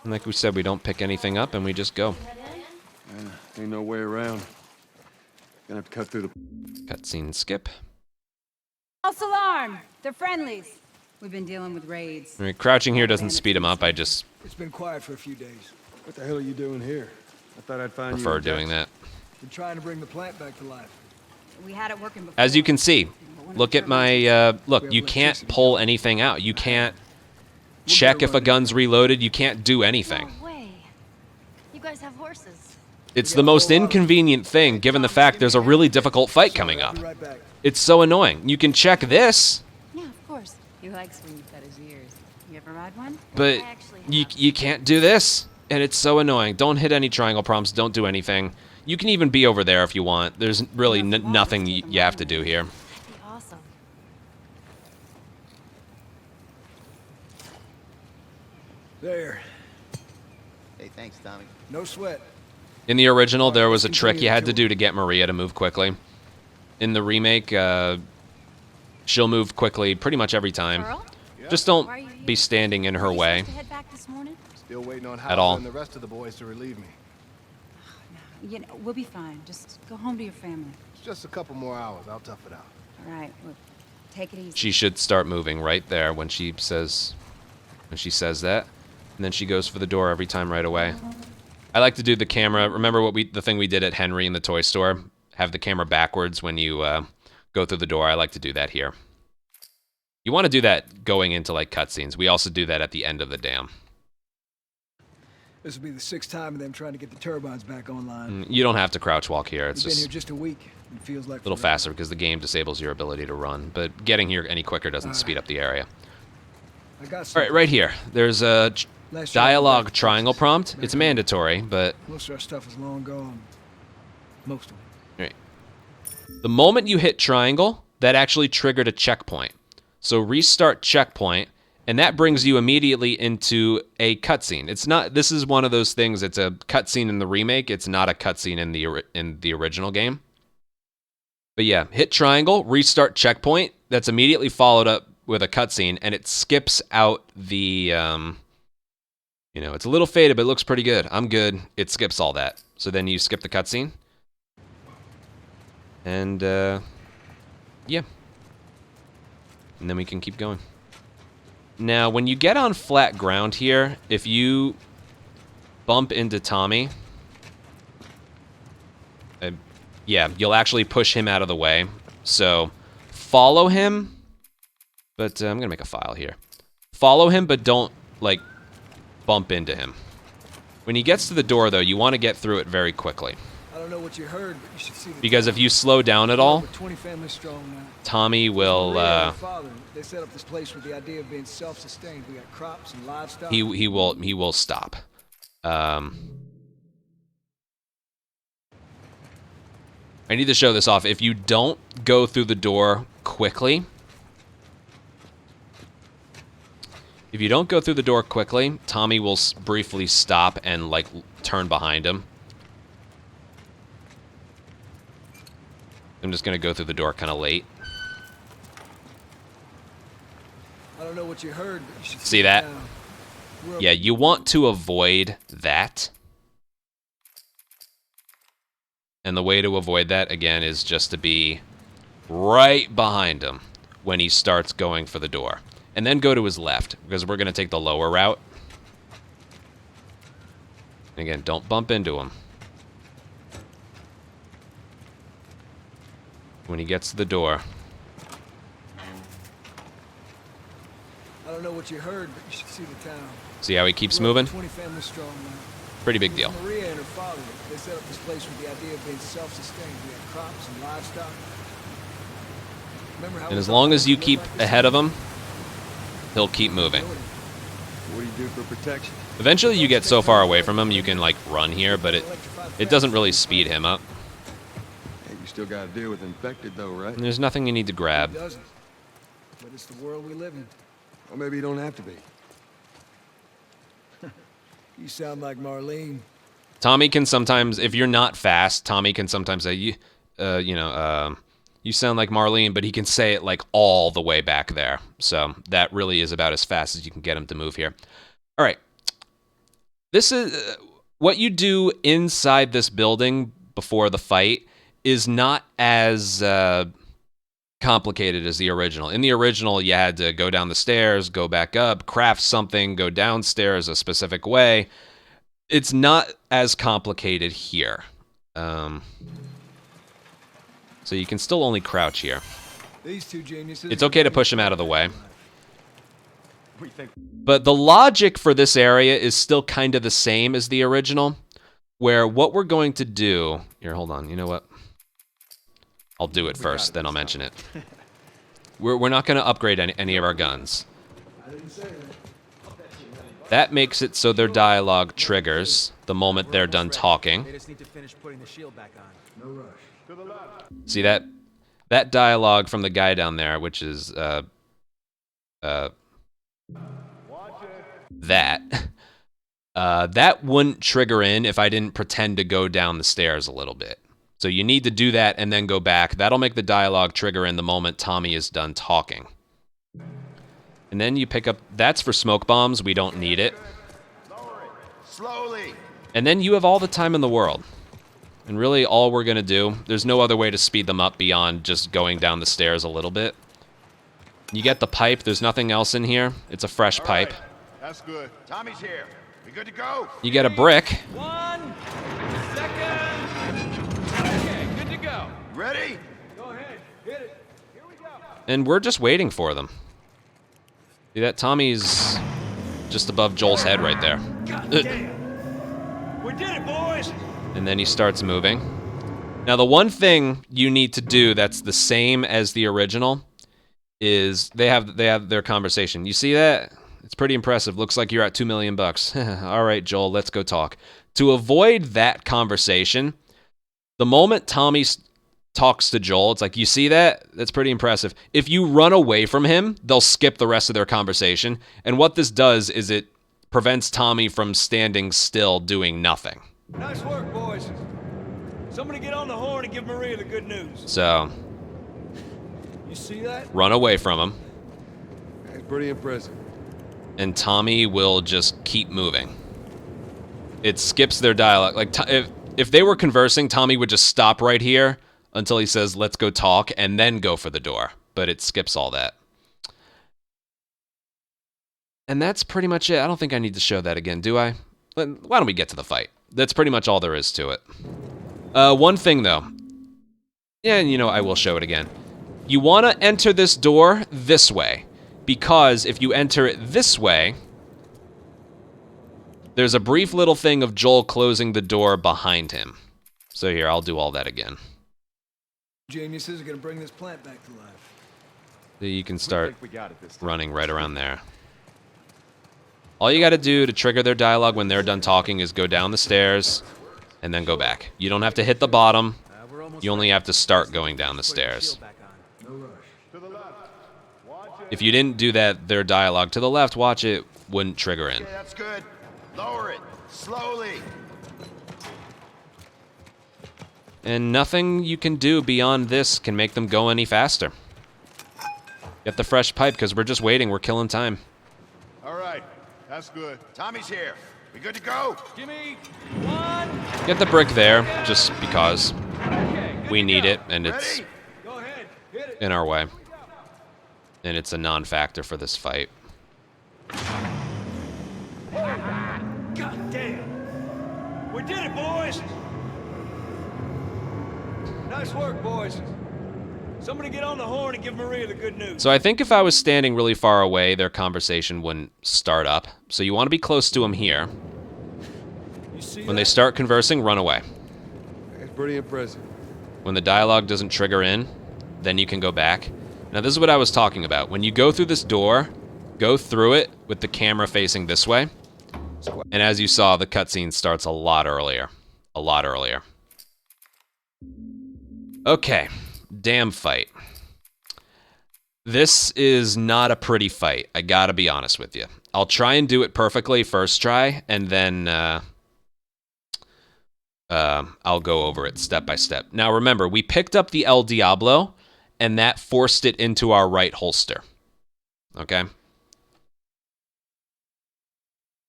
And like we said, we don't pick anything up, and we just go. Ain't no way around. Gonna have to cut through the... Cutscene skip. False alarm! They're friendlies. We've been dealing with raids. I mean, crouching here doesn't speed them up. I just It's been quiet for a few days. What the hell are you doing here? I thought I'd find prefer you. doing that. Been trying to bring the plant back to life. We had it working before. As you can see, look at my, look, you can't pull anything out. You can't check if a gun's reloaded. You can't do anything. No way. You guys have horses. It's the most inconvenient thing, given the fact there's a really difficult fight coming up. Be right back. It's so annoying. You can check this, Yeah, of course. He likes when you cut his ears. You ever ride one? but I actually you can't do this. And it's so annoying. Don't hit any triangle prompts. Don't do anything. You can even be over there if you want. There's really nothing you have to do here. That'd be awesome. There. Hey, thanks, Tommy. No sweat. In the original, there was a trick you had to do to get Maria to move quickly. In the remake, she'll move quickly pretty much every time. Carl? Just Why are you don't here? be standing in her Were you way. supposed to head back this morning? Still waiting on At Howard all. and the rest of the boys to relieve me. You know, we'll be fine. Just go home to your family. It's just a couple more hours. I'll tough it out. All right. Look, take it easy. She should start moving right there when she says that, and then she goes for the door every time right away. I like to do the camera. Remember the thing we did at Henry in the toy store? Have the camera backwards when you go through the door. I like to do that here. You want to do that going into like cutscenes. We also do that at the end of the dam. This will be the 6th time of them trying to get the turbines back online. You don't have to crouch walk here. It's We've been here just just a week. It feels like a little faster because the game disables your ability to run. But getting here any quicker doesn't speed up the area. I got All right, right here. There's a Last year I dialogue went back to triangle Texas. prompt. Back It's home. mandatory, but Most of our stuff is long gone. Most of it. right. The moment you hit triangle, that actually triggered a checkpoint. So restart checkpoint, and that brings you immediately into a cutscene. It's not. This is one of those things. It's a cutscene in the remake. It's not a cutscene in the original game. But yeah, hit triangle, restart checkpoint. That's immediately followed up with a cutscene, and it skips out the. It's a little faded, but it looks pretty good. I'm good. It skips all that. So then you skip the cutscene, and yeah, and then we can keep going. Now, when you get on flat ground here, if you bump into Tommy, yeah, you'll actually push him out of the way. So follow him, but I'm gonna make a file here. Follow him, but don't like bump into him. When he gets to the door, though, you want to get through it very quickly. I don't know what you heard, but you should see the Because if you slow down at all, We're 20 families strong now. Tommy will My father, they set up this place with the idea of being self-sustained. We got crops and livestock. he will stop. I need to show this off. If you don't go through the door quickly, Tommy will briefly stop and like turn behind him. I'm just gonna go through the door kind of late. I don't know what you heard, but you should See that? now. We're Yeah, you want to avoid that. And the way to avoid that, again, is just to be right behind him when he starts going for the door. And then go to his left, because we're going to take the lower route. And again, don't bump into him. When he gets to the door. I don't know what you heard, but you should see the town. See how he keeps We're over moving? 20 families strong now. Pretty big deal. Maria and her father, they set up this place with the idea of being self-sustained. We had crops and livestock. Remember how And we as thought long we as you could live keep like this? ahead of him, he'll keep moving. What do you do for protection? Eventually you get so far away from him, you can like run here, but it doesn't really speed him up. Hey, you still got to deal with infected, though, right? And there's nothing you need to grab. It doesn't. But it's the world we live in. Or maybe you don't have to be. You sound like Marlene. Tommy can sometimes, if you're not fast, Tommy can sometimes say, you sound like Marlene, but he can say it like all the way back there. So that really is about as fast as you can get him to move here. All right. This is what you do inside this building before the fight is not as complicated as the original. In the original, you had to go down the stairs, go back up, craft something, go downstairs a specific way. It's not as complicated here. So you can still only crouch here. These two geniuses. It's okay to push him out of the way. But the logic for this area is still kind of the same as the original, where what we're going to do... Here, hold on. You know what? I'll do it first, then I'll mention it. We're not going to upgrade any of our guns. That makes it so their dialogue triggers the moment they're done talking. They just need to finish putting the shield back on. No rush. See that dialogue from the guy down there, which is that wouldn't trigger in if I didn't pretend to go down the stairs a little bit. So you need to do that and then go back. That'll make the dialogue trigger in the moment Tommy is done talking. And then you pick up, that's for smoke bombs, we don't need it. Slowly. And then you have all the time in the world. And really all we're gonna do, there's no other way to speed them up beyond just going down the stairs a little bit. You get the pipe, there's nothing else in here. It's a fresh pipe. That's good. Tommy's here. We good to go? You get a brick. 1 second. Okay, good to go. Ready? Go ahead. Hit it. Here we go. And we're just waiting for them. See that? Tommy's just above Joel's head right there. God damn. We did it, boys. And then he starts moving. Now the one thing you need to do that's the same as the original is they have their conversation. You see that? It's pretty impressive. Looks like you're at $2 million. All right, Joel, let's go talk. To avoid that conversation, the moment Tommy talks to Joel, it's like, you see that? That's pretty impressive. If you run away from him, they'll skip the rest of their conversation. And what this does is it prevents Tommy from standing still doing nothing. Nice work, boys. Somebody get on the horn and give Maria the good news. So, You see that? run away from him, It's pretty impressive. and Tommy will just keep moving. It skips their dialogue. Like, if they were conversing, Tommy would just stop right here until he says, let's go talk, and then go for the door. But it skips all that. And that's pretty much it. I don't think I need to show that again, do I? Why don't we get to the fight? That's pretty much all there is to it. One thing, though. Yeah, and you know, I will show it again. You want to enter this door this way. Because if you enter it this way, there's a brief little thing of Joel closing the door behind him. So here, I'll do all that again. Geniuses are gonna bring this plant back to life. So you can start We got it this time. running right around there. All you got to do to trigger their dialogue when they're done talking is go down the stairs and then go back. You don't have to hit the bottom. You only have to start going down the stairs. If you didn't do that, their dialogue to the left, watch it, wouldn't trigger in. Okay, that's good. Lower it. Slowly. And nothing you can do beyond this can make them go any faster. Get the fresh pipe, because we're just waiting. We're killing time. All right. That's good. Tommy's here. We good to go? Give me 1. Get the brick there, just because Okay, good we to need go. it, and it's Ready? Go ahead. Hit it. in our way. And it's a non-factor for this fight. God damn. We did it, boys. Nice work, boys. Somebody get on the horn and give Maria the good news. So I think if I was standing really far away, their conversation wouldn't start up. So you want to be close to them here. You see When they start conversing, run away. That's pretty impressive. When the dialogue doesn't trigger in, then you can go back. Now, this is what I was talking about. When you go through this door, go through it with the camera facing this way. And as you saw, the cutscene starts a lot earlier. A lot earlier. Okay. Damn fight. This is not a pretty fight. I gotta be honest with you. I'll try and do it perfectly first try, and then I'll go over it step by step. Now remember, we picked up the El Diablo, and that forced it into our right holster. Okay?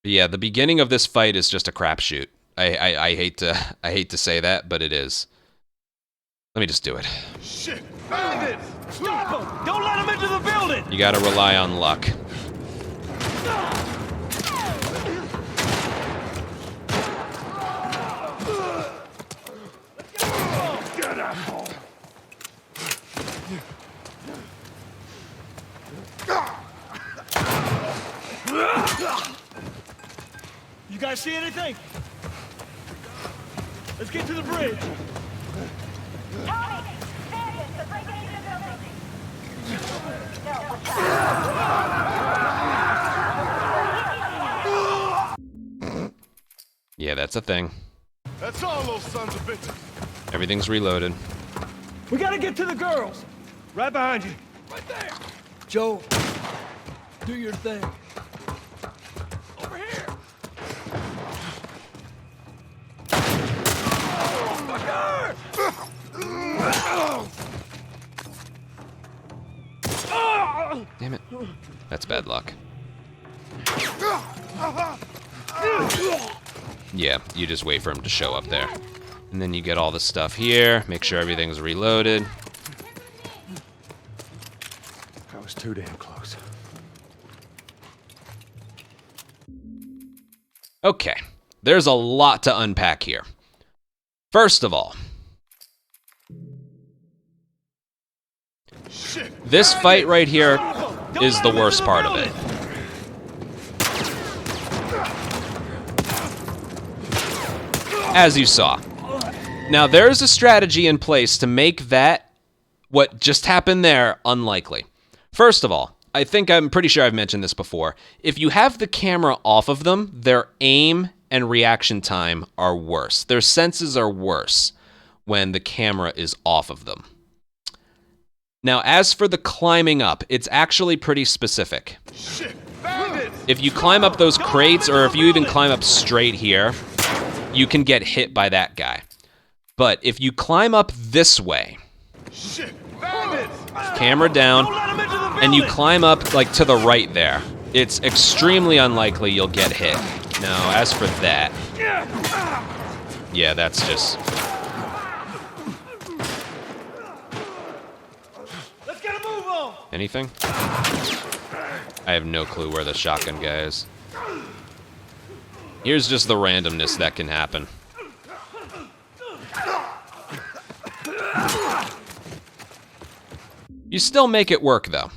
But yeah, the beginning of this fight is just a crapshoot. I hate to say that, but it is. Let me just do it. Shit! Bandits! Stop them! Don't let them into the building! You gotta rely on luck. Dead asshole! You guys see anything? Let's get to the bridge. Tommy! Bandits! They're breaking into the building! No, what's Yeah, that's a thing. That's all those sons of bitches! Everything's reloaded. We gotta get to the girls. Right behind you. Right there! Joe, do your thing. Over here! Damn it. That's bad luck. Yeah, you just wait for him to show up there. And then you get all the stuff here, make sure everything's reloaded. That was too damn close. Okay, there's a lot to unpack here. First of all, this fight right here is the worst part of it. As you saw. Now, there's a strategy in place to make that, what just happened there, unlikely. First of all, I'm pretty sure I've mentioned this before. If you have the camera off of them, their aim and reaction time are worse. Their senses are worse when the camera is off of them. Now, as for the climbing up, it's actually pretty specific. If you climb up those crates, or if you even climb up straight here, you can get hit by that guy. But if you climb up this way, camera down, and you climb up like to the right there, it's extremely unlikely you'll get hit. Now, as for that, yeah, that's just... Let's get a move on. Anything? I have no clue where the shotgun guy is. Here's just the randomness that can happen. You still make it work, though.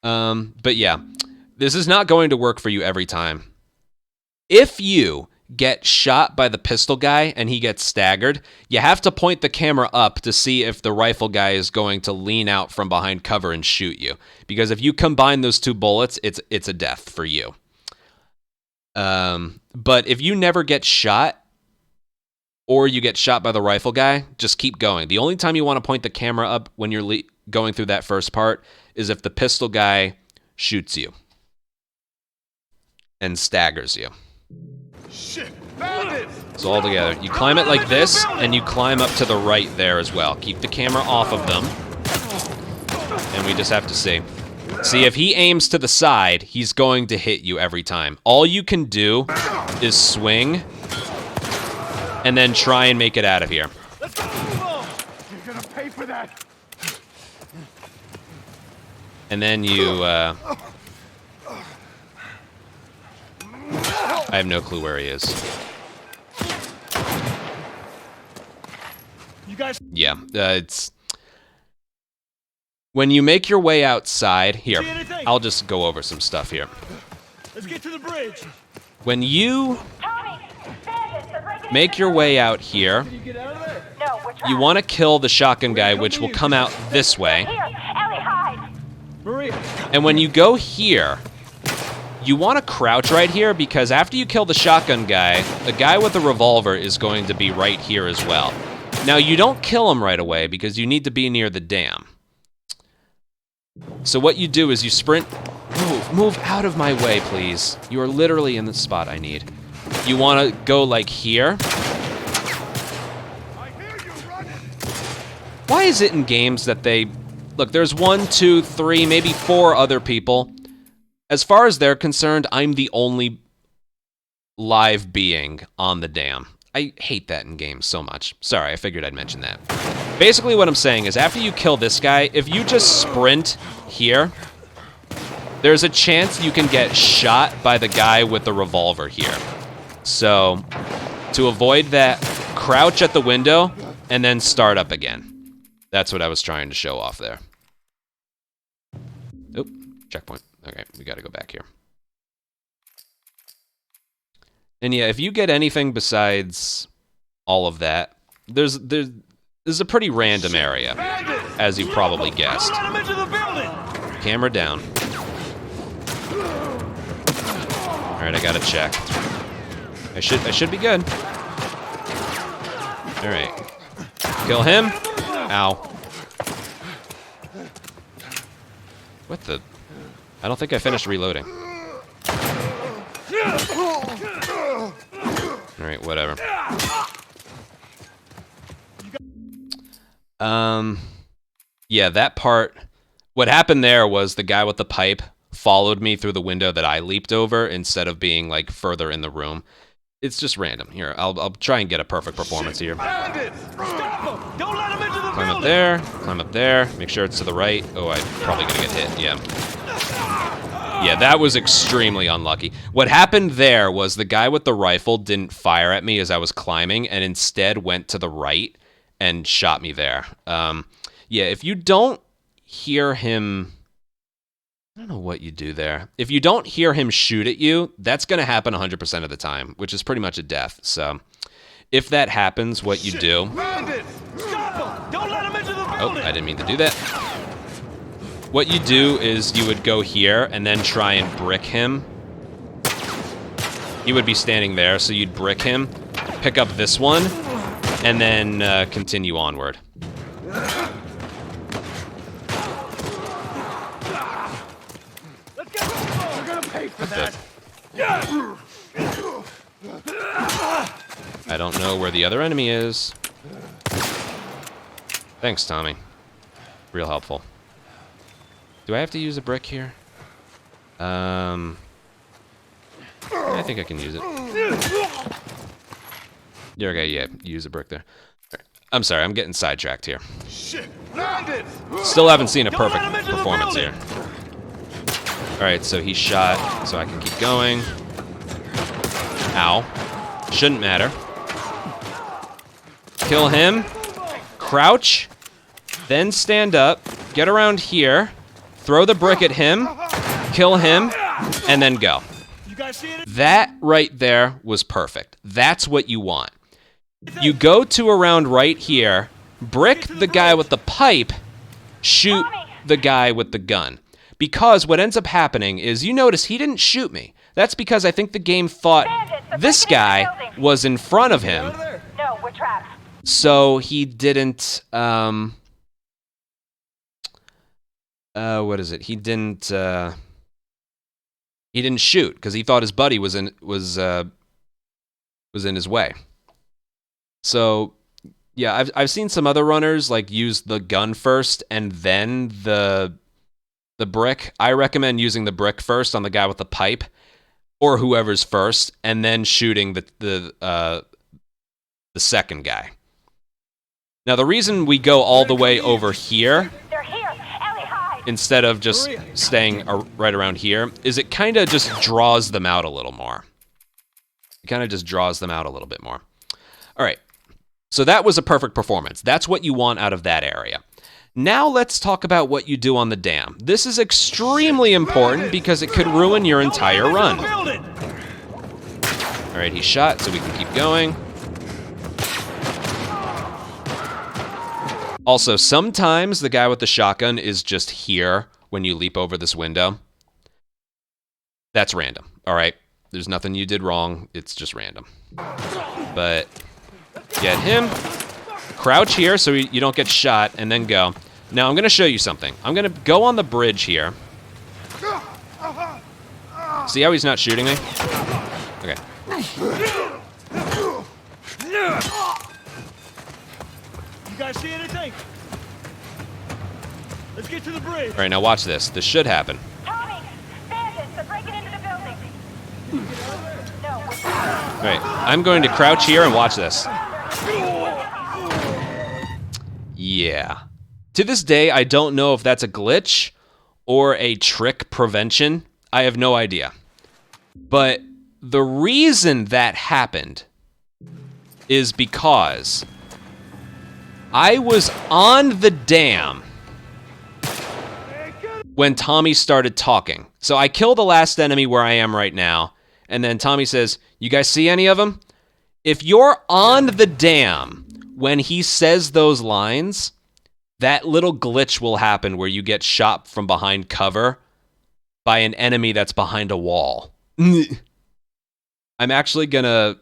But yeah, this is not going to work for you every time. If you get shot by the pistol guy and he gets staggered, you have to point the camera up to see if the rifle guy is going to lean out from behind cover and shoot you. Because if you combine those two bullets, it's a death for you. But if you never get shot, or you get shot by the rifle guy, just keep going. The only time you want to point the camera up when you're going through that first part is if the pistol guy shoots you and staggers you. Shit! Bandits! So all together, you climb it like this, and you climb up to the right there as well. Keep the camera off of them, and we just have to see. See, if he aims to the side, he's going to hit you every time. All you can do is swing, and then try and make it out of here. Let's get a move on. You're gonna pay for that! And then you, I have no clue where he is. You guys Yeah, it's... When you make your way outside... Here, see anything? I'll just go over some stuff here. Let's get to the bridge. When you Tommy! make your way out here. No, we're trapped. You want to kill the shotgun guy, which will come out this way. Here, Ellie, hide. Maria. And when you go here, you want to crouch right here because after you kill the shotgun guy, the guy with the revolver is going to be right here as well. Now, you don't kill him right away because you need to be near the dam. So what you do is you sprint. Move out of my way, please. You are literally in the spot I need. You want to go like here. I hear you running. Why is it in games that they... Look, there's 1, 2, 3, maybe 4 other people. As far as they're concerned, I'm the only live being on the dam. I hate that in games so much. Sorry, I figured I'd mention that. Basically what I'm saying is after you kill this guy, if you just sprint here, there's a chance you can get shot by the guy with the revolver here. So, to avoid that, crouch at the window and then start up again. That's what I was trying to show off there. Oop, checkpoint. Okay, we gotta go back here. And yeah, if you get anything besides all of that, there's a pretty random area, as you probably guessed. Let him into the building. Camera down. Alright, I gotta check. I should be good. Alright. Kill him. Ow. What the? I don't think I finished reloading. Alright, whatever. Yeah, that part... What happened there was the guy with the pipe followed me through the window that I leaped over instead of being, like, further in the room. It's just random. Here, I'll try and get a perfect performance here. Bandits! Stop him! Don't let him into the Climb building! up there, climb up there, make sure it's to the right. Oh, I'm probably gonna get hit, yeah. Yeah, that was extremely unlucky. What happened there was the guy with the rifle didn't fire at me as I was climbing and instead went to the right and shot me there. Yeah, if you don't hear him... I don't know what you do there. If you don't hear him shoot at you, that's going to happen 100% of the time, which is pretty much a death. So, if that happens, what you do... Bandits! Stop him! Don't let him into the Oh, building! I didn't mean to do that. What you do is you would go here and then try and brick him. He would be standing there, so you'd brick him, pick up this one, and then continue onward. We're gonna pay for that! I don't know where the other enemy is. Thanks, Tommy. Real helpful. Do I have to use a brick here? I think I can use it. Yeah, okay, yeah, use a brick there. I'm sorry, I'm getting sidetracked here. Shit! Bandits! Still haven't seen a perfect let him into the performance building. here. Alright, so he's shot, so I can keep going. Ow. Shouldn't matter. Kill him. Crouch. Then stand up. Get around here. Throw the brick at him. Kill him. And then go. You guys see it? That right there was perfect. That's what you want. You go to around right here, brick the guy with the pipe, shoot the guy with the gun. Because what ends up happening is you notice he didn't shoot me. That's because I think the game thought this guy was in front of him. No, we're trapped. So he didn't, what is it? He didn't shoot because he thought his buddy was in his way. So, yeah, I've seen some other runners like use the gun first and then the brick. I recommend using the brick first on the guy with the pipe or whoever's first and then shooting the second guy. Now, the reason we go all the way over here They're here. Ellie, hide. instead of just staying right around here is it kind of just draws them out a little more. It kind of just draws them out a little bit more. All right. So that was a perfect performance. That's what you want out of that area. Now let's talk about what you do on the dam. This is extremely important because it could ruin your entire run. All right, he's shot, so we can keep going. Also, sometimes the guy with the shotgun is just here when you leap over this window. That's random, all right? There's nothing you did wrong. It's just random. But get him. Crouch here so you don't get shot, and then go. Now, I'm going to show you something. I'm going to go on the bridge here. See how he's not shooting me? Okay. You guys see anything? Let's get to the bridge. All right, now watch this. This should happen. Tommy! Bandits! They're breaking into the building! No. All right, I'm going to crouch here and watch this. Yeah. To this day, I don't know if that's a glitch or a trick prevention. I have no idea. But the reason that happened is because I was on the dam when Tommy started talking. So I killed the last enemy where I am right now, and then Tommy says, "You guys see any of them?" If you're on the dam when he says those lines, that little glitch will happen where you get shot from behind cover by an enemy that's behind a wall. I'm actually gonna...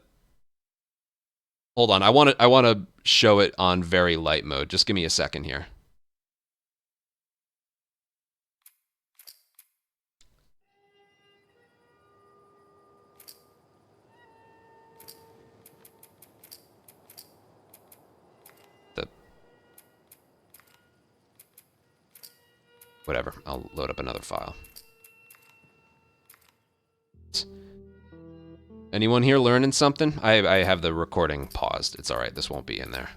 Hold on, I want to show it on very light mode. Just give me a second here. Whatever, I'll load up another file. Anyone here learning something? I have the recording paused. It's alright, this won't be in there.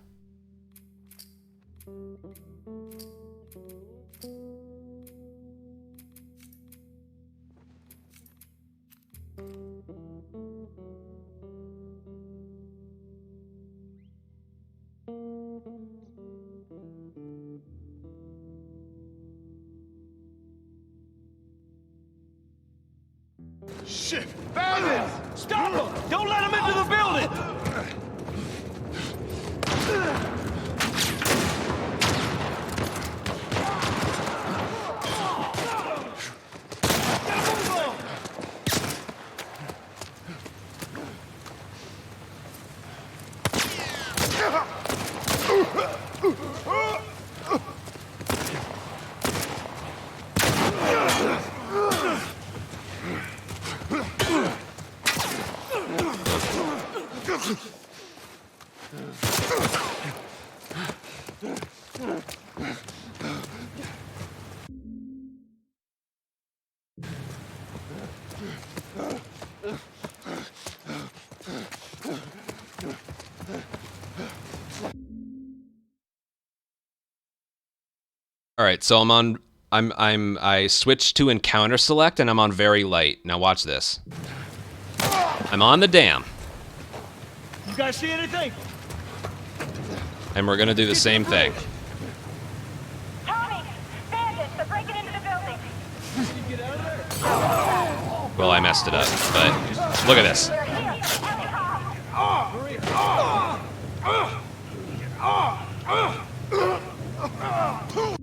Shit! Bandits! Stop them! Don't let them into the building! All right, so I switched to encounter select and I'm on very light. Now watch this. I'm on the dam. You guys see anything? And we're gonna do the same thing. Tommy! Bandits! They're breaking into the building! Well, I messed it up, but look at this. They're here!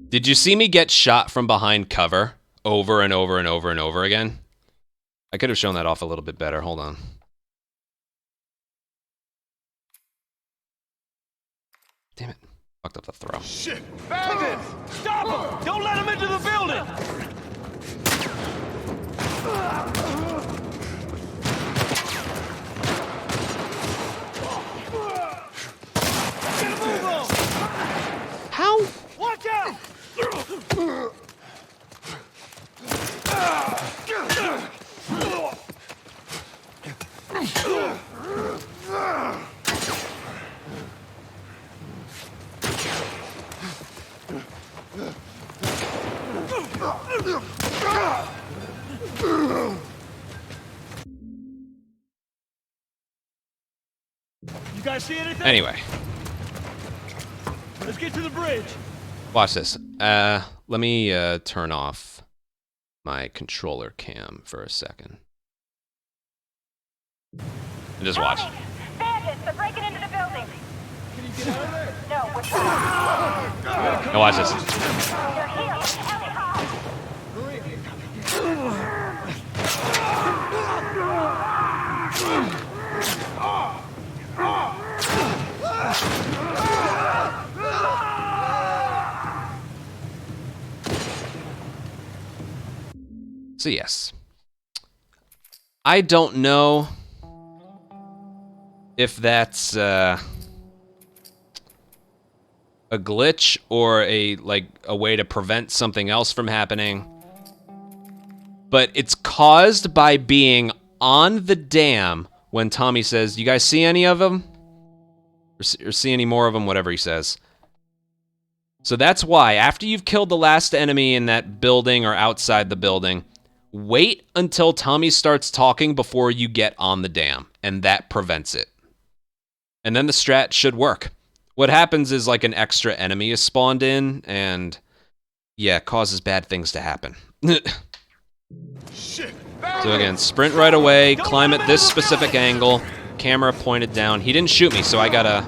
Did you see me get shot from behind cover over and over and over and over again? I could have shown that off a little bit better. Hold on. Damn it. Fucked up the throw. Shit! Bandits! Stop them! Don't let them into the building! Get a move on! How? Watch out! You guys see anything? Anyway, Let's get to the bridge. watch this. Let me turn off my controller cam for a second. And just watch. Bandits! They're breaking into the building! No, we're trapped. Now watch this. They're here. Heli high. So yes. I don't know if that's a glitch or a way to prevent something else from happening. But it's caused by being on the dam when Tommy says, "You guys see any of them? Or see any more of them?" Whatever he says. So that's why, after you've killed the last enemy in that building or outside the building, wait until Tommy starts talking before you get on the dam, and that prevents it. And then the strat should work. What happens is like an extra enemy is spawned in, and yeah, causes bad things to happen. So again, sprint right away, climb at this specific angle, camera pointed down. He didn't shoot me, so I gotta...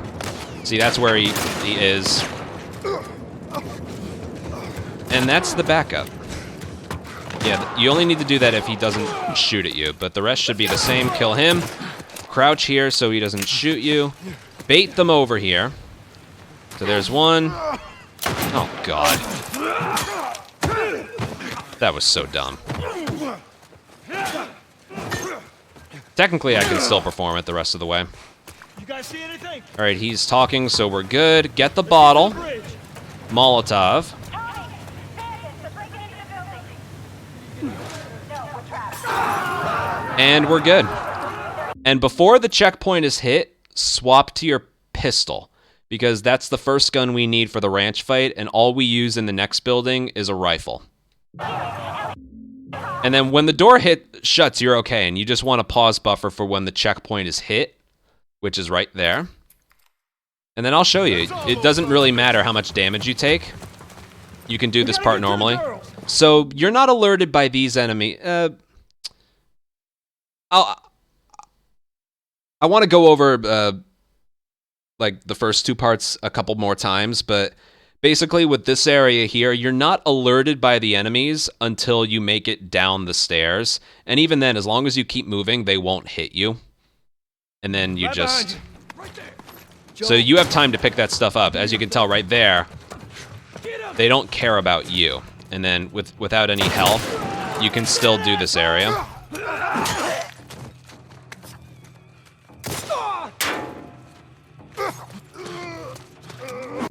See, that's where he is. And that's the backup. Yeah, you only need to do that if he doesn't shoot at you, but the rest should be the same. Kill him, crouch here so he doesn't shoot you, bait them over here. So there's one. Oh, God. That was so dumb. Technically, I can still perform it the rest of the way. You guys see anything? All right, he's talking, so we're good. Get the bottle. Bridge. Molotov. Tommy, bandits are breaking into the building. No, we're trapped. And we're good. And before the checkpoint is hit, swap to your pistol, because that's the first gun we need for the ranch fight, and all we use in the next building is a rifle. And then when the door shuts, you're okay, and you just want a pause buffer for when the checkpoint is hit, which is right there. And then I'll show you. It doesn't really matter how much damage you take. You can do this part normally. So you're not alerted by these enemies. I want to go over like the first two parts a couple more times, but basically with this area here, you're not alerted by the enemies until you make it down the stairs. And even then, as long as you keep moving, they won't hit you. And then you just... So you have time to pick that stuff up. As you can tell right there, they don't care about you. And then without any health, you can still do this area.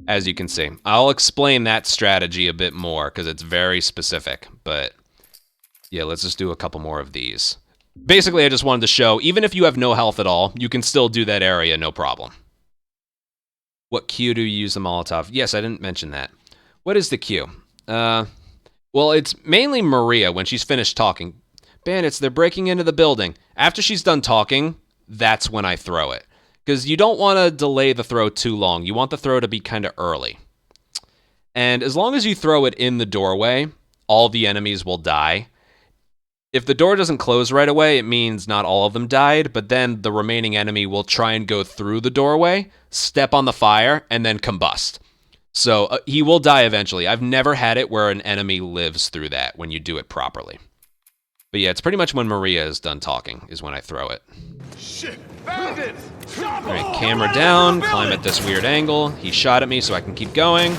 As you can see. I'll explain that strategy a bit more because it's very specific. But yeah, let's just do a couple more of these. Basically, I just wanted to show, even if you have no health at all, you can still do that area, no problem. What Q do you use the Molotov? Yes, I didn't mention that. What is the Q? Well, it's mainly Maria when she's finished talking. Bandits, they're breaking into the building. After she's done talking, that's when I throw it. Because you don't want to delay the throw too long. You want the throw to be kind of early. And as long as you throw it in the doorway, all the enemies will die. If the door doesn't close right away, it means not all of them died, but then the remaining enemy will try and go through the doorway, step on the fire, and then combust. So he will die eventually. I've never had it where an enemy lives through that when you do it properly. But yeah, it's pretty much when Maria is done talking is when I throw it. Shit! Bandits! All right, camera down, climb at this weird angle. He shot at me so I can keep going.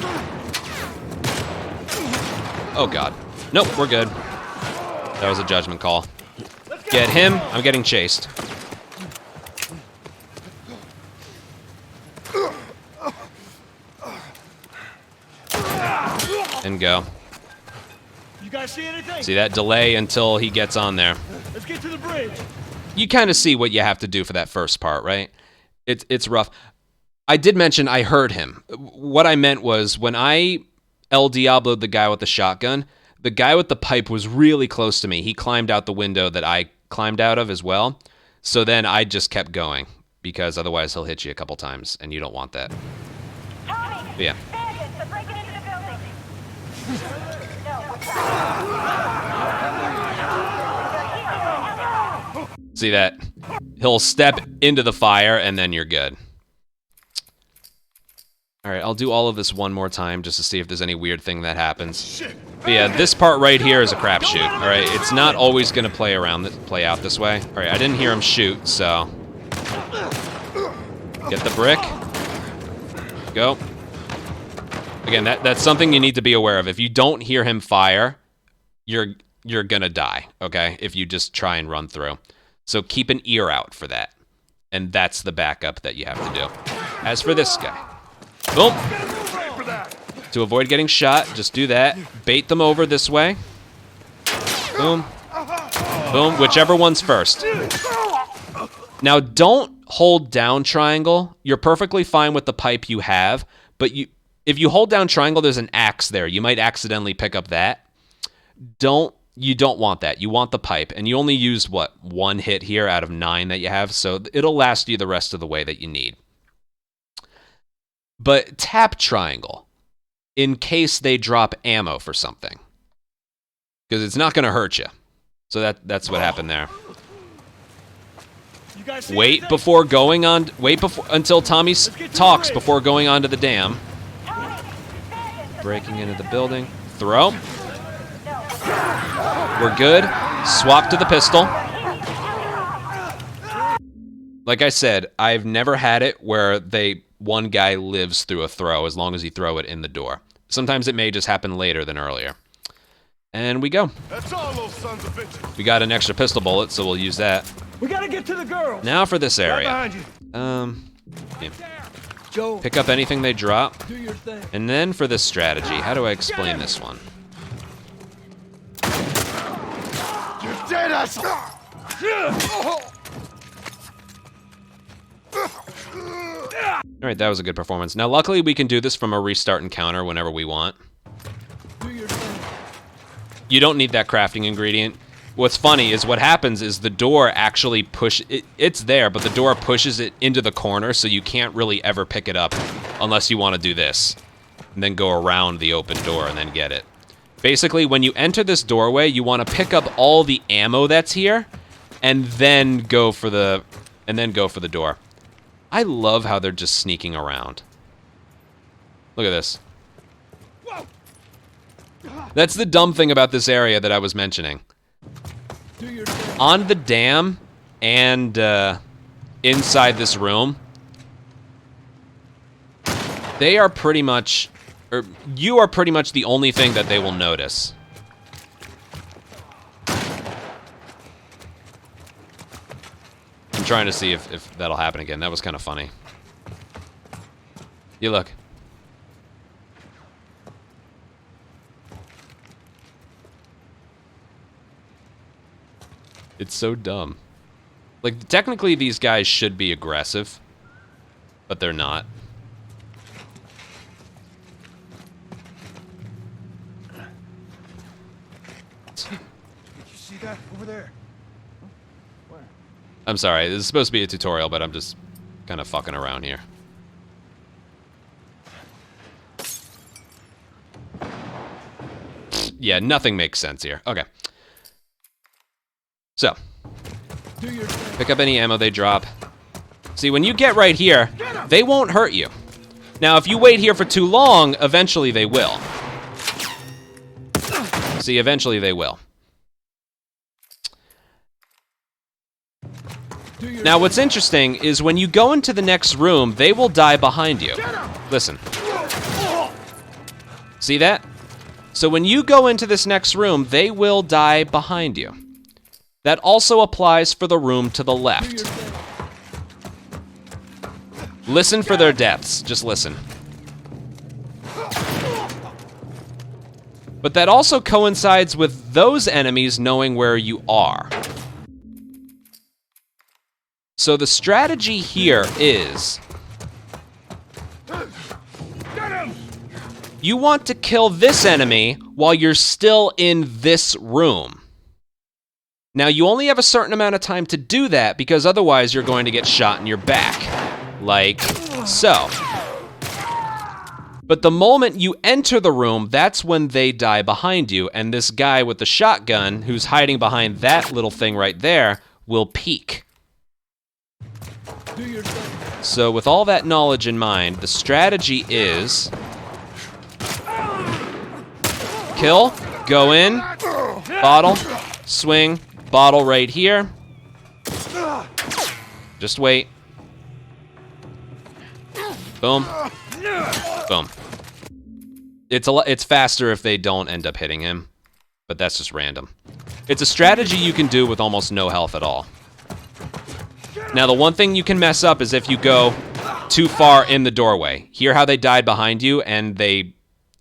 Oh God. Nope, we're good. That was a judgment call. Get him. I'm getting chased. And go. You guys see anything? See that delay until he gets on there. Let's get to the bridge. You kind of see what you have to do for that first part, right? It's rough. I did mention I heard him. What I meant was when I El Diablo'd the guy with the shotgun, the guy with the pipe was really close to me. He climbed out the window that I climbed out of as well. So then I just kept going because otherwise he'll hit you a couple times and you don't want that. Tommy, But yeah. bandits are breaking into the building. No, we're trapped. See that? He'll step into the fire and then you're good. Alright, I'll do all of this one more time just to see if there's any weird thing that happens. But yeah, this part right here is a crapshoot, alright? It's not always going to play out this way. Alright, I didn't hear him shoot, so... Get the brick. Go. Again, that's something you need to be aware of. If you don't hear him fire, you're gonna die, okay? If you just try and run through. So keep an ear out for that. And that's the backup that you have to do. As for this guy. Boom. To avoid getting shot, just do that. Bait them over this way. Boom. Boom. Whichever one's first. Now, don't hold down triangle. You're perfectly fine with the pipe you have, but if you hold down triangle, there's an axe there. You might accidentally pick up that. You don't want that. You want the pipe, and you only used, what, 1 hit here out of 9 that you have, so it'll last you the rest of the way that you need. But tap triangle in case they drop ammo for something, because it's not going to hurt you. So that's what happened there. Wait until Tommy talks before going onto the dam. Breaking into the building. Throw. We're good. Swap to the pistol. Like I said, I've never had it where one guy lives through a throw as long as you throw it in the door. Sometimes it may just happen later than earlier. And we go. That's all, those sons of bitches. We got an extra pistol bullet, so we'll use that. We gotta get to the girls. Now for this area. Right behind you. Yeah. Joe, Pick up anything they drop. do your thing. And then for this strategy, how do I explain this one? You're dead, asshole! Alright, that was a good performance. Now, luckily, we can do this from a restart encounter whenever we want. Do your thing. You don't need that crafting ingredient. What's funny is what happens is the door actually it's there, but the door pushes it into the corner, so you can't really ever pick it up unless you want to do this. And then go around the open door and then get it. Basically, when you enter this doorway, you want to pick up all the ammo that's here, and then go for the door. I love how they're just sneaking around. Look at this. That's the dumb thing about this area that I was mentioning. Do your thing. On the dam and inside this room, they are pretty much, or you are pretty much the only thing that they will notice. I'm trying to see if that'll happen again. That was kind of funny. You look. It's so dumb. Like, technically these guys should be aggressive, but they're not. Did you see that over there? Where? I'm sorry, this is supposed to be a tutorial, but I'm just kind of fucking around here. Yeah, nothing makes sense here. Okay. So, Do your thing. pick up any ammo they drop. See, when you get right here, they won't hurt you. Now, if you wait here for too long, eventually they will. See, eventually they will. Do your Now, what's interesting is when you go into the next room, they will die behind you. Listen. See that? So when you go into this next room, they will die behind you. That also applies for the room to the Do your left. thing. Listen for their deaths. Just listen. But that also coincides with those enemies knowing where you are. So the strategy here is you want to kill this enemy while you're still in this room. Now, you only have a certain amount of time to do that because otherwise you're going to get shot in your back. Like so. But the moment you enter the room, that's when they die behind you, and this guy with the shotgun, who's hiding behind that little thing right there, will peek. Do your thing. So with all that knowledge in mind, the strategy is kill, go in, bottle, swing, bottle right here. Just wait. Boom. Boom. It's faster if they don't end up hitting him, but that's just random. It's a strategy you can do with almost no health at all. Now, the one thing you can mess up is if you go too far in the doorway. Hear how they died behind you and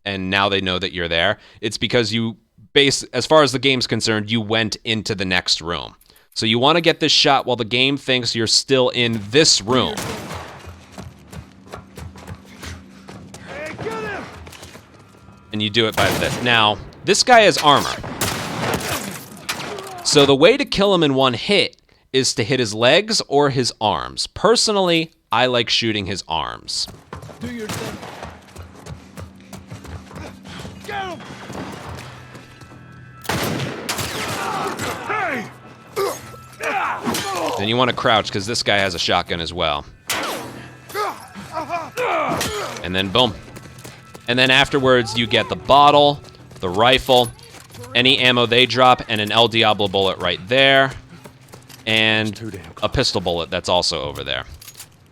now they know that you're there? It's because as far as the game's concerned, you went into the next room. So you want to get this shot while the game thinks you're still in this room. And you do it by this. Now, this guy has armor. So the way to kill him in one hit is to hit his legs or his arms. Personally, I like shooting his arms. Do your thing. Get him! Hey! Then you want to crouch because this guy has a shotgun as well. And then boom. And then afterwards you get the bottle, the rifle, any ammo they drop, and an El Diablo bullet right there. And a pistol bullet that's also over there.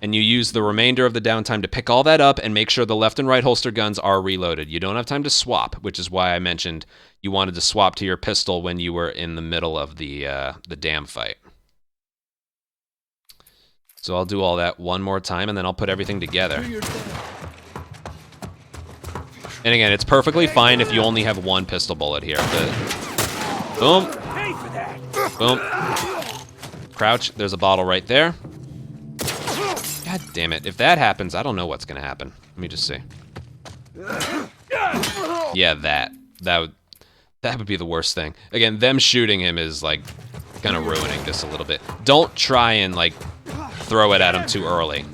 And you use the remainder of the downtime to pick all that up and make sure the left and right holster guns are reloaded. You don't have time to swap, which is why I mentioned you wanted to swap to your pistol when you were in the middle of the dam fight. So I'll do all that one more time, and then I'll put everything together. And again, it's perfectly fine if you only have one pistol bullet here, but boom, boom, crouch, there's a bottle right there. God damn it, if that happens, I don't know what's gonna happen. Let me just see. Yeah, that would be the worst thing. Again, them shooting him is like kind of ruining this a little bit. Don't try and like throw it at him too early.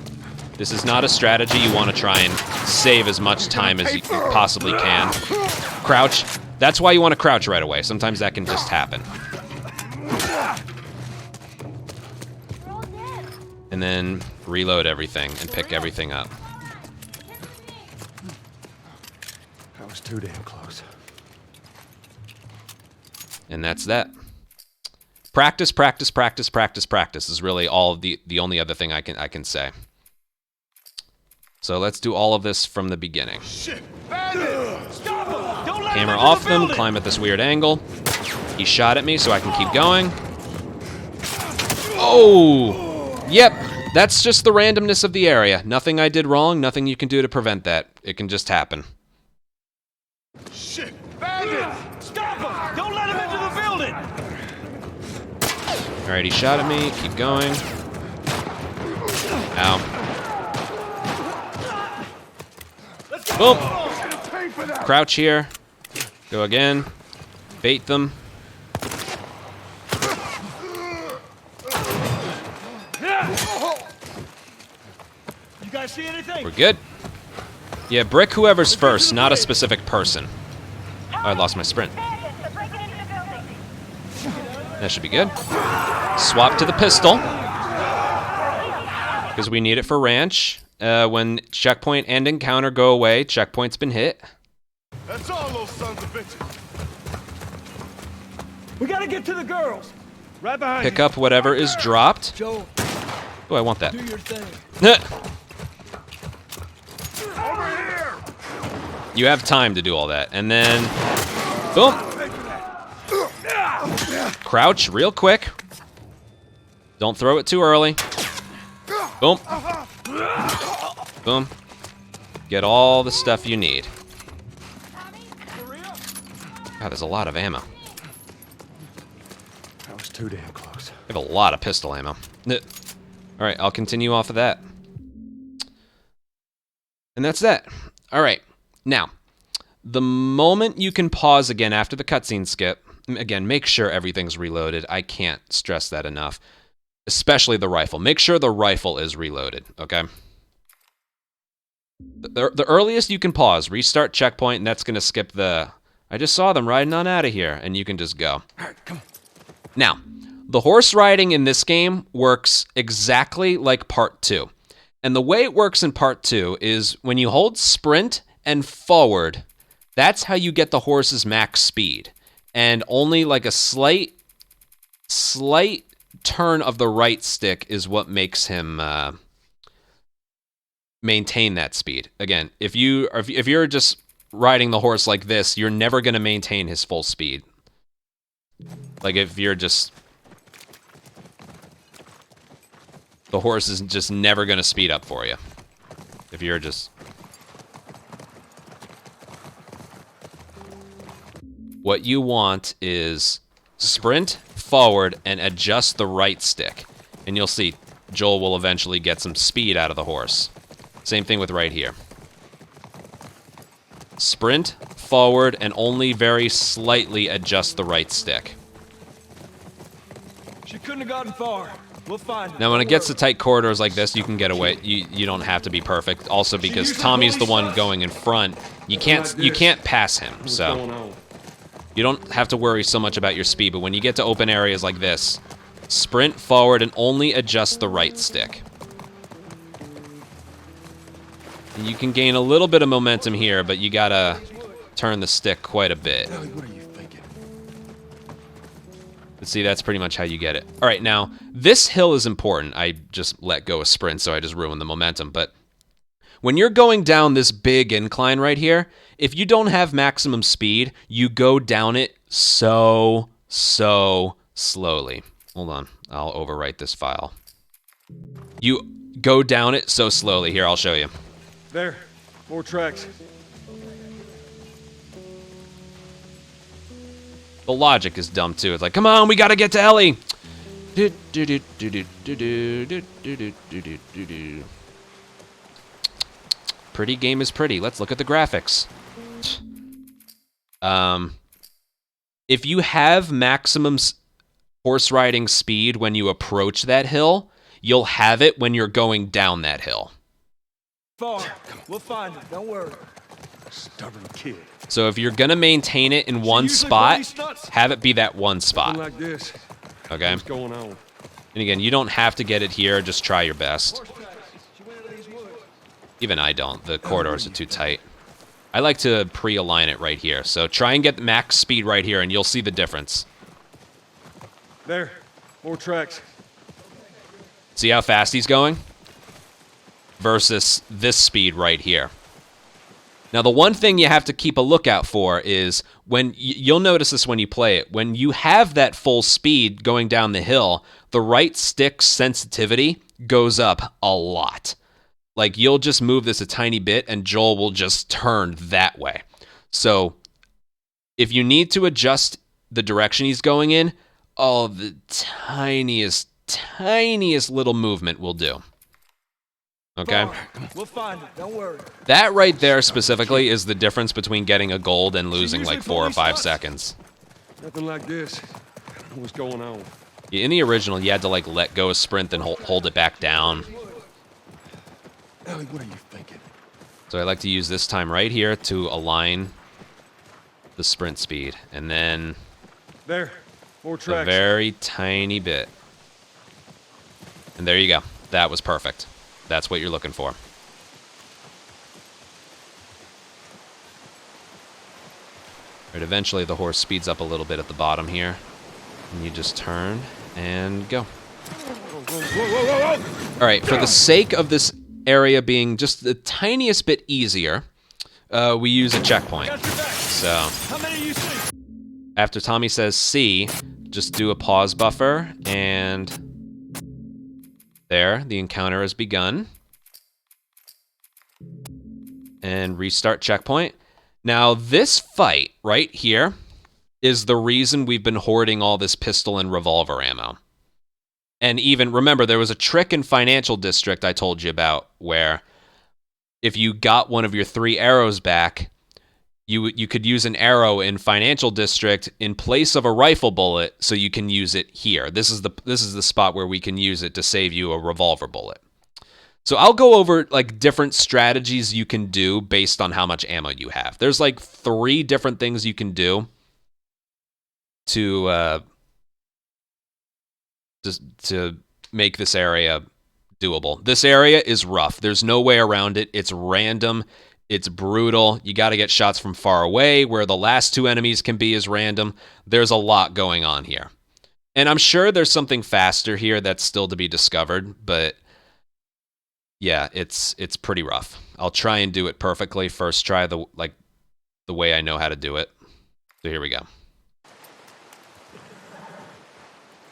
This is not a strategy. You want to try and save as much time as you possibly can. Crouch. That's why you want to crouch right away. Sometimes that can just happen. And then reload everything and pick everything up. That was too damn close. And that's that. Practice, practice, practice, practice, practice is really all of the only other thing I can say. So let's do all of this from the beginning. Camera off them, climb at this weird angle. He shot at me, so I can keep going. Oh! Yep, that's just the randomness of the area. Nothing I did wrong, nothing you can do to prevent that. It can just happen. Shit! Bandits! Stop him! Don't let him into the building! Alright, he shot at me, keep going. Ow. Boom! Crouch here. Go again. Bait them. You guys see anything? We're good. Yeah, brick whoever's first, not a specific person. Oh, I lost my sprint. That should be good. Swap to the pistol. Because we need it for ranch. When checkpoint and encounter go away, checkpoint's been hit. That's all those sons of bitches. We gotta get to the girls. Right behind Pick you. up whatever is dropped. Joel, Oh, I want that. do your thing. Over here! You have time to do all that. And then, boom. Crouch real quick. Don't throw it too early. Boom. Boom. Get all the stuff you need. God, there's a lot of ammo. That was too damn close. I have a lot of pistol ammo. Alright, I'll continue off of that. And that's that. Alright, now, the moment you can pause again after the cutscene skip, again, make sure everything's reloaded. I can't stress that enough. Especially the rifle. Make sure the rifle is reloaded, okay? The earliest you can pause, restart checkpoint, and that's going to skip the... I just saw them riding on out of here, and you can just go. All right, come on. Now, The horse riding in this game works exactly like Part 2. And the way it works in Part 2 is when you hold sprint and forward, that's how you get the horse's max speed. And only like a slight turn of the right stick is what makes him maintain that speed. Again, if you're just riding the horse like this, you're never going to maintain his full speed. Like if you're just... The horse is just never going to speed up for you. If you're just... What you want is sprint forward and adjust the right stick. And you'll see Joel will eventually get some speed out of the horse. Same thing with right here. Sprint forward and only very slightly adjust the right stick. She couldn't have gotten far. We'll find her. Now, when it gets to tight corridors like this, you can get away. You don't have to be perfect. Also, because Tommy's the one going in front, you can't pass him. So you don't have to worry so much about your speed. But when you get to open areas like this, sprint forward and only adjust the right stick. And you can gain a little bit of momentum here, but you gotta turn the stick quite a bit. What are you thinking? But see, that's pretty much how you get it. All right, now, this hill is important. I just let go of sprint, so I just ruined the momentum. But when you're going down this big incline right here, if you don't have maximum speed, you go down it so slowly. Hold on, I'll overwrite this file. You go down it so slowly. Here, I'll show you. There. More tracks. The logic is dumb too. It's like, come on, we gotta get to Ellie. Pretty game is pretty. Let's look at the graphics. If you have maximum horse riding speed when you approach that hill, you'll have it when you're going down that hill. Far. We'll find her. Don't worry. Stubborn kid. So if you're gonna maintain it in one spot, have it be that one spot. Like this. Okay? What's going on? And again, you don't have to get it here, just try your best. Even I don't. The corridors are too tight. I like to pre-align it right here. So try and get max speed right here, and you'll see the difference. There. More tracks. See how fast he's going? Versus this speed right here. Now, the one thing you have to keep a lookout for is when you'll notice this when you play it. When you have that full speed going down the hill, the right stick sensitivity goes up a lot. Like, you'll just move this a tiny bit, and Joel will just turn that way. So, if you need to adjust the direction he's going in, oh, the tiniest little movement will do. Okay? We'll find her. Don't worry. That right there specifically is the difference between getting a gold and losing like 4 or 5 seconds. Nothing like this. What's going on? In the original, you had to like let go of sprint and hold it back down. Ellie, what are you thinking? So I like to use this time right here to align the sprint speed. And then There. More a tracks. very tiny bit. And there you go. That was perfect. That's what you're looking for. Right, eventually the horse speeds up a little bit at the bottom here. And you just turn and go. All right, for the sake of this area being just the tiniest bit easier, we use a checkpoint. So How many you see? after Tommy says C, just do a pause buffer, and there, the encounter has begun. And restart checkpoint. Now, this fight right here is the reason we've been hoarding all this pistol and revolver ammo. And even, remember, there was a trick in Financial District I told you about where if you got one of your 3 arrows back, you could use an arrow in Financial District in place of a rifle bullet, so you can use it here. This is the spot where we can use it to save you a revolver bullet. So I'll go over like different strategies you can do based on how much ammo you have. There's like 3 different things you can do to just to make this area doable. This area is rough. There's no way around it. It's random. It's brutal. You got to get shots from far away. Where the last two enemies can be is random. There's a lot going on here. And I'm sure there's something faster here that's still to be discovered, but yeah, it's pretty rough. I'll try and do it perfectly first try, the way I know how to do it. So here we go.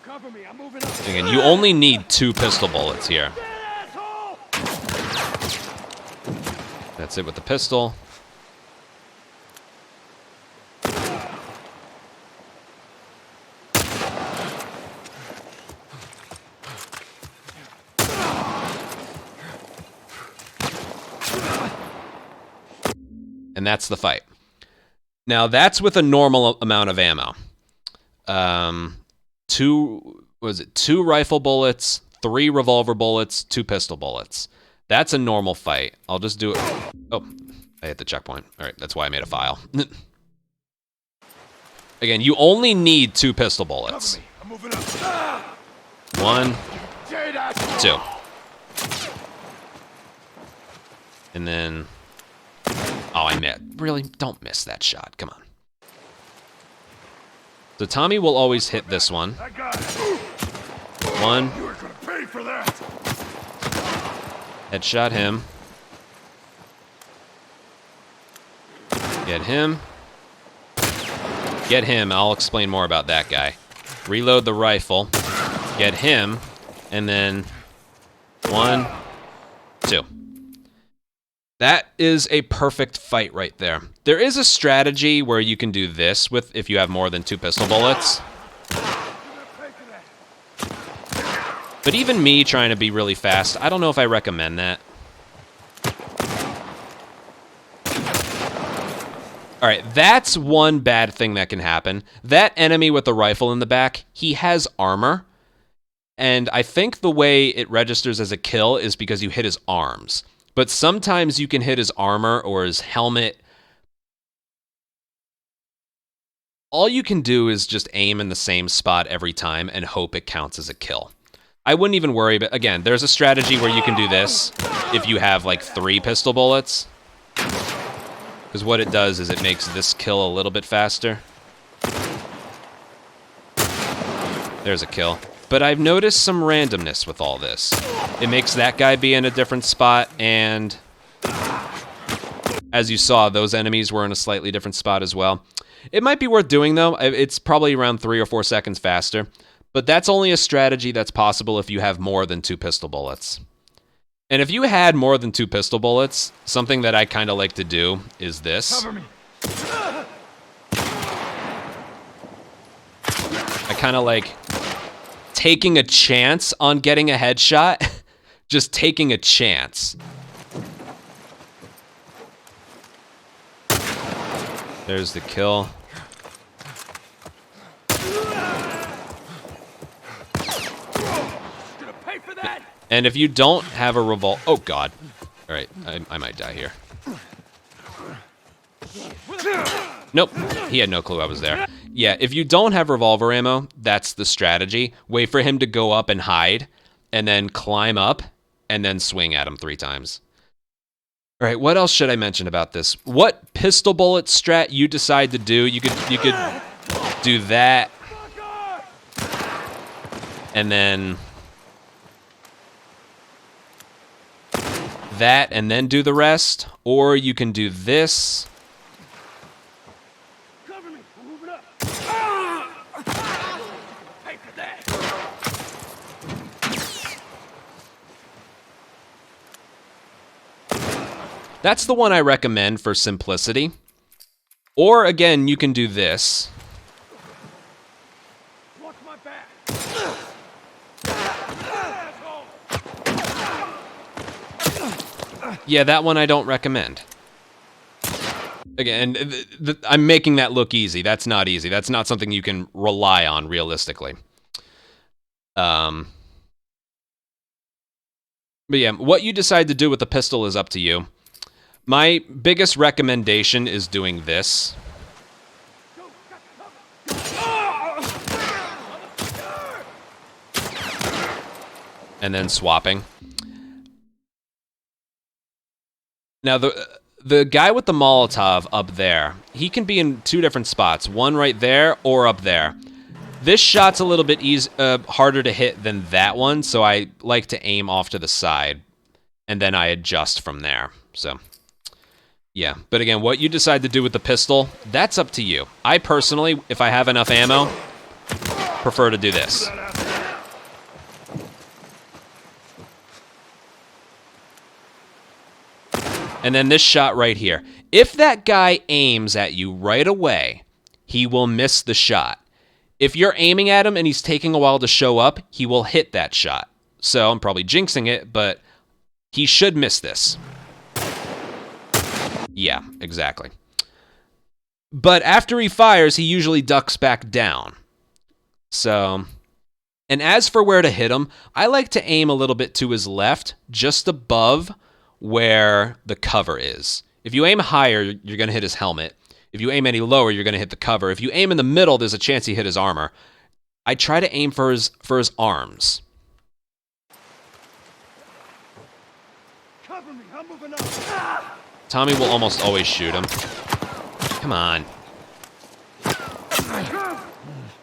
Cover me, I'm moving up. Again, you only need 2 pistol bullets here. That's it with the pistol. And that's the fight. Now that's with a normal amount of ammo. 2 rifle bullets, 3 revolver bullets, 2 pistol bullets. That's a normal fight. I'll just do it. Oh, I hit the checkpoint. All right, that's why I made a file. Again, you only need 2 pistol bullets. I'm moving up. 1, 2. And then, oh, I missed. Really? Don't miss that shot. Come on. So Tommy will always hit this one. I got it. 1. You are gonna pay for that. Headshot him. Get him. Get him. I'll explain more about that guy. Reload the rifle. Get him. And then 1, 2. That is a perfect fight right there. There is a strategy where you can do this with if you have more than 2 pistol bullets. But even me trying to be really fast, I don't know if I recommend that. Alright, that's one bad thing that can happen. That enemy with the rifle in the back, he has armor. And I think the way it registers as a kill is because you hit his arms. But sometimes you can hit his armor or his helmet. All you can do is just aim in the same spot every time and hope it counts as a kill. I wouldn't even worry, but again, there's a strategy where you can do this if you have like 3 pistol bullets. Because what it does is it makes this kill a little bit faster. There's a kill. But I've noticed some randomness with all this. It makes that guy be in a different spot, and as you saw, those enemies were in a slightly different spot as well. It might be worth doing, though. It's probably around 3 or 4 seconds faster. But that's only a strategy that's possible if you have more than 2 pistol bullets. And if you had more than 2 pistol bullets, something that I kind of like to do is this. Cover me. I kind of like taking a chance on getting a headshot. Just taking a chance. There's the kill. And if you don't have a revolver... Oh, God. All right, I might die here. Nope, he had no clue I was there. Yeah, if you don't have revolver ammo, that's the strategy. Wait for him to go up and hide, and then climb up, and then swing at him 3 times. All right, what else should I mention about this? What pistol bullet strat you decide to do, you could do that. And then... that and then do the rest, or you can do this. Cover me. I'm moving up. Pay for that. That's the one I recommend for simplicity. Or again, you can do this. Watch my back. Yeah, that one I don't recommend. Again, I'm making that look easy. That's not easy. That's not something you can rely on realistically. But yeah, what you decide to do with the pistol is up to you. My biggest recommendation is doing this. and then swapping. Now, the guy with the Molotov up there, he can be in 2 different spots. One right there or up there. This shot's a little bit harder to hit than that one, so I like to aim off to the side, and then I adjust from there. So, yeah. But again, what you decide to do with the pistol, that's up to you. I personally, if I have enough ammo, prefer to do this. And then this shot right here. If that guy aims at you right away, he will miss the shot. If you're aiming at him and he's taking a while to show up, he will hit that shot. So I'm probably jinxing it, but he should miss this. Yeah, exactly. But after he fires, he usually ducks back down. So, and as for where to hit him, I like to aim a little bit to his left, just above where the cover is. If you aim higher, you're going to hit his helmet. If you aim any lower, you're going to hit the cover. If you aim in the middle, there's a chance he hit his armor. I try to aim for his arms. Cover me, I'm moving up. Tommy will almost always shoot him. Come on.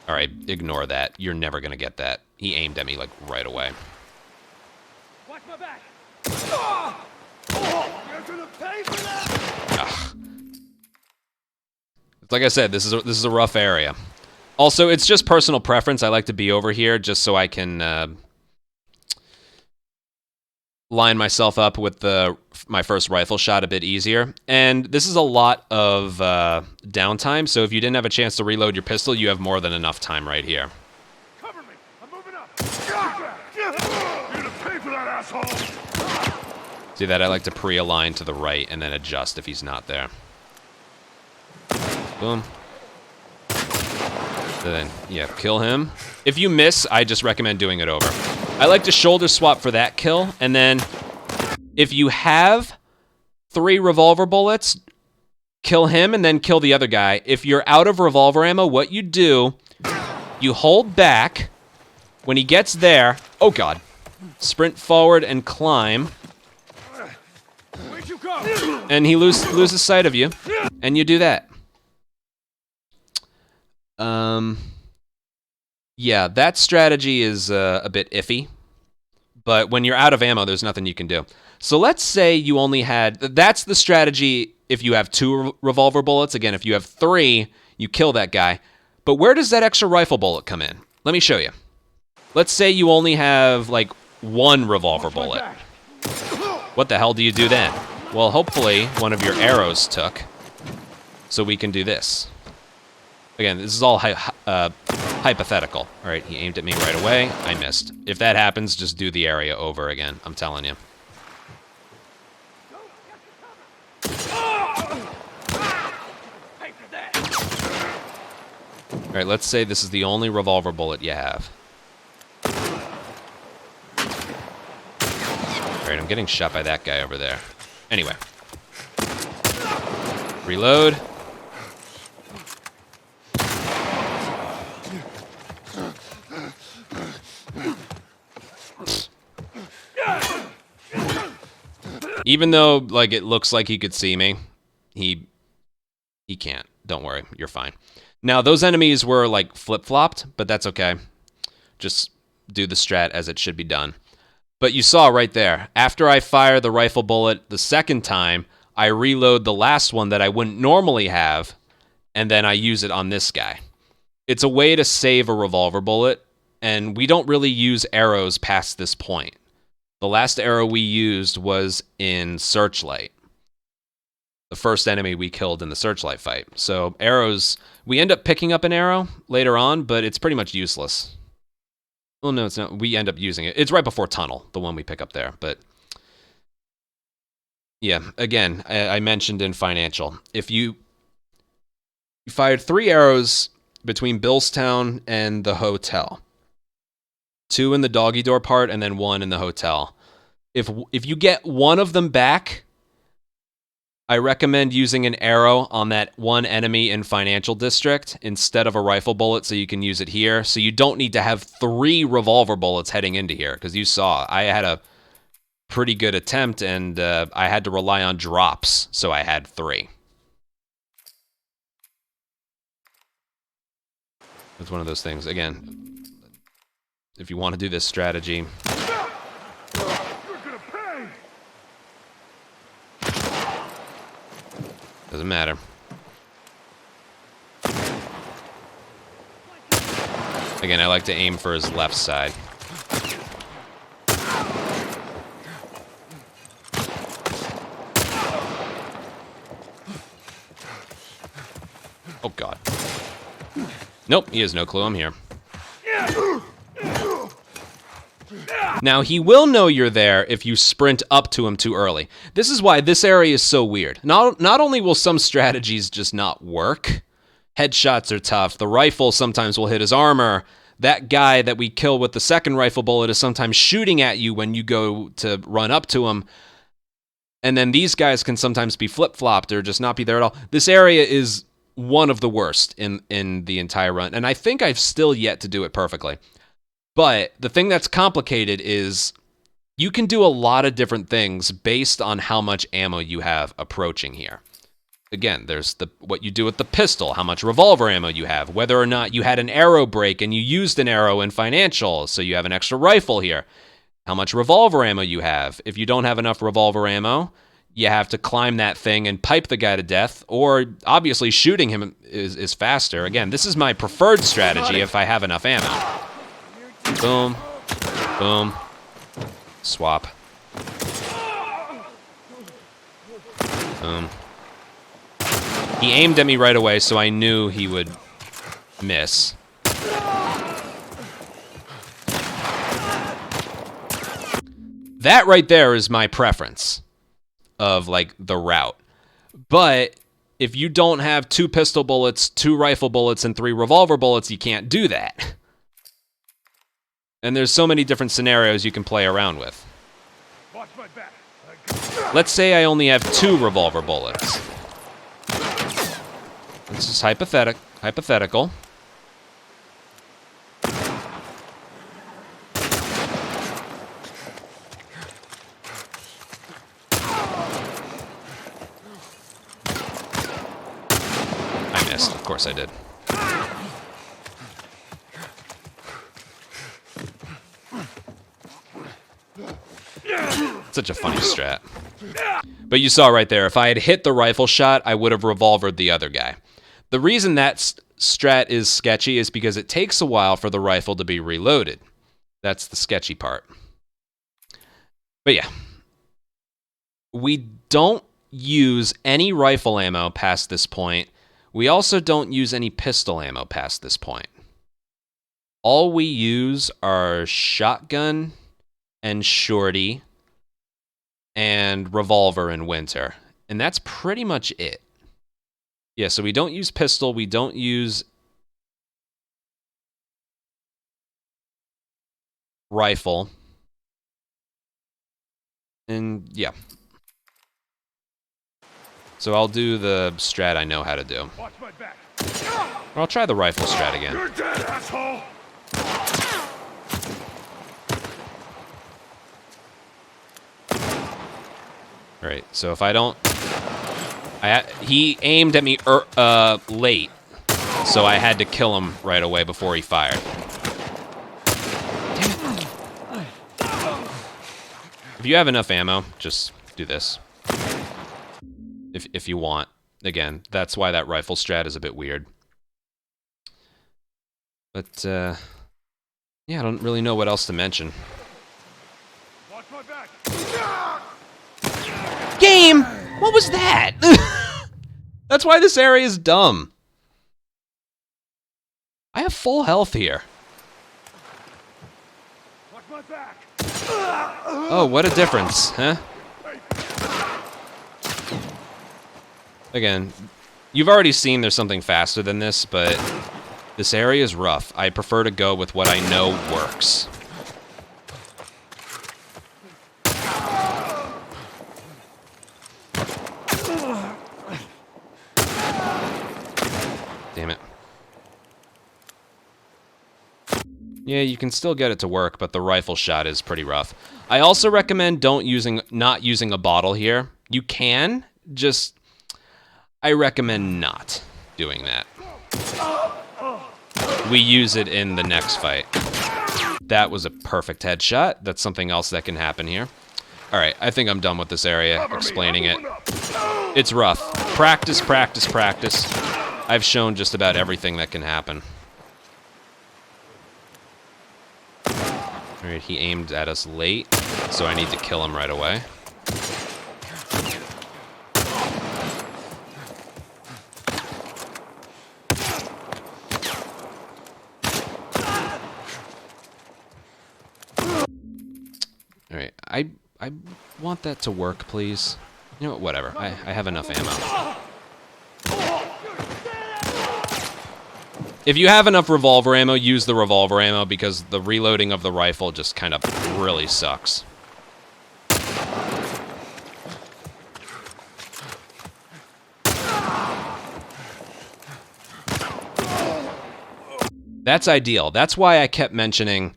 All right, ignore that. You're never going to get that. He aimed at me like right away. Watch my back. You're gonna pay for that. Ugh. Like I said, this is a rough area. Also, it's just personal preference. I like to be over here just so I can line myself up with my first rifle shot a bit easier. And this is a lot of downtime, so if you didn't have a chance to reload your pistol, you have more than enough time right here. Cover me! I'm moving up! You're gonna pay for that, asshole! See that? I like to pre-align to the right and then adjust if he's not there. Boom. So then, yeah, kill him. If you miss, I just recommend doing it over. I like to shoulder swap for that kill, and then if you have 3 revolver bullets, kill him and then kill the other guy. If you're out of revolver ammo, what you do, you hold back. When he gets there, oh god, sprint forward and climb. Where'd you go? And he loses sight of you, and you do that. Yeah, that strategy is a bit iffy, but when you're out of ammo, there's nothing you can do. So let's say you only had, that's the strategy if you have 2 revolver bullets. Again, if you have 3, you kill that guy. But where does that extra rifle bullet come in? Let me show you. Let's say you only have like 1 revolver bullet. What the hell do you do then? Well, hopefully one of your arrows took, so we can do this. Again, this is all hypothetical. All right, he aimed at me right away. I missed. If that happens, just do the area over again. I'm telling you. All right, let's say this is the only revolver bullet you have. All right, I'm getting shot by that guy over there. Anyway. Reload. Even though, like, it looks like he could see me, he can't. Don't worry, you're fine. Now, those enemies were, like, flip-flopped, but that's okay. Just do the strat as it should be done. But you saw right there, after I fire the rifle bullet the second time, I reload the last one that I wouldn't normally have, and then I use it on this guy. It's a way to save a revolver bullet, and we don't really use arrows past this point. The last arrow we used was in Searchlight. The first enemy we killed in the Searchlight fight. So arrows, we end up picking up an arrow later on, but it's pretty much useless. Well, no, it's not. We end up using it. It's right before Tunnel, the one we pick up there. But yeah, again, I mentioned in financial. If you fired 3 arrows between Billstown and the hotel. 2 in the doggy door part, and then 1 in the hotel. If you get one of them back, I recommend using an arrow on that one enemy in Financial District instead of a rifle bullet so you can use it here. So you don't need to have 3 revolver bullets heading into here, because you saw I had a pretty good attempt and I had to rely on drops, so I had 3. It's one of those things. Again, if you want to do this strategy... Doesn't matter. Again, I like to aim for his left side. Oh, God. Nope, he has no clue I'm here. Now, he will know you're there if you sprint up to him too early. This is why this area is so weird. Not only will some strategies just not work, headshots are tough, the rifle sometimes will hit his armor, that guy that we kill with the second rifle bullet is sometimes shooting at you when you go to run up to him, and then these guys can sometimes be flip-flopped or just not be there at all. This area is one of the worst in the entire run, and I think I've still yet to do it perfectly. But the thing that's complicated is you can do a lot of different things based on how much ammo you have approaching here. Again, there's what you do with the pistol, how much revolver ammo you have, whether or not you had an arrow break and you used an arrow in Financial, so you have an extra rifle here. How much revolver ammo you have. If you don't have enough revolver ammo, you have to climb that thing and pipe the guy to death, or obviously shooting him is faster. Again, this is my preferred strategy if I have enough ammo. Boom. Boom. Swap. Boom. He aimed at me right away, so I knew he would miss. That right there is my preference of, like, the route. But if you don't have 2 pistol bullets, 2 rifle bullets, and 3 revolver bullets, you can't do that. And there's so many different scenarios you can play around with. Let's say I only have 2 revolver bullets. This is hypothetical. I missed, of course I did. Such a funny strat. But you saw right there, if I had hit the rifle shot, I would have revolvered the other guy. The reason that strat is sketchy is because it takes a while for the rifle to be reloaded. That's the sketchy part. But yeah. We don't use any rifle ammo past this point. We also don't use any pistol ammo past this point. All we use are shotgun and shorty and revolver in winter. And that's pretty much it. Yeah, so we don't use pistol, we don't use rifle. And yeah. So I'll do the strat I know how to do. Watch my back. Or I'll try the rifle strat again. You're dead, asshole! Alright, so if I don't... he aimed at me late, so I had to kill him right away before he fired. If you have enough ammo, just do this. If you want. Again, that's why that rifle strat is a bit weird. But, yeah, I don't really know what else to mention. Watch my back. Game! What was that? That's why this area is dumb. I have full health here. Watch my back. Oh, what a difference, huh? Again, you've already seen there's something faster than this, but this area is rough. I prefer to go with what I know works. Yeah, you can still get it to work, but the rifle shot is pretty rough. I also recommend not using a bottle here. You can, just I recommend not doing that. We use it in the next fight. That was a perfect headshot. That's something else that can happen here. All right, I think I'm done with this area, explaining it. It's rough. Practice, practice, practice. I've shown just about everything that can happen. All right, he aimed at us late, so I need to kill him right away. All right, I want that to work, please. You know what, whatever. I have enough ammo. If you have enough revolver ammo, use the revolver ammo, because the reloading of the rifle just kind of really sucks. That's ideal. That's why I kept mentioning,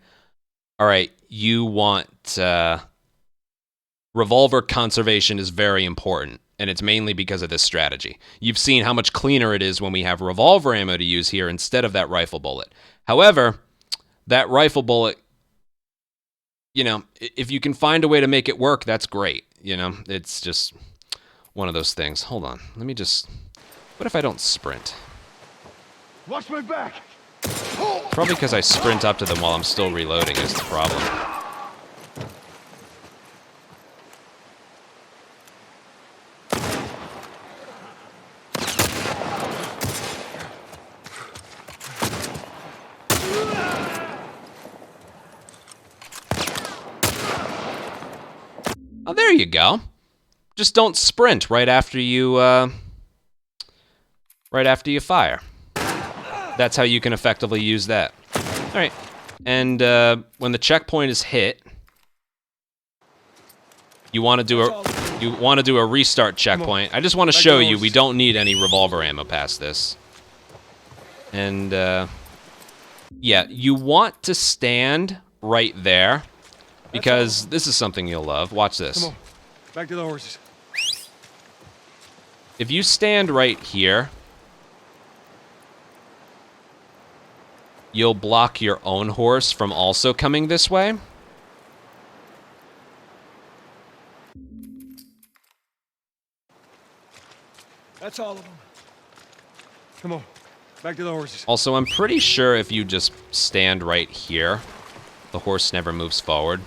all right, you want... revolver conservation is very important, and it's mainly because of this strategy. You've seen how much cleaner it is when we have revolver ammo to use here instead of that rifle bullet. However, that rifle bullet, you know, if you can find a way to make it work, that's great. You know, it's just one of those things. Hold on. Let me just... What if I don't sprint? Watch my back! Probably because I sprint up to them while I'm still reloading is the problem. Oh, there you go. Just don't sprint right after you fire. That's how you can effectively use that. All right, and when the checkpoint is hit, you want to do a restart checkpoint. I just want to show you we don't need any revolver ammo past this. And yeah, you want to stand right there, because this is something you'll love. Watch this. Come on, back to the horses. If you stand right here, you'll block your own horse from also coming this way. That's all of them. Come on, back to the horses. Also, I'm pretty sure if you just stand right here, the horse never moves forward.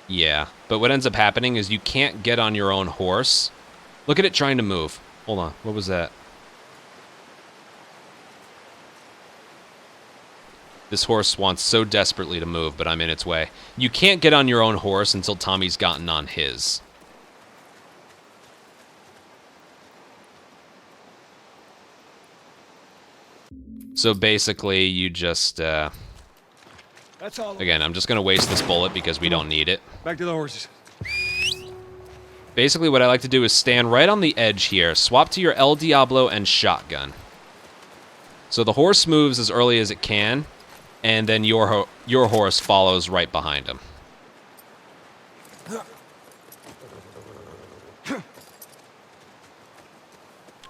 Yeah, but what ends up happening is you can't get on your own horse. Look at it trying to move. Hold on, what was that? This horse wants so desperately to move, but I'm in its way. You can't get on your own horse until Tommy's gotten on his. So basically, you just, That's all. again, I'm just going to waste this bullet because we don't need it. Back to the horses. Basically, what I like to do is stand right on the edge here, swap to your El Diablo and shotgun. So the horse moves as early as it can, and then your horse follows right behind him.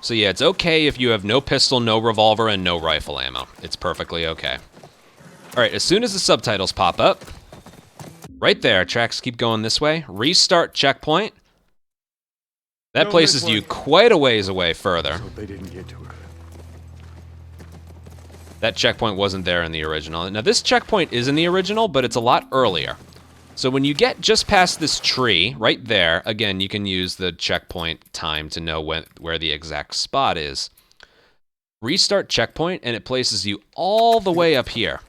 So yeah, it's okay if you have no pistol, no revolver, and no rifle ammo. It's perfectly okay. Alright, as soon as the subtitles pop up, right there, tracks keep going this way, restart checkpoint. That Go places this way. you quite a ways away further. Hope they didn't get to her. That checkpoint wasn't there in the original. Now this checkpoint is in the original, but it's a lot earlier. So when you get just past this tree, right there, again, you can use the checkpoint time to know where the exact spot is. Restart checkpoint, and it places you all the way up here.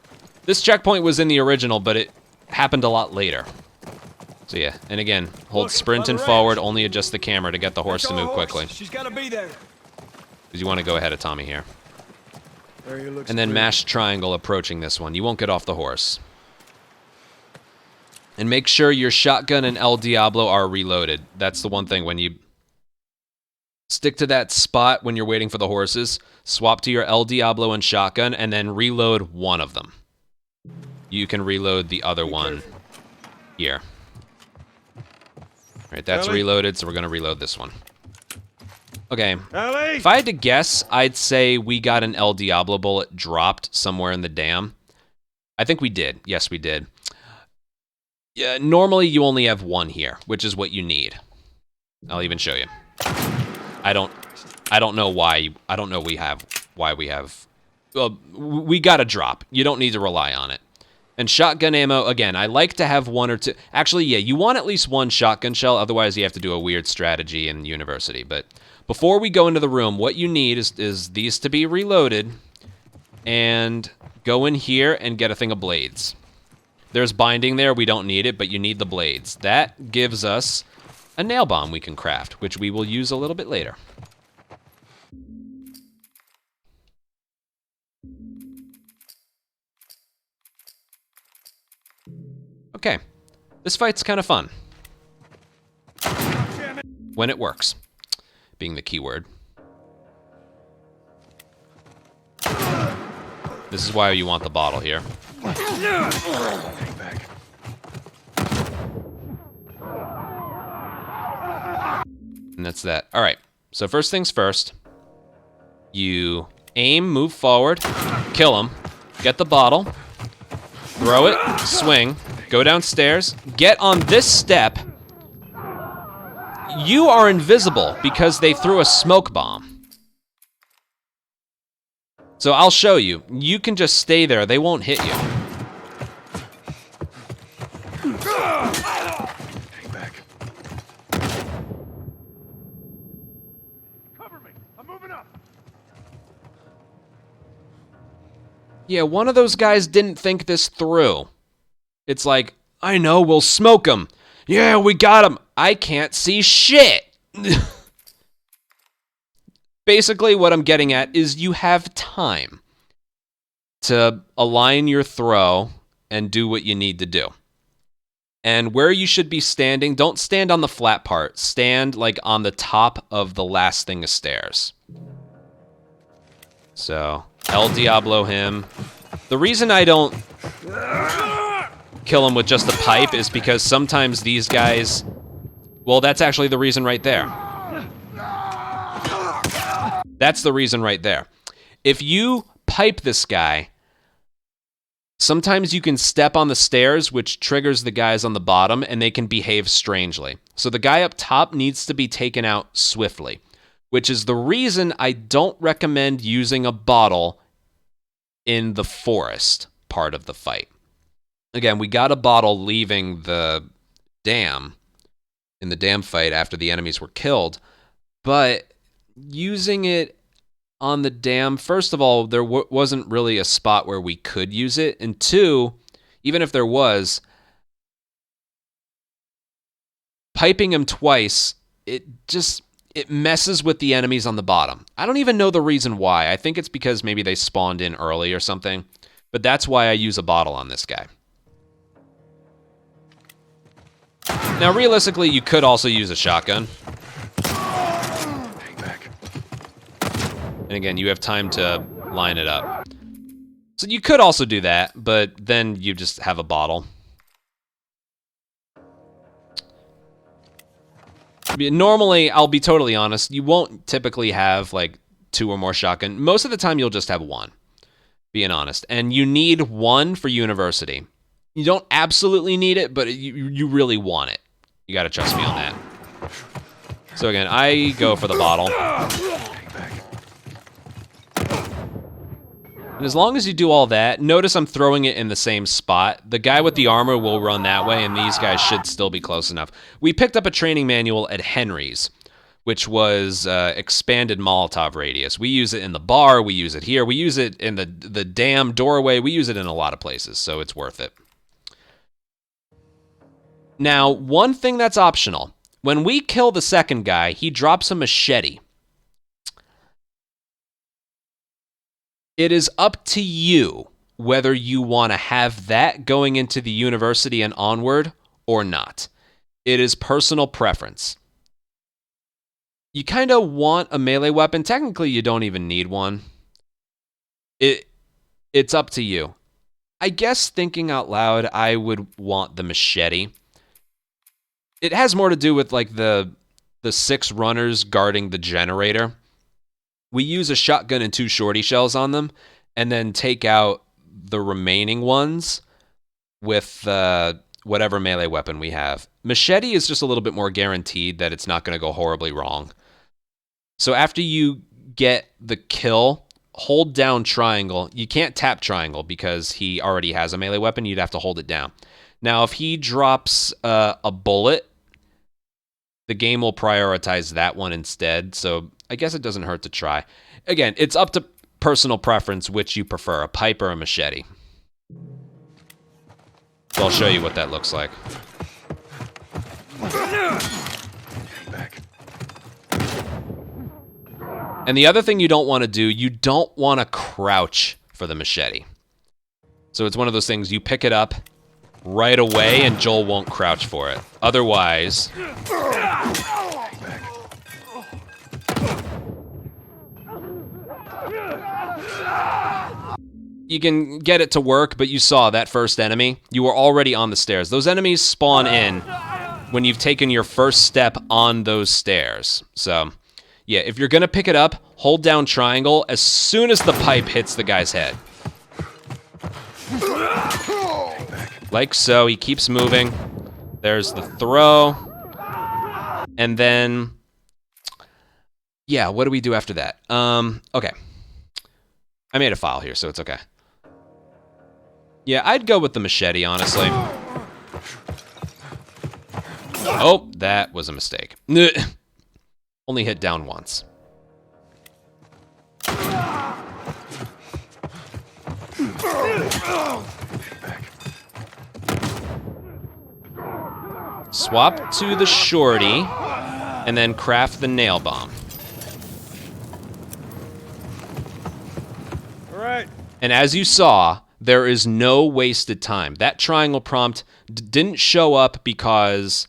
This checkpoint was in the original, but it happened a lot later. So yeah, and again, hold sprint and forward, only adjust the camera to get the horse to move quickly. She's got to be there. Because you want to go ahead of Tommy here. Area looks And then clear. mash triangle approaching this one. You won't get off the horse. And make sure your shotgun and El Diablo are reloaded. That's the one thing when you... Stick to that spot when you're waiting for the horses. Swap to your El Diablo and shotgun, and then reload one of them. You can reload the other one here. All right, that's reloaded, so we're going to reload this one. Okay, if I had to guess, I'd say we got an El Diablo bullet dropped somewhere in the dam. I think we did. Yes, we did. Yeah, normally you only have one here, which is what you need. I'll even show you. I don't know why. I don't know why we have. Well, we got a drop. You don't need to rely on it. And shotgun ammo, again, I like to have one or two. Actually, yeah, you want at least one shotgun shell. Otherwise, you have to do a weird strategy in university. But before we go into the room, what you need is these to be reloaded. And go in here and get a thing of blades. There's binding there. We don't need it, but you need the blades. That gives us a nail bomb we can craft, which we will use a little bit later. Okay, this fight's kind of fun. When it works, being the key word. This is why you want the bottle here. And that's that. All right, so first things first. You aim, move forward, kill him, get the bottle, throw it, swing, go downstairs, get on this step. You are invisible because they threw a smoke bomb. So I'll show you. You can just stay there. They won't hit you. Hang back. Cover me. I'm moving up. Yeah, one of those guys didn't think this through. It's like, I know, we'll smoke him. Yeah, we got him. I can't see shit. Basically, what I'm getting at is you have time to align your throw and do what you need to do. And where you should be standing, don't stand on the flat part. Stand like on the top of the last thing of stairs. So, El Diablo him. The reason I don't kill him with just a pipe is because sometimes these guys... Well, that's actually the reason right there. That's the reason right there. If you pipe this guy, sometimes you can step on the stairs, which triggers the guys on the bottom, and they can behave strangely. So the guy up top needs to be taken out swiftly, which is the reason I don't recommend using a bottle in the forest part of the fight. Again, we got a bottle leaving the dam in the dam fight after the enemies were killed, but using it on the dam, first of all, there wasn't really a spot where we could use it, and two, even if there was, piping him twice, it messes with the enemies on the bottom. I don't even know the reason why. I think it's because maybe they spawned in early or something, but that's why I use a bottle on this guy. Now, realistically, you could also use a shotgun. Hang back. And again, you have time to line it up. So you could also do that, but then you just have a bottle. Normally, I'll be totally honest, you won't typically have like 2 or more shotgun. Most of the time, you'll just have 1, being honest. And you need 1 for university. You don't absolutely need it, but you really want it. You gotta trust me on that. So again, I go for the bottle. And as long as you do all that, notice I'm throwing it in the same spot. The guy with the armor will run that way, and these guys should still be close enough. We picked up a training manual at Henry's, which was expanded Molotov radius. We use it in the bar, we use it here, we use it in the damn doorway, we use it in a lot of places, so it's worth it. Now, one thing that's optional. When we kill the second guy, he drops a machete. It is up to you whether you want to have that going into the university and onward or not. It is personal preference. you kind of want a melee weapon. Technically, you don't even need one. It's up to you. I guess thinking out loud, I would want the machete. It has more to do with like the 6 runners guarding the generator. We use a shotgun and 2 shorty shells on them, and then take out the remaining ones with whatever melee weapon we have. Machete is just a little bit more guaranteed that it's not going to go horribly wrong. So after you get the kill, hold down triangle. You can't tap triangle because he already has a melee weapon. You'd have to hold it down. Now, if he drops a bullet, the game will prioritize that one instead. So I guess it doesn't hurt to try. Again, it's up to personal preference which you prefer, a pipe or a machete. So I'll show you what that looks like. And the other thing you don't want to do, you don't want to crouch for the machete. So it's one of those things, you pick it up right away and Joel won't crouch for it. Otherwise... you can get it to work, but you saw that first enemy. You were already on the stairs. Those enemies spawn in when you've taken your first step on those stairs. So... yeah, if you're gonna pick it up, hold down triangle as soon as the pipe hits the guy's head. Like so, he keeps moving. There's the throw. And then, yeah, what do we do after that? Okay. I made a file here, so it's okay. Yeah, I'd go with the machete, honestly. Oh, that was a mistake. Only hit down once. Swap to the shorty, and then craft the nail bomb. All right. And as you saw, there is no wasted time. That triangle prompt didn't show up because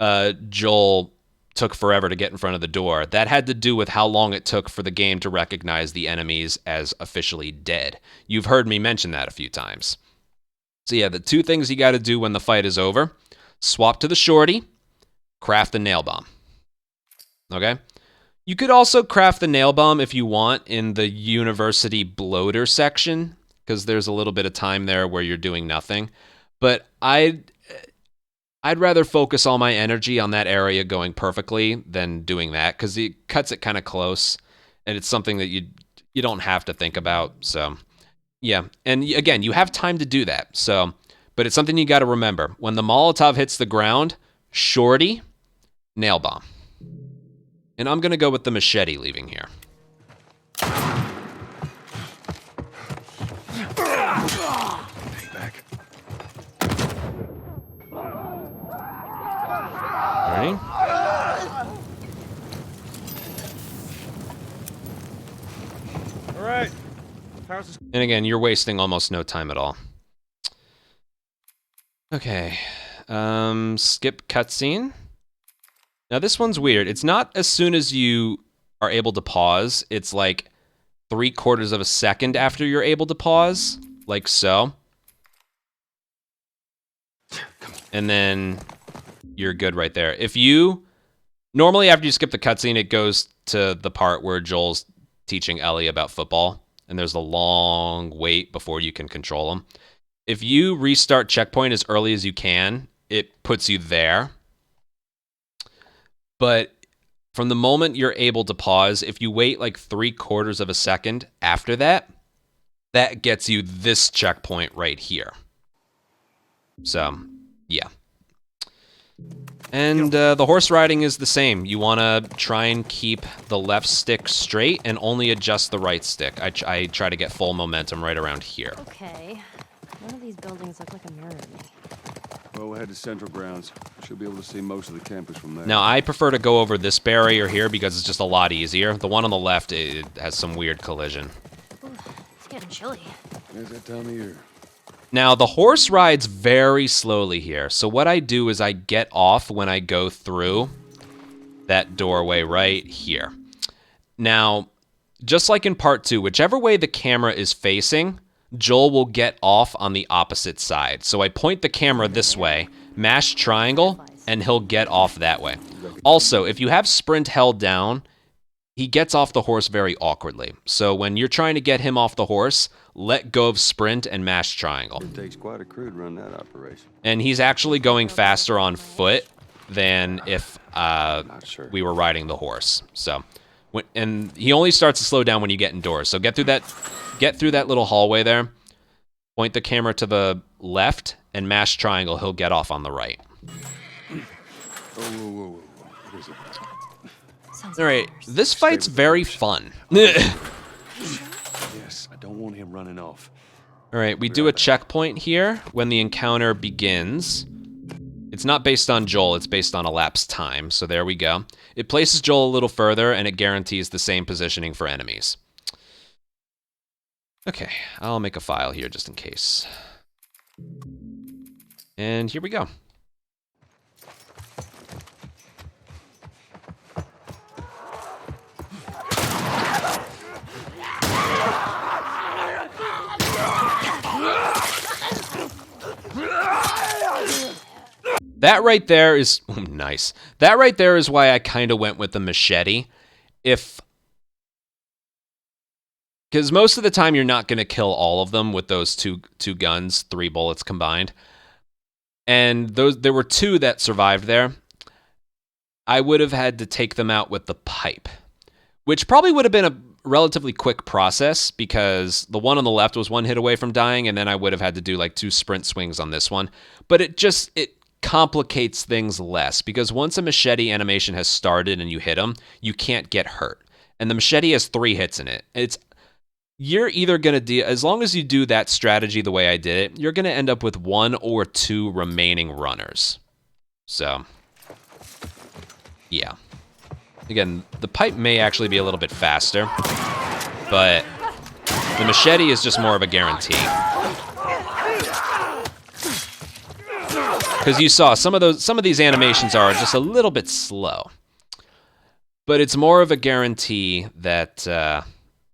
Joel took forever to get in front of the door. That had to do with how long it took for the game to recognize the enemies as officially dead. You've heard me mention that a few times. So yeah, the 2 things you got to do when the fight is over: swap to the shorty, craft the nail bomb. Okay? You could also craft the nail bomb if you want in the university bloater section, because there's a little bit of time there where you're doing nothing. But I'd rather focus all my energy on that area going perfectly than doing that, because it cuts it kind of close, and it's something that you don't have to think about. So, yeah. And again, you have time to do that. So, but it's something you got to remember. When the Molotov hits the ground, shorty, nail bomb. And I'm going to go with the machete leaving here. Ready? All right. And again, you're wasting almost no time at all. Okay. Skip cutscene. Now this one's weird. It's not as soon as you are able to pause. It's like 3/4 of a second after you're able to pause, like so. And then you're good right there. If you... normally after you skip the cutscene, it goes to the part where Joel's teaching Ellie about football, and there's a long wait before you can control him. If you restart checkpoint as early as you can, it puts you there. But from the moment you're able to pause, if you wait like 3/4 of a second after that, that gets you this checkpoint right here. So, yeah. And the horse riding is the same. You want to try and keep the left stick straight and only adjust the right stick. I try to get full momentum right around here. Okay. None of these buildings look like a mirror to me. Well, we'll head to Central Grounds. Should be able to see most of the campus from there. Now, I prefer to go over this barrier here because it's just a lot easier. The one on the left, it has some weird collision. Ooh, it's getting chilly. There's that time of year. Now, the horse rides very slowly here. So what I do is I get off when I go through, that doorway right here. Now, just like in part 2, whichever way the camera is facing, Joel will get off on the opposite side. So I point the camera this way, mash triangle, and he'll get off that way. Also, if you have sprint held down, he gets off the horse very awkwardly. So when you're trying to get him off the horse, let go of sprint and mash triangle. It takes quite a crew to run that operation. And he's actually going faster on foot than if we were riding the horse. So, and he only starts to slow down when you get indoors. So get through that little hallway there. Point the camera to the left and mash triangle. He'll get off on the right. Whoa. What is it? All right, this fight's very fun. Yes, I don't want him running off. All right, we do a checkpoint here when the encounter begins. It's not based on Joel, it's based on elapsed time, so there we go. It places Joel a little further, and it guarantees the same positioning for enemies. Okay, I'll make a file here just in case. And here we go. That right there is nice. That right there is why I kind of went with the machete. Because most of the time you're not going to kill all of them with those two guns, 3 bullets combined. And there were 2 that survived there. I would have had to take them out with the pipe, which probably would have been a relatively quick process because the one on the left was 1 hit away from dying, and then I would have had to do like 2 sprint swings on this one. But it complicates things less because once a machete animation has started and you hit him, you can't get hurt. And the machete has 3 hits in it. You're either going to as long as you do that strategy the way I did it, you're going to end up with 1 or 2 remaining runners. So, yeah. Again, the pipe may actually be a little bit faster, but the machete is just more of a guarantee. Because you saw some of these animations are just a little bit slow, but it's more of a guarantee that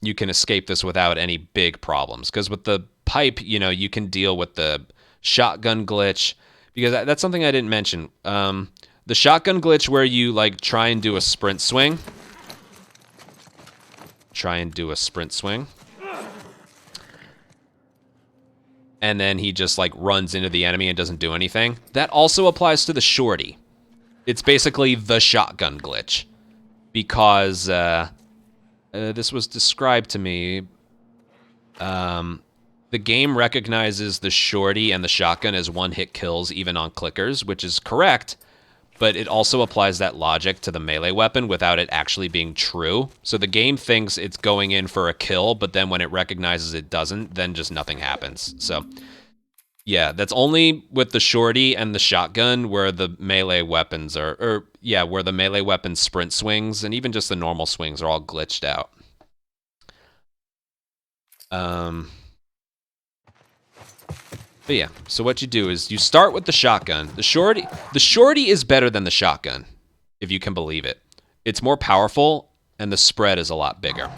you can escape this without any big problems. Because with the pipe, you can deal with the shotgun glitch. Because that's something I didn't mention. The shotgun glitch where you like try and do a sprint swing. And then he just like runs into the enemy and doesn't do anything. That also applies to the shorty. It's basically the shotgun glitch. Because this was described to me. The game recognizes the shorty and the shotgun as 1-hit kills even on clickers, which is correct. But it also applies that logic to the melee weapon without it actually being true. So the game thinks it's going in for a kill, but then when it recognizes it doesn't, then just nothing happens. So, yeah, that's only with the shorty and the shotgun where the melee weapons where the melee weapon sprint swings and even just the normal swings are all glitched out. But yeah, so what you do is you start with the shotgun. The shorty is better than the shotgun, if you can believe it. It's more powerful, and the spread is a lot bigger.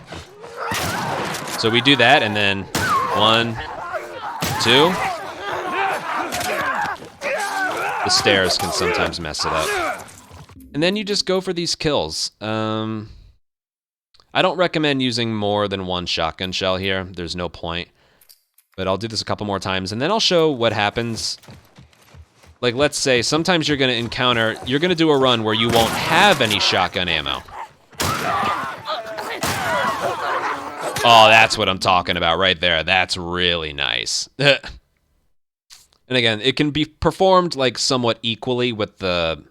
So we do that, and then 1, 2. The stairs can sometimes mess it up. And then you just go for these kills. I don't recommend using more than 1 shotgun shell here. There's no point. But I'll do this a couple more times, and then I'll show what happens. Like, let's say, sometimes you're going to do a run where you won't have any shotgun ammo. Oh, that's what I'm talking about right there. That's really nice. And again, it can be performed, like, somewhat equally with the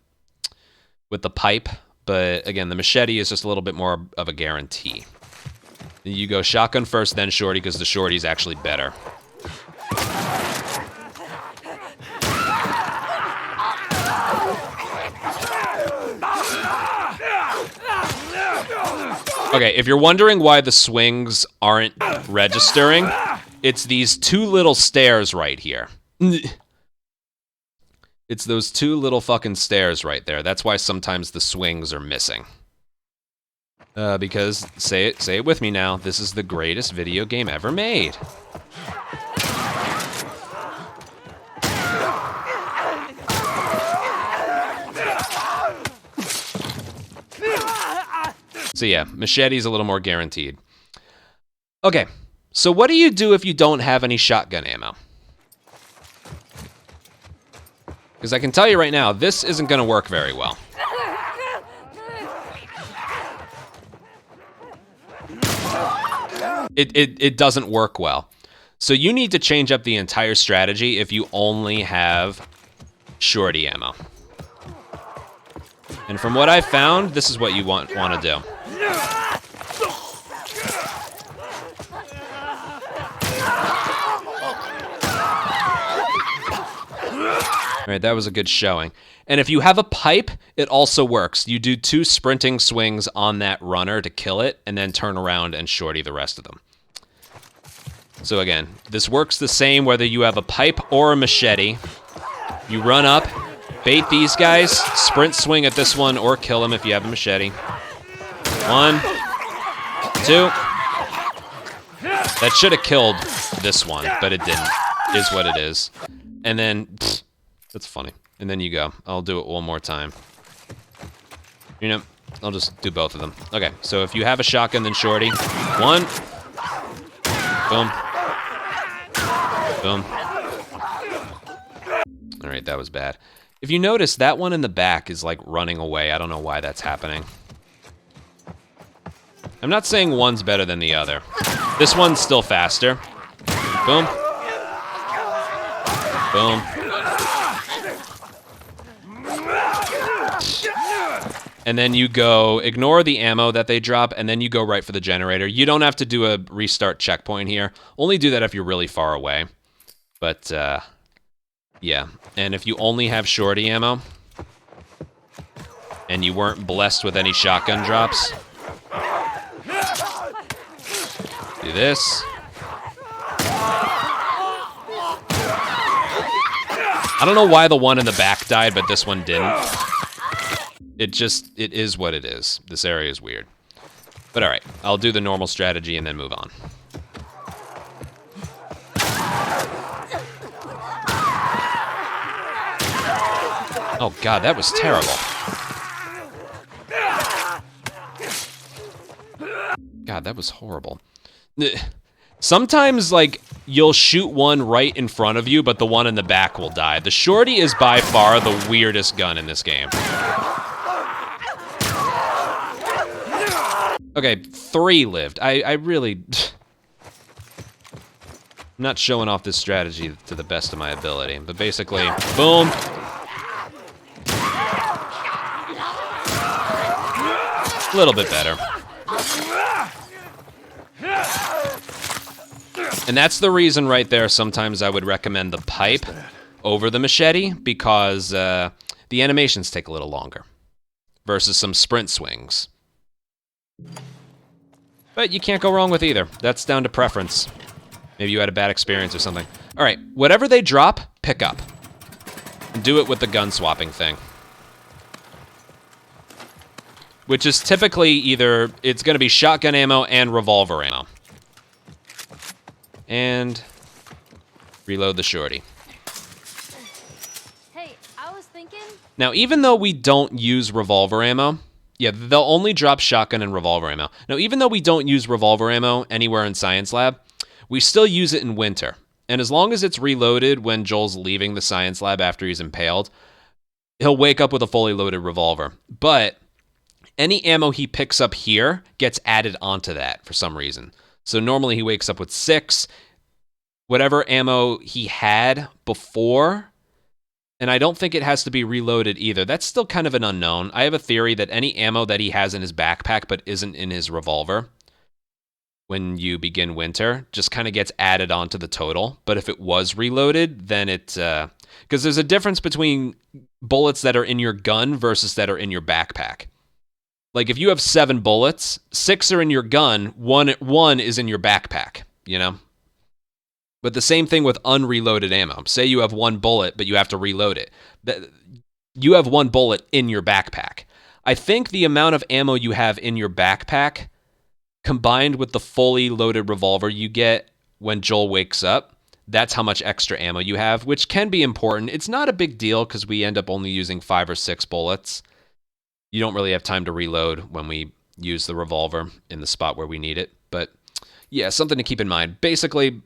pipe, but again, the machete is just a little bit more of a guarantee. You go shotgun first, then shorty, because the shorty's actually better. Okay, if you're wondering why the swings aren't registering, it's these 2 little stairs right here. It's those two little fucking stairs right there. That's why sometimes the swings are missing. Because, say it with me now, this is the greatest video game ever made. So yeah, machete's a little more guaranteed. Okay, so what do you do if you don't have any shotgun ammo? Because I can tell you right now, this isn't going to work very well. It doesn't work well. So you need to change up the entire strategy if you only have shorty ammo. And from what I've found, this is what you want to do. All right, that was a good showing. And if you have a pipe, it also works. You do 2 sprinting swings on that runner to kill it, and then turn around and shorty the rest of them. So again, this works the same whether you have a pipe or a machete. You run up, bait these guys, sprint swing at this one, or kill him if you have a machete. 1, 2. That should have killed this one, but it didn't. Is what it is. And then, that's funny. And then you go. I'll do it one more time. You know, I'll just do both of them. Okay, so if you have a shotgun, then shorty. 1. Boom. Boom. All right, that was bad. If you notice, that one in the back is like running away. I don't know why that's happening. I'm not saying one's better than the other. This one's still faster. Boom. Boom. And then you go, ignore the ammo that they drop, and then you go right for the generator. You don't have to do a restart checkpoint here. Only do that if you're really far away. But, yeah. And if you only have shorty ammo, and you weren't blessed with any shotgun drops, do this. I don't know why the one in the back died, but this one didn't. It is what it is. This area is weird. But all right, I'll do the normal strategy and then move on. Oh God, that was terrible. God, that was horrible. Sometimes, like, you'll shoot one right in front of you, but the one in the back will die. The shorty is by far the weirdest gun in this game. Okay, 3 lived. I really... I'm not showing off this strategy to the best of my ability, but basically, boom. A little bit better. And that's the reason right there, sometimes I would recommend the pipe over the machete, because the animations take a little longer versus some sprint swings. But you can't go wrong with either. That's down to preference. Maybe you had a bad experience or something. All right, whatever they drop, pick up. And do it with the gun swapping thing. Which is typically either, it's gonna be shotgun ammo and revolver ammo. And reload the shorty. Hey, I was thinking... Now, even though we don't use revolver ammo, yeah, they'll only drop shotgun and revolver ammo. Now, even though we don't use revolver ammo anywhere in Science Lab, we still use it in winter. And as long as it's reloaded when Joel's leaving the Science Lab after he's impaled, he'll wake up with a fully loaded revolver. But any ammo he picks up here gets added onto that for some reason. So normally he wakes up with 6, whatever ammo he had before, and I don't think it has to be reloaded either. That's still kind of an unknown. I have a theory that any ammo that he has in his backpack but isn't in his revolver when you begin winter just kind of gets added onto the total. But if it was reloaded, then it... because there's a difference between bullets that are in your gun versus that are in your backpack. Like, if you have 7 bullets, 6 are in your gun, one is in your backpack, you know? But the same thing with unreloaded ammo. Say you have 1 bullet, but you have to reload it. You have 1 bullet in your backpack. I think the amount of ammo you have in your backpack, combined with the fully loaded revolver you get when Joel wakes up, that's how much extra ammo you have, which can be important. It's not a big deal because we end up only using 5 or 6 bullets. You don't really have time to reload when we use the revolver in the spot where we need it. But yeah, something to keep in mind. Basically,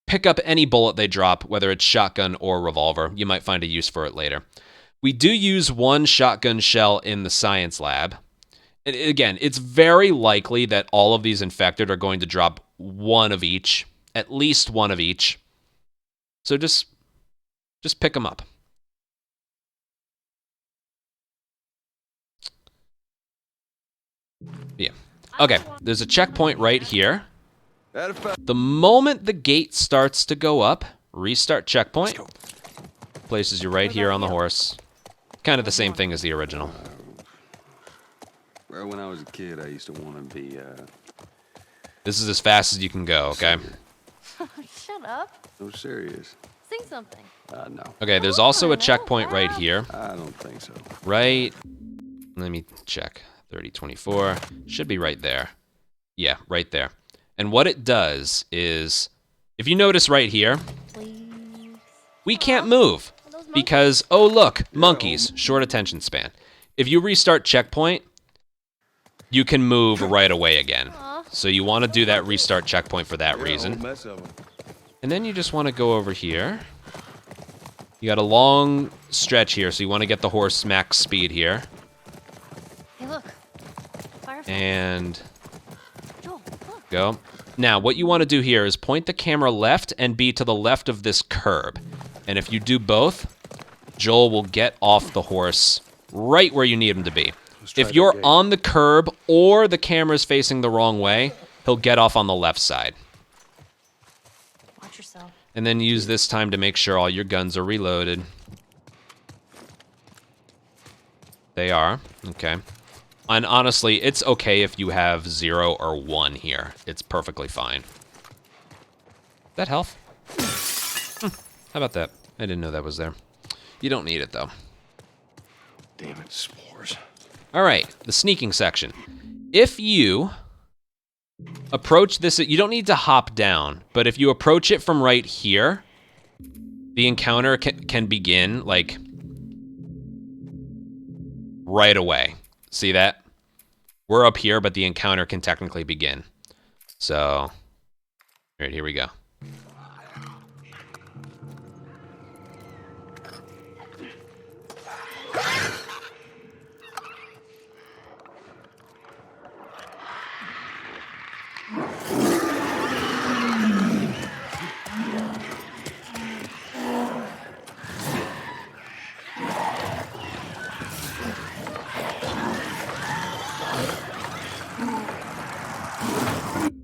pick up any bullet they drop, whether it's shotgun or revolver. You might find a use for it later. We do use 1 shotgun shell in the science lab. And again, it's very likely that all of these infected are going to drop 1 of each, at least 1 of each. So just pick them up. Yeah. Okay, there's a checkpoint right here. The moment the gate starts to go up, restart checkpoint. Places you right here on the horse. Kind of the same thing as the original. Well, when I was a kid, I used to want to be, This is as fast as you can go, okay? Shut up. No, serious. Sing something. No. Okay, there's also a checkpoint right here. I don't think so. Right. Let me check. 3024. Should be right there. Yeah, right there. And what it does is, if you notice right here, Please. we can't move because, oh look, monkeys, short attention span. If you restart checkpoint, you can move right away again. So you want to do that restart checkpoint for that reason. Mess of 'em. And then you just want to go over here. You got a long stretch here, so you want to get the horse max speed here. Hey, look. Firefly. And Joel, look. go. Now, what you want to do here is point the camera left and be to the left of this curb. And if you do both, Joel will get off the horse right where you need him to be. If you're on the curb or the camera's facing the wrong way, he'll get off on the left side. Watch yourself. And then use this time to make sure all your guns are reloaded. They are. Okay. And honestly, it's okay if you have 0 or 1 here. It's perfectly fine. Is that health? How about that? I didn't know that was there. You don't need it, though. Damn it, spores. All right, the sneaking section. If you approach this, you don't need to hop down, but if you approach it from right here, the encounter can begin, like, right away. See that? We're up here, but the encounter can technically begin. So, all right, here we go.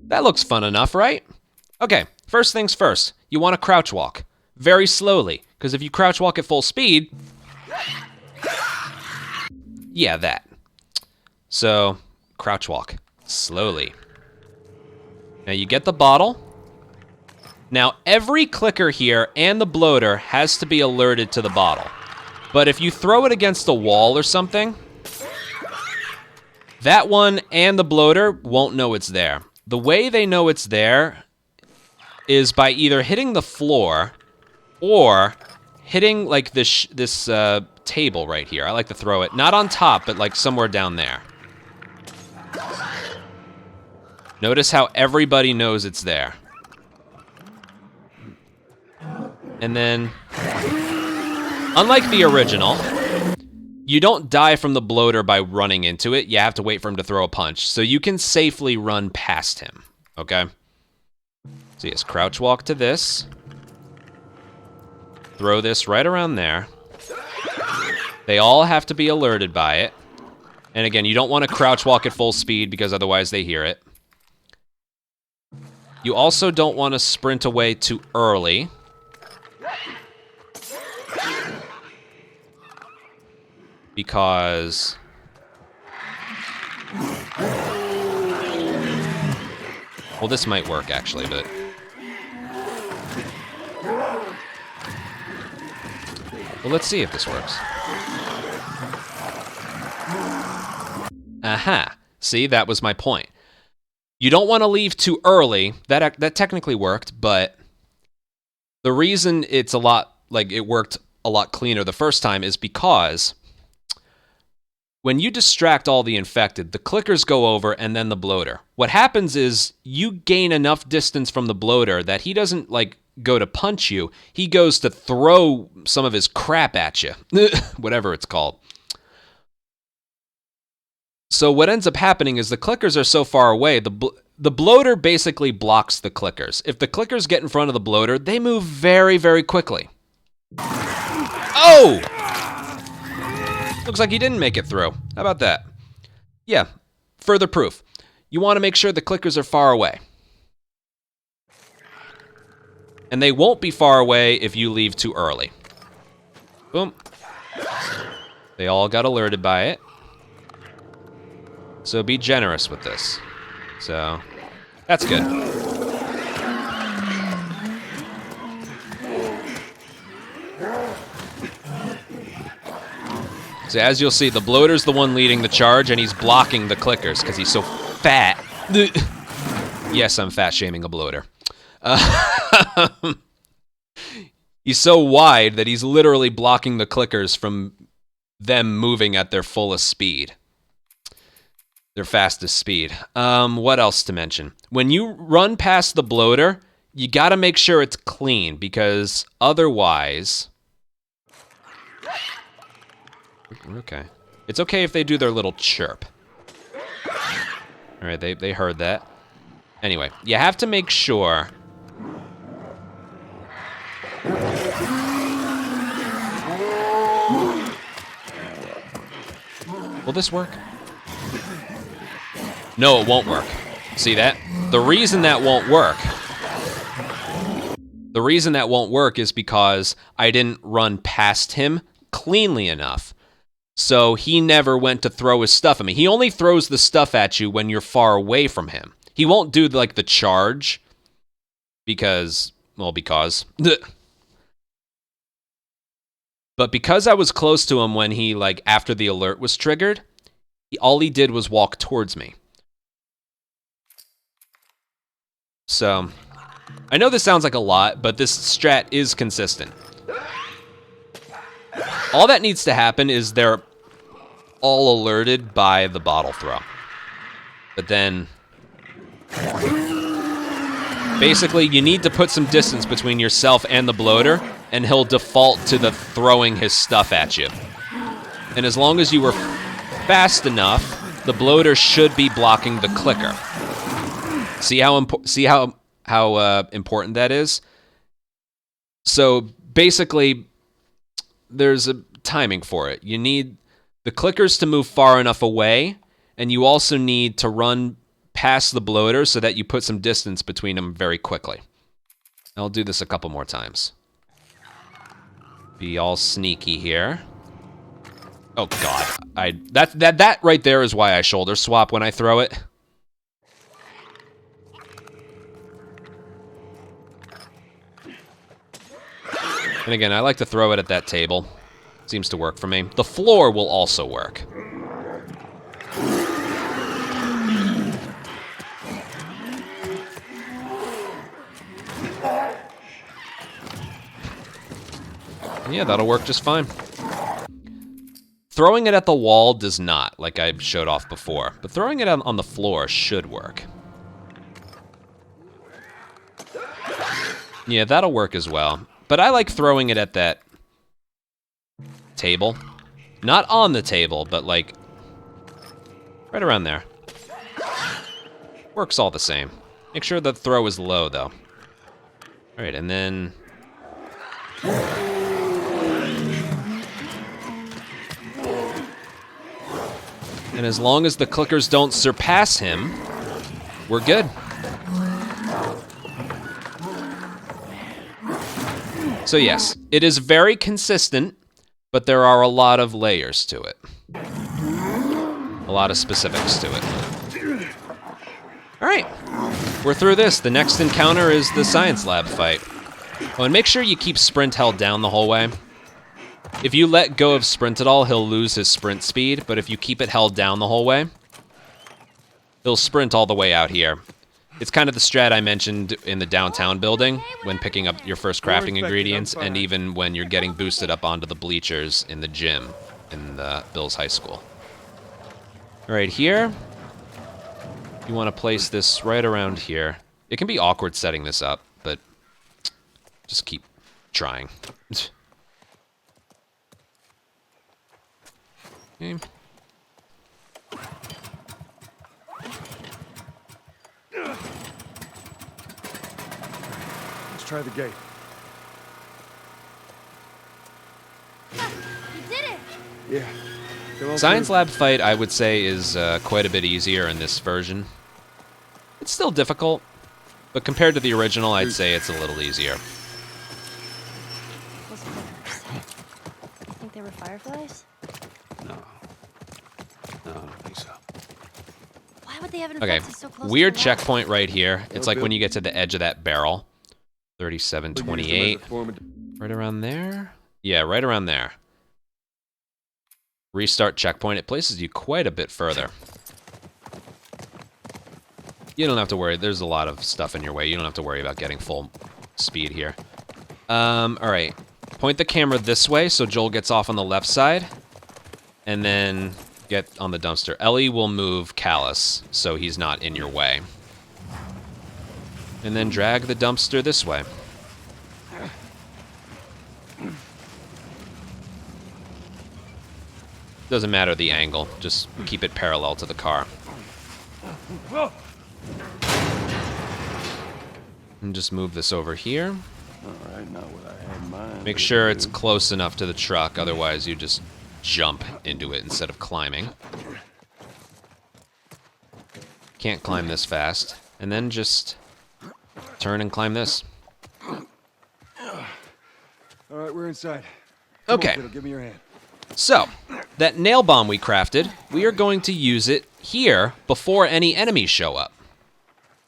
That looks fun enough, right? Okay, first things first. You want to crouch walk. Very slowly, because if you crouch walk at full speed... Yeah, that. So, crouch walk. Slowly. Now you get the bottle. Now every clicker here and the bloater has to be alerted to the bottle. But if you throw it against a wall or something, that one and the bloater won't know it's there. The way they know it's there is by either hitting the floor or hitting like this table right here. I like to throw it, not on top, but like somewhere down there. Notice how everybody knows it's there. And then, unlike the original, you don't die from the bloater by running into it. You have to wait for him to throw a punch. So you can safely run past him, okay? So yes, crouch walk to this. Throw this right around there. They all have to be alerted by it. And again, you don't want to crouch walk at full speed because otherwise they hear it. You also don't want to sprint away too early. Because... well, this might work actually, but... Well, let's see if this works. Aha. See, that was my point. You don't want to leave too early. That technically worked, but the reason it's it worked a lot cleaner the first time is because when you distract all the infected, the clickers go over and then the bloater. What happens is you gain enough distance from the bloater that he doesn't go to punch you. He goes to throw some of his crap at you, whatever it's called. So what ends up happening is the clickers are so far away, the bloater basically blocks the clickers. If the clickers get in front of the bloater, they move very, very quickly. Oh! Looks like he didn't make it through. How about that? Yeah, further proof. You want to make sure the clickers are far away. And they won't be far away if you leave too early. Boom. They all got alerted by it. So be generous with this. So, that's good. So as you'll see, the bloater's the one leading the charge, and he's blocking the clickers because he's so fat. Yes, I'm fat-shaming a bloater. He's so wide that he's literally blocking the clickers from them moving at their fullest speed. Their fastest speed. What else to mention? When you run past the bloater, you gotta make sure it's clean, because otherwise... Okay. It's okay if they do their little chirp. Alright, they heard that. Anyway, you have to make sure... Will this work? No, it won't work. See that? The reason that won't work is because I didn't run past him cleanly enough. So he never went to throw his stuff at me. He only throws the stuff at you when you're far away from him. He won't do the charge because. But because I was close to him when he, after the alert was triggered, all he did was walk towards me. So, I know this sounds like a lot, but this strat is consistent. All that needs to happen is they're all alerted by the bottle throw. But then, basically, you need to put some distance between yourself and the bloater, and he'll default to the throwing his stuff at you. And as long as you were fast enough, the bloater should be blocking the clicker. See how important that is? So basically, there's a timing for it. You need the clickers to move far enough away, and you also need to run past the bloater so that you put some distance between them very quickly. I'll do this a couple more times. Be all sneaky here. Oh God, that right there is why I shoulder swap when I throw it. And again, I like to throw it at that table. Seems to work for me. The floor will also work. Yeah, that'll work just fine. Throwing it at the wall does not, like I showed off before. But throwing it on the floor should work. Yeah, that'll work as well. But I like throwing it at that table. Not on the table, but right around there. Works all the same. Make sure the throw is low, though. All right, and then... And as long as the clickers don't surpass him, we're good. So yes, it is very consistent, but there are a lot of layers to it. A lot of specifics to it. All right, we're through this. The next encounter is the science lab fight. Oh, and make sure you keep sprint held down the whole way. If you let go of sprint at all, he'll lose his sprint speed, but if you keep it held down the whole way, he'll sprint all the way out here. It's kind of the strat I mentioned in the downtown building when picking up your first crafting ingredients, and even when you're getting boosted up onto the bleachers in the gym in the Bill's High School. Right here, you want to place this right around here. It can be awkward setting this up, but just keep trying. Okay. Let's try the gate. You did it! Yeah. Come on Science through. lab fight, I would say, is quite a bit easier in this version. It's still difficult, but compared to the original, I'd say it's a little easier. Those flickers. You think they were fireflies? No. No, I don't think so. Why would they have Okay, infected so close weird to the lab? checkpoint right here. It's like when you get to the edge of that barrel. 3728. Right around there? Yeah, right around there. Restart checkpoint. It places you quite a bit further. You don't have to worry. There's a lot of stuff in your way. You don't have to worry about getting full speed here. Alright. Point the camera this way so Joel gets off on the left side. And then get on the dumpster. Ellie will move Callus so he's not in your way. And then drag the dumpster this way. Doesn't matter the angle, just keep it parallel to the car. And just move this over here. All right, not what I had in mind. Make sure it's close enough to the truck, otherwise you just jump into it instead of climbing. Can't climb this fast. And then just turn and climb this. All right, we're inside. Come Okay. on, kiddo, give me your hand. So, that nail bomb we crafted, we are going to use it here before any enemies show up.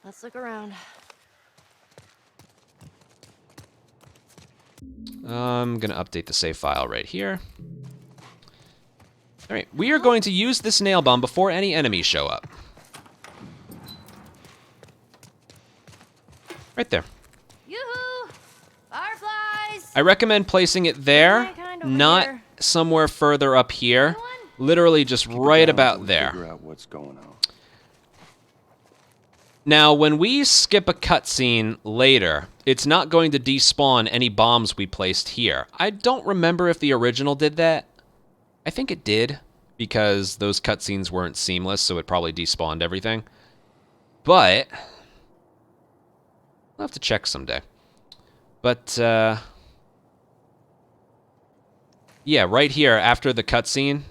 Let's look around. I'm going to update the save file right here. All right, we are going to use this nail bomb before any enemies show up. Right there. Yoo-hoo! Fireflies! I recommend placing it there, Kind over not here. somewhere further up here. Literally just right about there. Figure out what's going on. Now, when we skip a cutscene later, it's not going to despawn any bombs we placed here. I don't remember if the original did that. I think it did, because those cutscenes weren't seamless, so it probably despawned everything. But we'll have to check someday. But, yeah, right here, after the cutscene,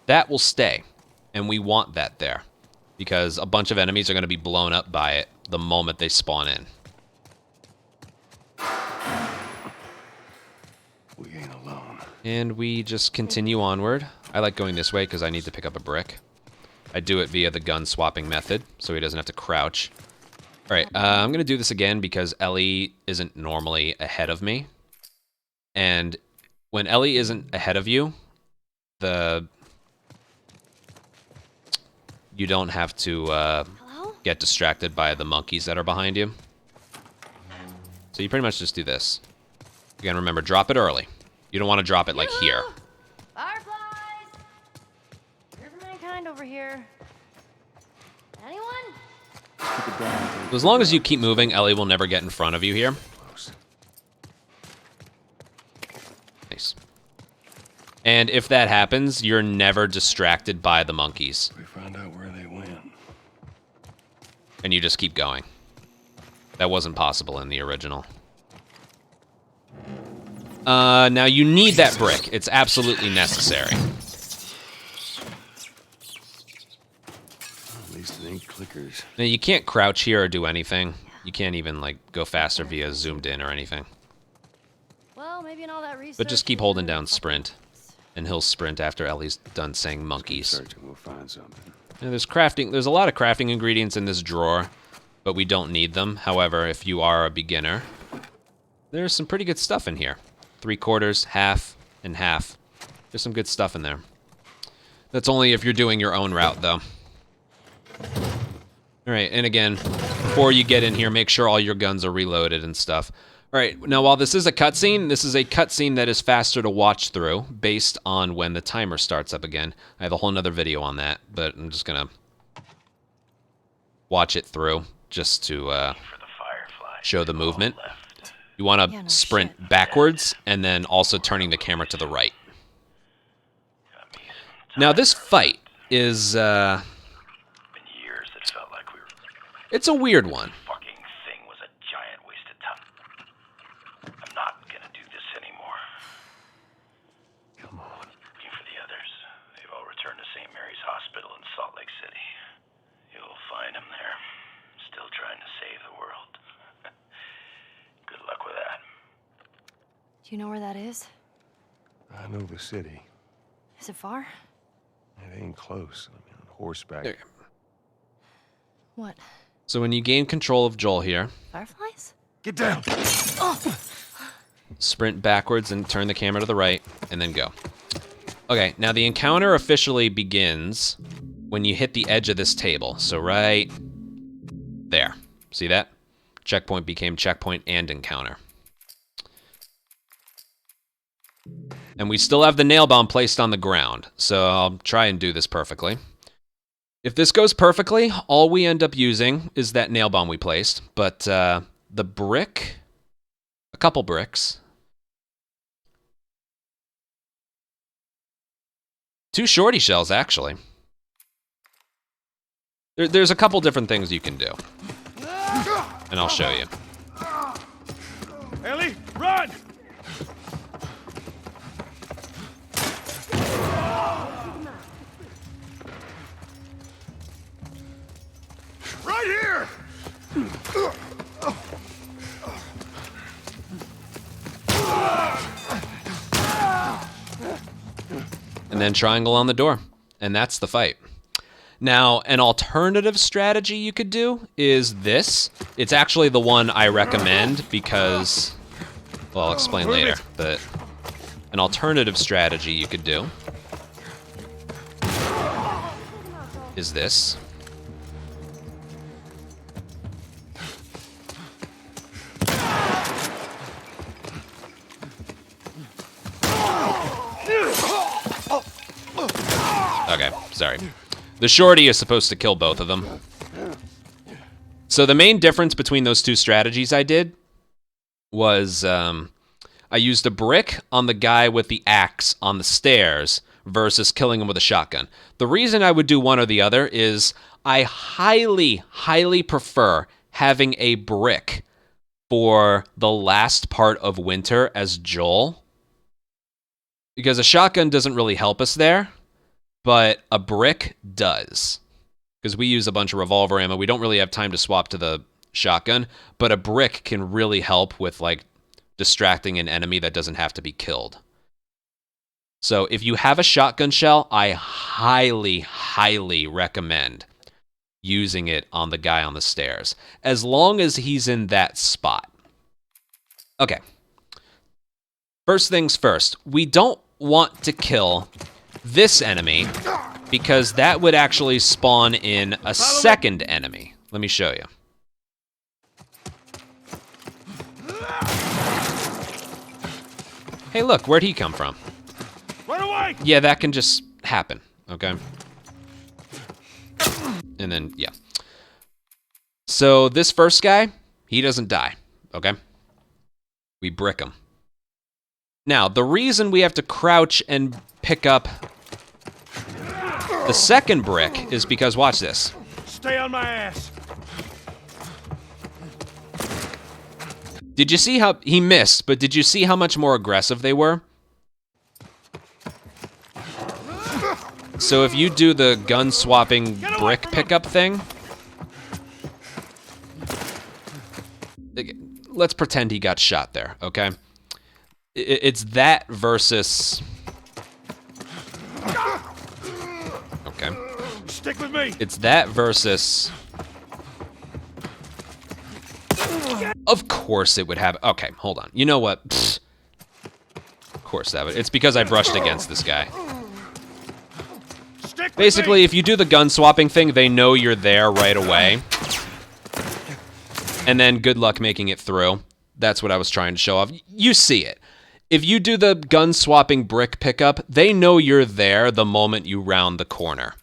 that will stay. And we want that there. Because a bunch of enemies are going to be blown up by it the moment they spawn in. We ain't alone. And we just continue onward. I like going this way because I need to pick up a brick. I do it via the gun swapping method, so he doesn't have to crouch. Alright, I'm going to do this again because Ellie isn't normally ahead of me. And when Ellie isn't ahead of you, you don't have to Hello? get distracted by the monkeys that are behind you. So you pretty much just do this. Again, remember, drop it early. You don't want to drop it like here. Yoo-hoo! Fireflies! There's mankind over here. Anyone? So as long as you keep moving, Ellie will never get in front of you here. Nice. And if that happens, you're never distracted by the monkeys. We found out where they went. And you just keep going. That wasn't possible in the original. Now you need that brick. It's absolutely necessary. At least it ain't clickers. Now you can't crouch here or do anything. You can't even like go faster via zoomed in or anything. Well, maybe in all that research. But just keep holding down sprint. And he'll sprint after Ellie's done saying monkeys. Searching, we'll find something. Now, there's a lot of crafting ingredients in this drawer, but we don't need them. However, if you are a beginner, there's some pretty good stuff in here. 3/4, half, and half. There's some good stuff in there. That's only if you're doing your own route, though. All right, and again, before you get in here, make sure all your guns are reloaded and stuff. All right, now while this is a cutscene, this is a cutscene that is faster to watch through based on when the timer starts up again. I have a whole nother video on that, but I'm just gonna watch it through just to show the movement. You want to sprint backwards and then also turning the camera to the right. Now this fight is it's a weird one. Fucking thing was a giant waste of time. I'm not gonna do this anymore. Come on. Looking for the others. They've all returned to St. Mary's Hospital in Salt Lake City. You'll find them there, still trying to save the world. Good luck with that. Do you know where that is? I know the city. Is it far? It ain't close. I mean, on horseback. There. What? So when you gain control of Joel here, Fireflies? Get down! sprint backwards and turn the camera to the right, and then go. Okay, now the encounter officially begins when you hit the edge of this table. So right there. See that? Checkpoint became checkpoint and encounter. And we still have the nail bomb placed on the ground, so I'll try and do this perfectly. If this goes perfectly, all we end up using is that nail bomb we placed, but the brick, a couple bricks, 2 shorty shells, actually. There's a couple different things you can do, and I'll show you. Ellie, run! Right here! And then triangle on the door, and that's the fight. Now, an alternative strategy you could do is this. It's actually the one I recommend because, well, I'll explain later, but an alternative strategy you could do is this. Okay, sorry. The shorty is supposed to kill both of them. So the main difference between those two strategies I did was I used a brick on the guy with the axe on the stairs versus killing him with a shotgun. The reason I would do one or the other is I highly, highly prefer having a brick for the last part of winter as Joel, because a shotgun doesn't really help us there, but a brick does. Because we use a bunch of revolver ammo. We don't really have time to swap to the shotgun, but a brick can really help with, like, distracting an enemy that doesn't have to be killed. So if you have a shotgun shell, I highly, highly recommend using it on the guy on the stairs, as long as he's in that spot. Okay. First things first, we don't want to kill this enemy because that would actually spawn in a second enemy. Let me show you. Hey, look, where'd he come from? Run away! Yeah, that can just happen, okay? And then, yeah. So this first guy, he doesn't die, okay? We brick him. Now, the reason we have to crouch and pick up the second brick is because, watch this. Stay on my ass. Did you see how he missed, but did you see how much more aggressive they were? So if you do the gun swapping brick pickup thing, let's pretend he got shot there, okay? It's that versus... Okay. Stick with me. It's that versus... Of course it would have... Okay, hold on. You know what? Pfft. course that would. It's because I brushed against this guy. Stick with Basically, me. if you do the gun swapping thing, they know you're there right away. And then good luck making it through. That's what I was trying to show off. You see it. If you do the gun swapping brick pickup, they know you're there the moment you round the corner.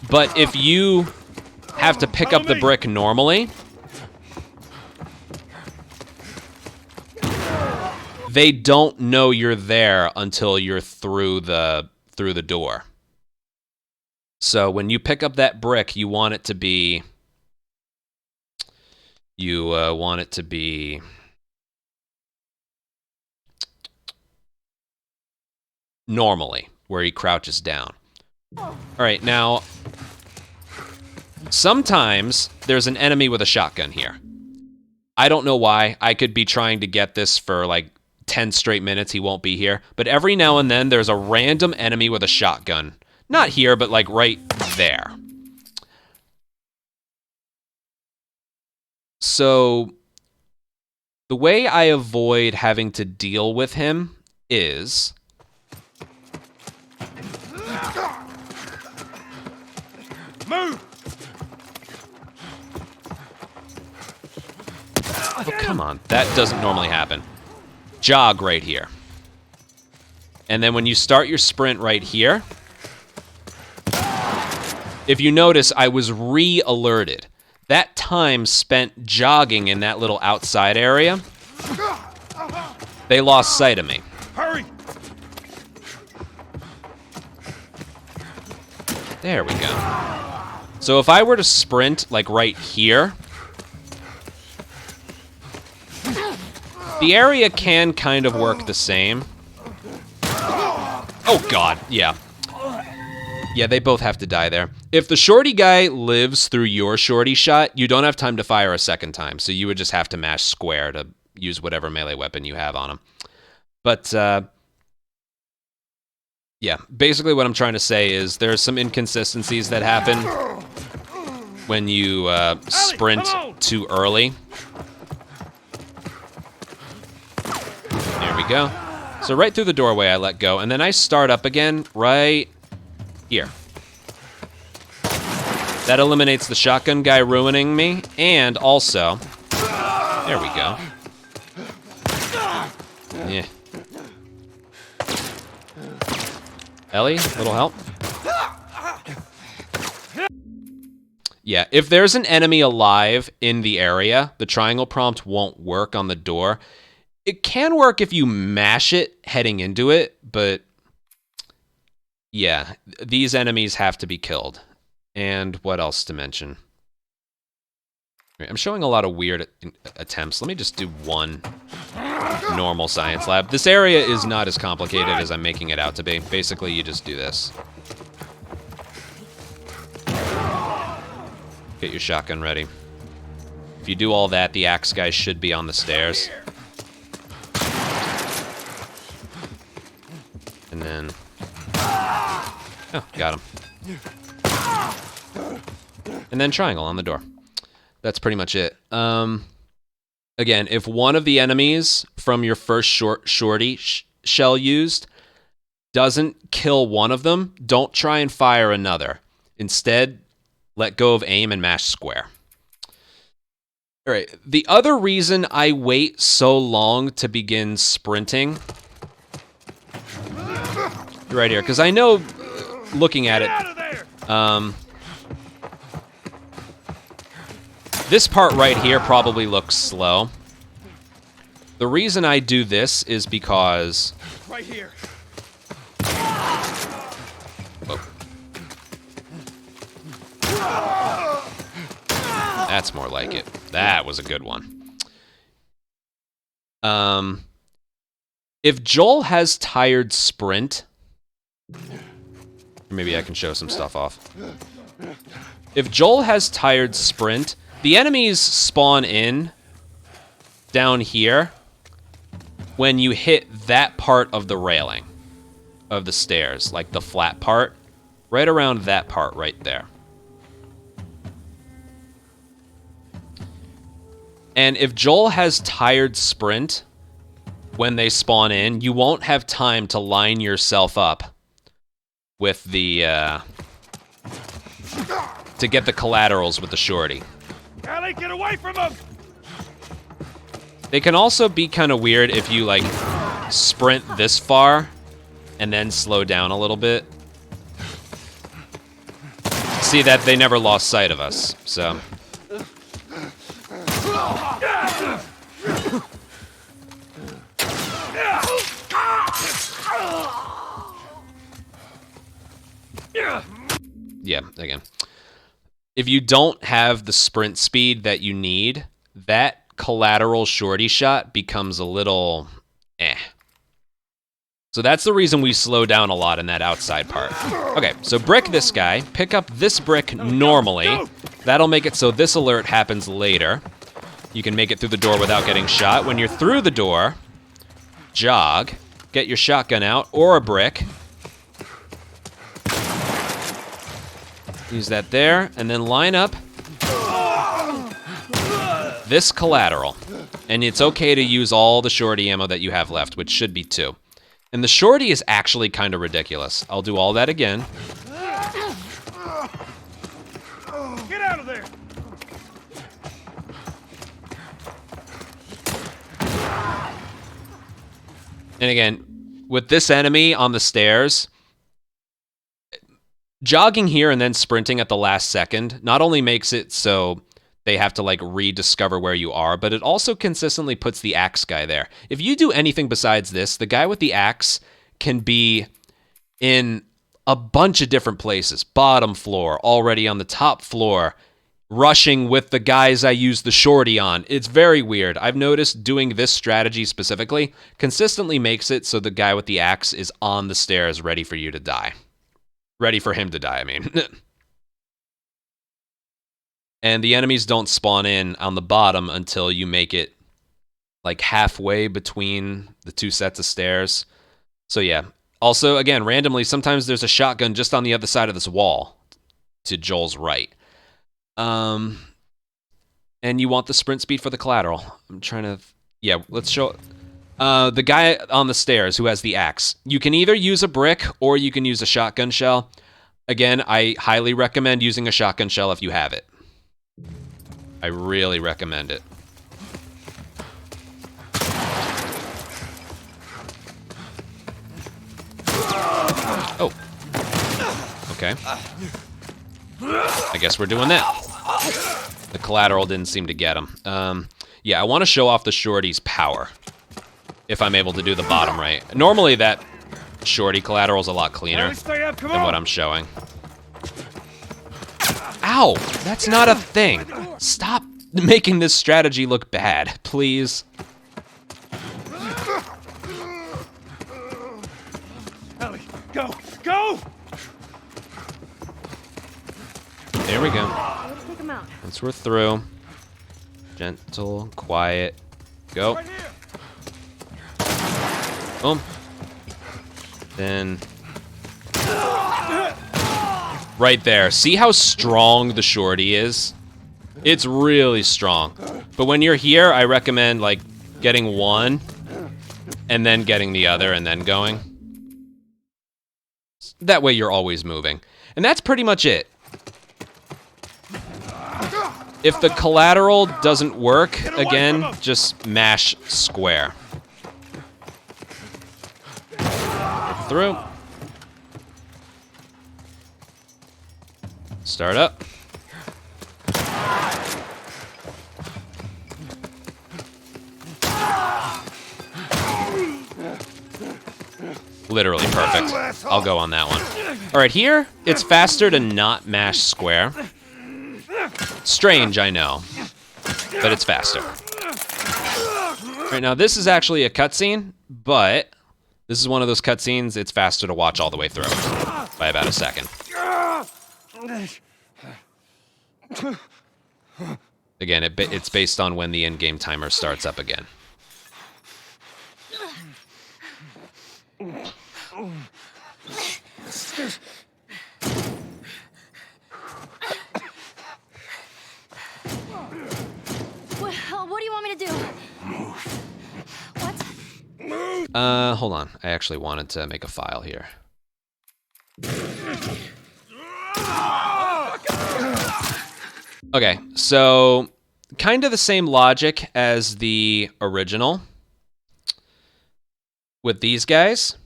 But if you have to pick up the brick normally, they don't know you're there until you're through the door. So when you pick up that brick, you want it to be normally, where he crouches down. All right, now sometimes there's an enemy with a shotgun here. I don't know why. I could be trying to get this for like 10 straight minutes. He won't be here. But every now and then there's a random enemy with a shotgun. Not here, but like right there. So the way I avoid having to deal with him is Move. oh, come on. That doesn't normally happen. Jog right here. And then when you start your sprint right here, if you notice, I was re-alerted. That time spent jogging in that little outside area, they lost sight of me. Hurry. There we go. So if I were to sprint, like right here, the area can kind of work the same. Oh, God, yeah. Yeah, they both have to die there. If the shorty guy lives through your shorty shot, you don't have time to fire a second time, so you would just have to mash square to use whatever melee weapon you have on him. But, yeah, basically what I'm trying to say is there's some inconsistencies that happen when you sprint too early. There we go. So right through the doorway I let go, and then I start up again right here. That eliminates the shotgun guy ruining me, and also, there we go. Yeah. Ellie, little help? Yeah, if there's an enemy alive in the area, the triangle prompt won't work on the door. It can work if you mash it heading into it, but yeah, these enemies have to be killed. And what else to mention? I'm showing a lot of weird attempts. Let me just do one normal science lab. This area is not as complicated as I'm making it out to be. Basically, you just do this. Get your shotgun ready. If you do all that, the axe guy should be on the stairs. And then... oh, got him. And then triangle on the door. That's pretty much it. Again, if one of the enemies from your first shorty shell used doesn't kill one of them, don't try and fire another. Instead, let go of aim and mash square. All right, the other reason I wait so long to begin sprinting, right here, because I know, looking at it, this part right here probably looks slow. The reason I do this is because... right here. oh. That's more like it. That was a good one. If Joel has tired sprint... maybe I can show some stuff off. If Joel has tired sprint... the enemies spawn in down here when you hit that part of the railing of the stairs, like the flat part, right around that part right there. And if Joel has tired sprint when they spawn in, you won't have time to line yourself up with the, to get the collaterals with the shorty. Ellie, get away from him! They can also be kind of weird if you, like, sprint this far and then slow down a little bit. See that they never lost sight of us, so. Yeah, again. If you don't have the sprint speed that you need, that collateral shorty shot becomes a little eh. So that's the reason we slow down a lot in that outside part. Okay, so brick this guy, pick up this brick normally. That'll make it so this alert happens later. You can make it through the door without getting shot. When you're through the door, jog, get your shotgun out, or a brick. Use that there, and then line up this collateral. And it's okay to use all the shorty ammo that you have left, which should be 2. And the shorty is actually kind of ridiculous. I'll do all that again. Get out of there! And again, with this enemy on the stairs, jogging here and then sprinting at the last second not only makes it so they have to, like, rediscover where you are, but it also consistently puts the axe guy there. If you do anything besides this, the guy with the axe can be in a bunch of different places. Bottom floor, already on the top floor, rushing with the guys I use the shorty on. It's very weird. I've noticed doing this strategy specifically consistently makes it so the guy with the axe is on the stairs ready for you to die. Ready for him to die, I mean. And the enemies don't spawn in on the bottom until you make it, like, halfway between the 2 sets of stairs. So yeah. Also, again, randomly, sometimes there's a shotgun just on the other side of this wall to Joel's right. And you want the sprint speed for the collateral. I'm trying to... Yeah, let's show... the guy on the stairs who has the axe. You can either use a brick or you can use a shotgun shell. Again, I highly recommend using a shotgun shell if you have it. I really recommend it. Oh. Okay. I guess we're doing that. The collateral didn't seem to get him. Yeah, I want to show off the shorty's power. If I'm able to do the bottom right. Normally that shorty collateral is a lot cleaner than what I'm showing. Ow! That's not a thing. Stop making this strategy look bad, please. Ellie, go! Go! There we go. Let's take him out. Once we're through. Gentle, quiet. Go. Right here! Boom. Then... Right there. See how strong the shorty is? It's really strong. But when you're here, I recommend, like, getting one, and then getting the other, and then going. That way you're always moving. And that's pretty much it. If the collateral doesn't work, again, just mash square. Through. Start up. Literally perfect. I'll go on that one. All right, here, it's faster to not mash square. Strange, I know, but it's faster. All right, now this is actually a cutscene, but this is one of those cutscenes, it's faster to watch all the way through by about a second. Again, it's based on when the in-game timer starts up again. What do you want me to do? What? Hold on. I actually wanted to make a file here. Okay, so kind of the same logic as the original with these guys.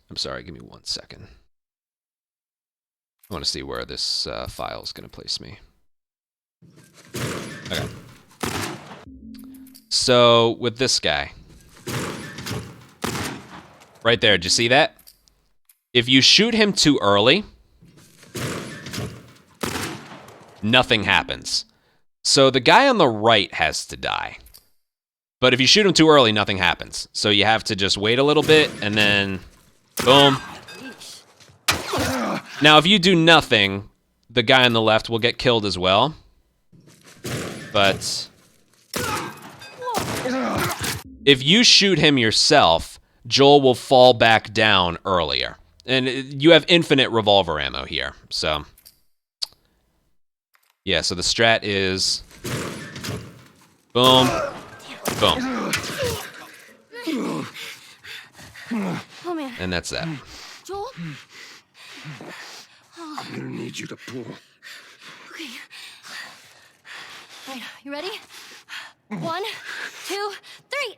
I'm sorry, give me 1 second. I want to see where this file is going to place me. Okay. So with this guy, right there, did you see that? If you shoot him too early, nothing happens. So the guy on the right has to die. But if you shoot him too early, nothing happens. So you have to just wait a little bit and then boom. Now, if you do nothing, the guy on the left will get killed as well. But if you shoot him yourself, Joel will fall back down earlier. And you have infinite revolver ammo here, so... Yeah, so the strat is... Boom. Boom. Oh, man. And that's that. Joel? I'm gonna need you to pull. Okay. All right, you ready? 1, 2, 3.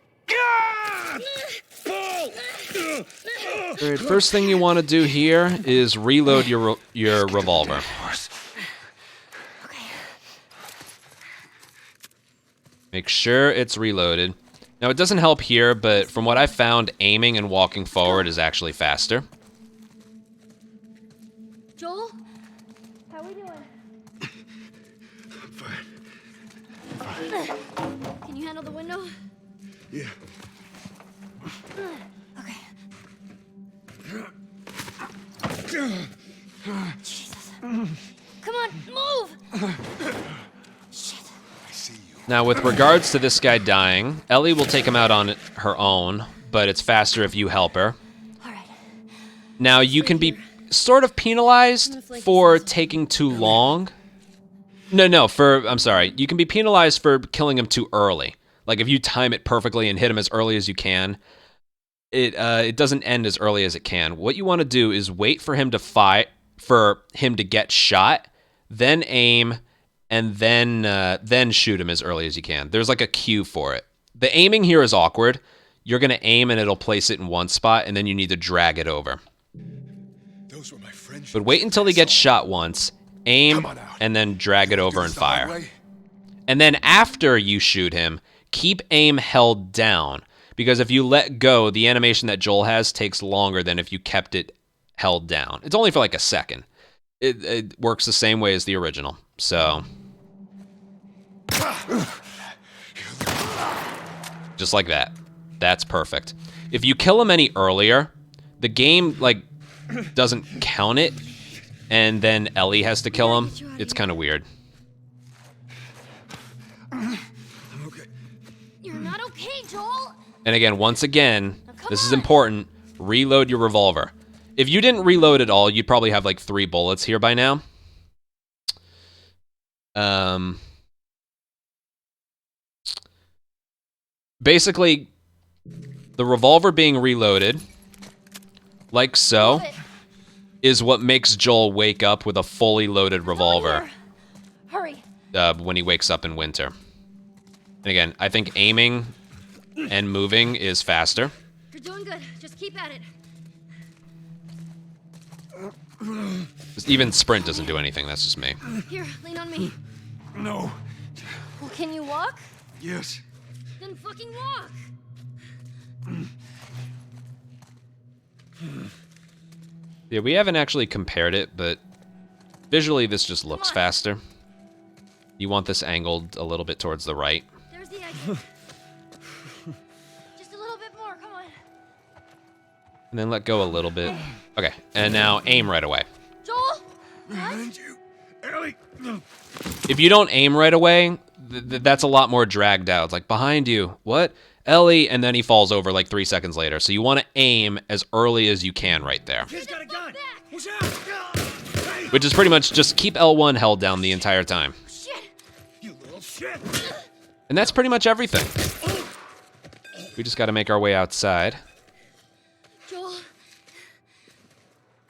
All right, first thing you want to do here is reload your revolver. Okay. Make sure it's reloaded. Now, it doesn't help here, but from what I found, aiming and walking forward is actually faster. Joel? How we doing? I'm fine. Can you handle the window? Yeah. Okay. Jesus. Come on, move! Shit. Now, with regards to this guy dying, Ellie will take him out on her own, but it's faster if you help her. All right. Now, you can be sort of penalized for taking too long. I'm sorry. You can be penalized for killing him too early. Like, if you time it perfectly and hit him as early as you can, it doesn't end as early as it can. What you want to do is wait for him to get shot, then aim, and then shoot him as early as you can. There's like a cue for it. The aiming here is awkward. You're going to aim and it'll place it in one spot, and then you need to drag it over. Those were my friends. But wait until he gets shot once, aim, and then drag it over and fire. And then after you shoot him, keep aim held down, because if you let go, the animation that Joel has takes longer than if you kept it held down. It's only for like a second. It works the same way as the original. So, just like that. That's perfect. If you kill him any earlier, the game doesn't count it, and then Ellie has to kill him. It's kind of weird. I'm okay. You're not okay, Joel. And again, once again, this is important. Reload your revolver. If you didn't reload at all, you'd probably have like 3 bullets here by now. Basically, the revolver being reloaded, like so, is what makes Joel wake up with a fully loaded revolver. Hurry. When he wakes up in winter. And again, I think aiming and moving is faster. You're doing good. Just keep at it. Even sprint doesn't do anything, that's just me. Here, lean on me. No. Well, can you walk? Yes. Then fucking walk. Yeah, we haven't actually compared it, but visually this just looks faster. You want this angled a little bit towards the right. There's the exit. Just a little bit more, come on. And then let go a little bit. Okay, and now aim right away. Joel? Behind you. Ellie. If you don't aim right away, that's a lot more dragged out. It's like, behind you. What? Ellie, and then he falls over like 3 seconds later. So you want to aim as early as you can right there. He's got a gun. Watch out. Which is pretty much just keep L1 held down the entire time. Shit. You little shit. And that's pretty much everything. We just got to make our way outside. Joel.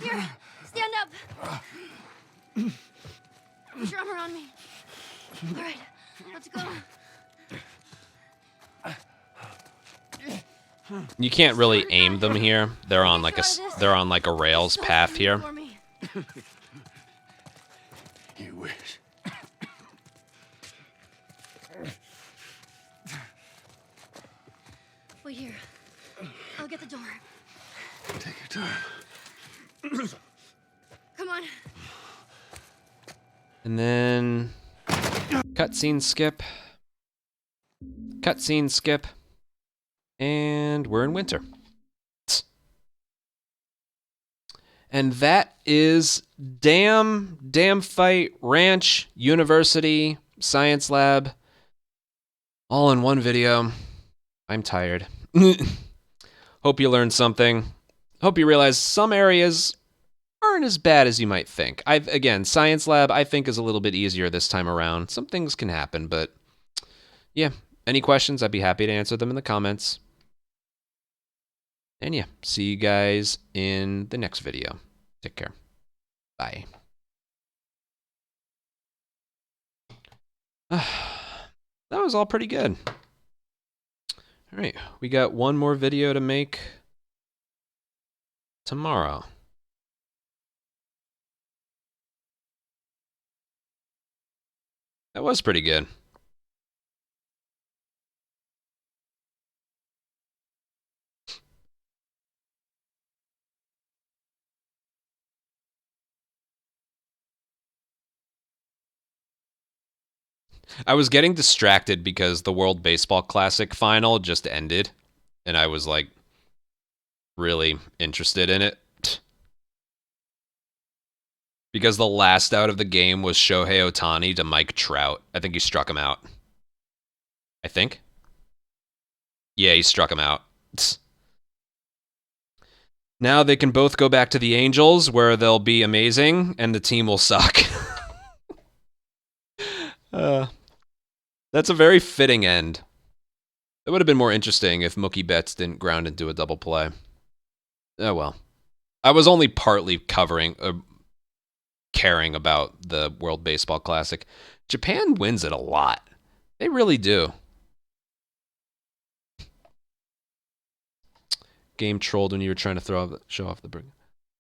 Here, stand up. Put your arm around me. All right, let's go. You can't really aim them here. They're on like a rails path here. You wish. Wait here. I'll get the door. Take your time. Come on. And then cutscene skip. Cutscene skip. And we're in winter. And that is Damn Fight Ranch University Science Lab all in one video. I'm tired. Hope you learned something. Hope you realize some areas aren't as bad as you might think. Again, Science Lab I think is a little bit easier this time around. Some things can happen, but yeah. Any questions? I'd be happy to answer them in the comments. And yeah, see you guys in the next video. Take care. Bye. That was all pretty good. All right, we got one more video to make tomorrow. That was pretty good. I was getting distracted because the World Baseball Classic final just ended, and I was like really interested in it. Because the last out of the game was Shohei Ohtani to Mike Trout. I think he struck him out. I think. Yeah, he struck him out. Now they can both go back to the Angels, where they'll be amazing, and the team will suck. That's a very fitting end. It would have been more interesting if Mookie Betts didn't ground into a double play. Oh well. I was only partly caring about the World Baseball Classic. Japan wins it a lot. They really do. Game trolled when you were trying to show off the brick.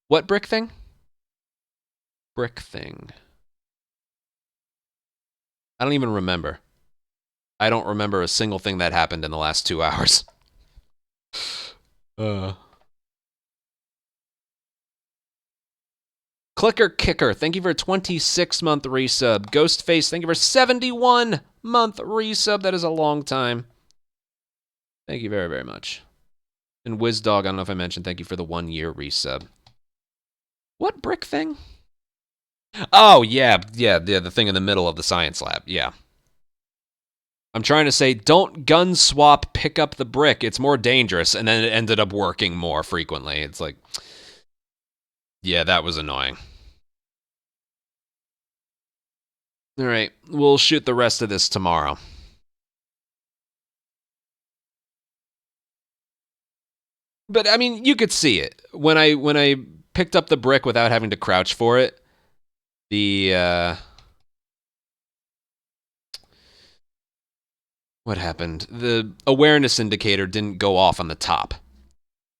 What brick thing? Brick thing. I don't even remember. I don't remember a single thing that happened in the last 2 hours. Clicker Kicker, thank you for a 26-month resub. Ghostface, thank you for 71-month resub. That is a long time. Thank you very, very much. And WizDog, I don't know if I mentioned, thank you for the 1-year resub. What brick thing? Oh, yeah, the thing in the middle of the science lab, yeah. I'm trying to say, don't gun swap, pick up the brick. It's more dangerous, and then it ended up working more frequently. It's like, yeah, that was annoying. All right, we'll shoot the rest of this tomorrow. But, I mean, you could see it. When I picked up the brick without having to crouch for it, what happened? The awareness indicator didn't go off on the top,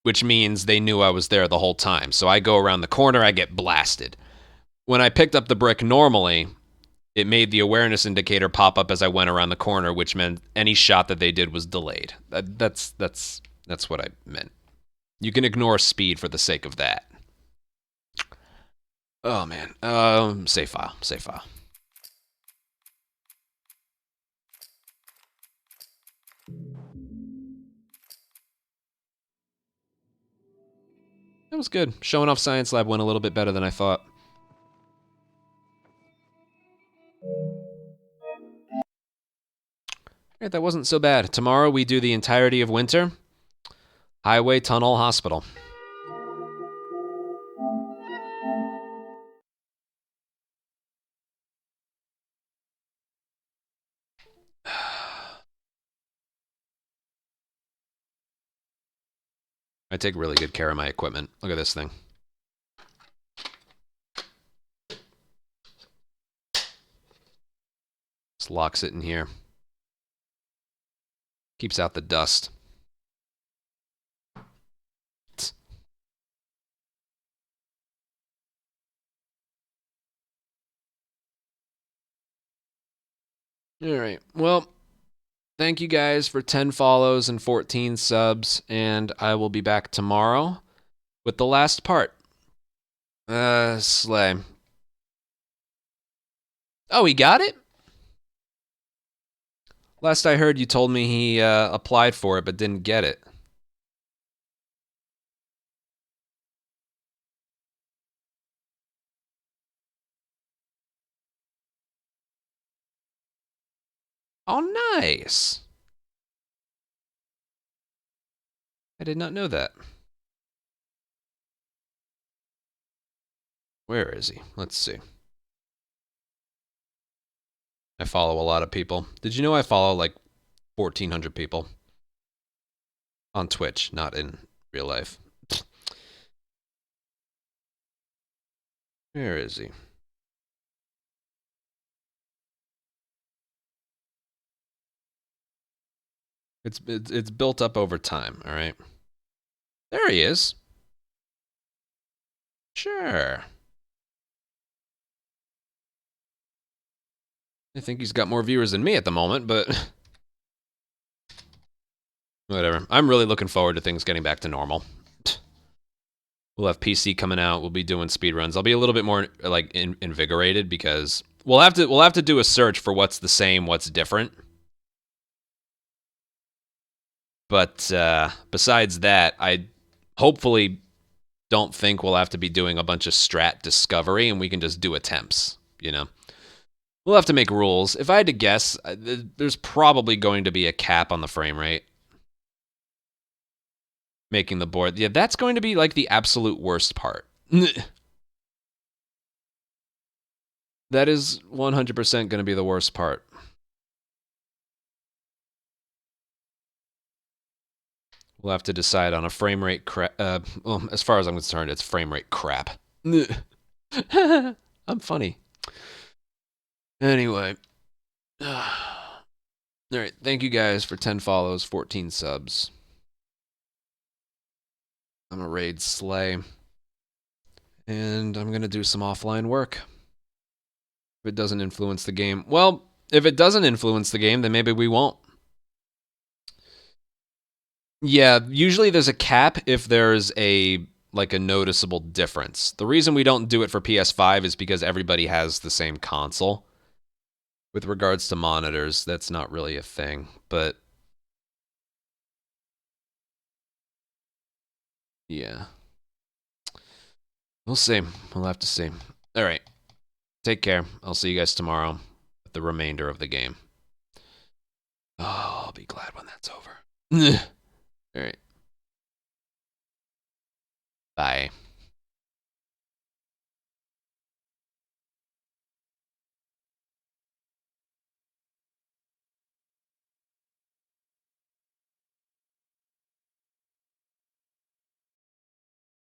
which means they knew I was there the whole time. So I go around the corner, I get blasted. When I picked up the brick normally, it made the awareness indicator pop up as I went around the corner, which meant any shot that they did was delayed. That's what I meant. You can ignore speed for the sake of that. Oh, man. Save file. That was good. Showing off Science Lab went a little bit better than I thought. Alright, that wasn't so bad. Tomorrow we do the entirety of winter. Highway Tunnel Hospital. I take really good care of my equipment. Look at this thing. Just locks it in here. Keeps out the dust. Alright, well, thank you guys for 10 follows and 14 subs, and I will be back tomorrow with the last part. Slay. Oh, he got it? Last I heard, you told me he applied for it but didn't get it. Oh, nice. I did not know that. Where is he? Let's see. I follow a lot of people. Did you know I follow like 1,400 people? On Twitch, not in real life. Where is he? It's built up over time, all right? There he is. Sure. I think he's got more viewers than me at the moment, but whatever. I'm really looking forward to things getting back to normal. We'll have PC coming out. We'll be doing speedruns. I'll be a little bit more like invigorated because we'll have to do a search for what's the same, what's different. But besides that, I hopefully don't think we'll have to be doing a bunch of strat discovery and we can just do attempts, you know? We'll have to make rules. If I had to guess, there's probably going to be a cap on the frame rate. Making the board. Yeah, that's going to be like the absolute worst part. That is 100% going to be the worst part. We'll have to decide on a frame rate crap. Well, as far as I'm concerned, it's frame rate crap. I'm funny. Anyway. Alright, thank you guys for 10 follows, 14 subs. I'm gonna raid Slay. And I'm gonna do some offline work. If it doesn't influence the game. Well, if it doesn't influence the game, then maybe we won't. Yeah, usually there's a cap if there's a noticeable difference. The reason we don't do it for PS5 is because everybody has the same console. With regards to monitors, that's not really a thing, but yeah. We'll see. We'll have to see. All right. Take care. I'll see you guys tomorrow with the remainder of the game. Oh, I'll be glad when that's over. All right. Bye.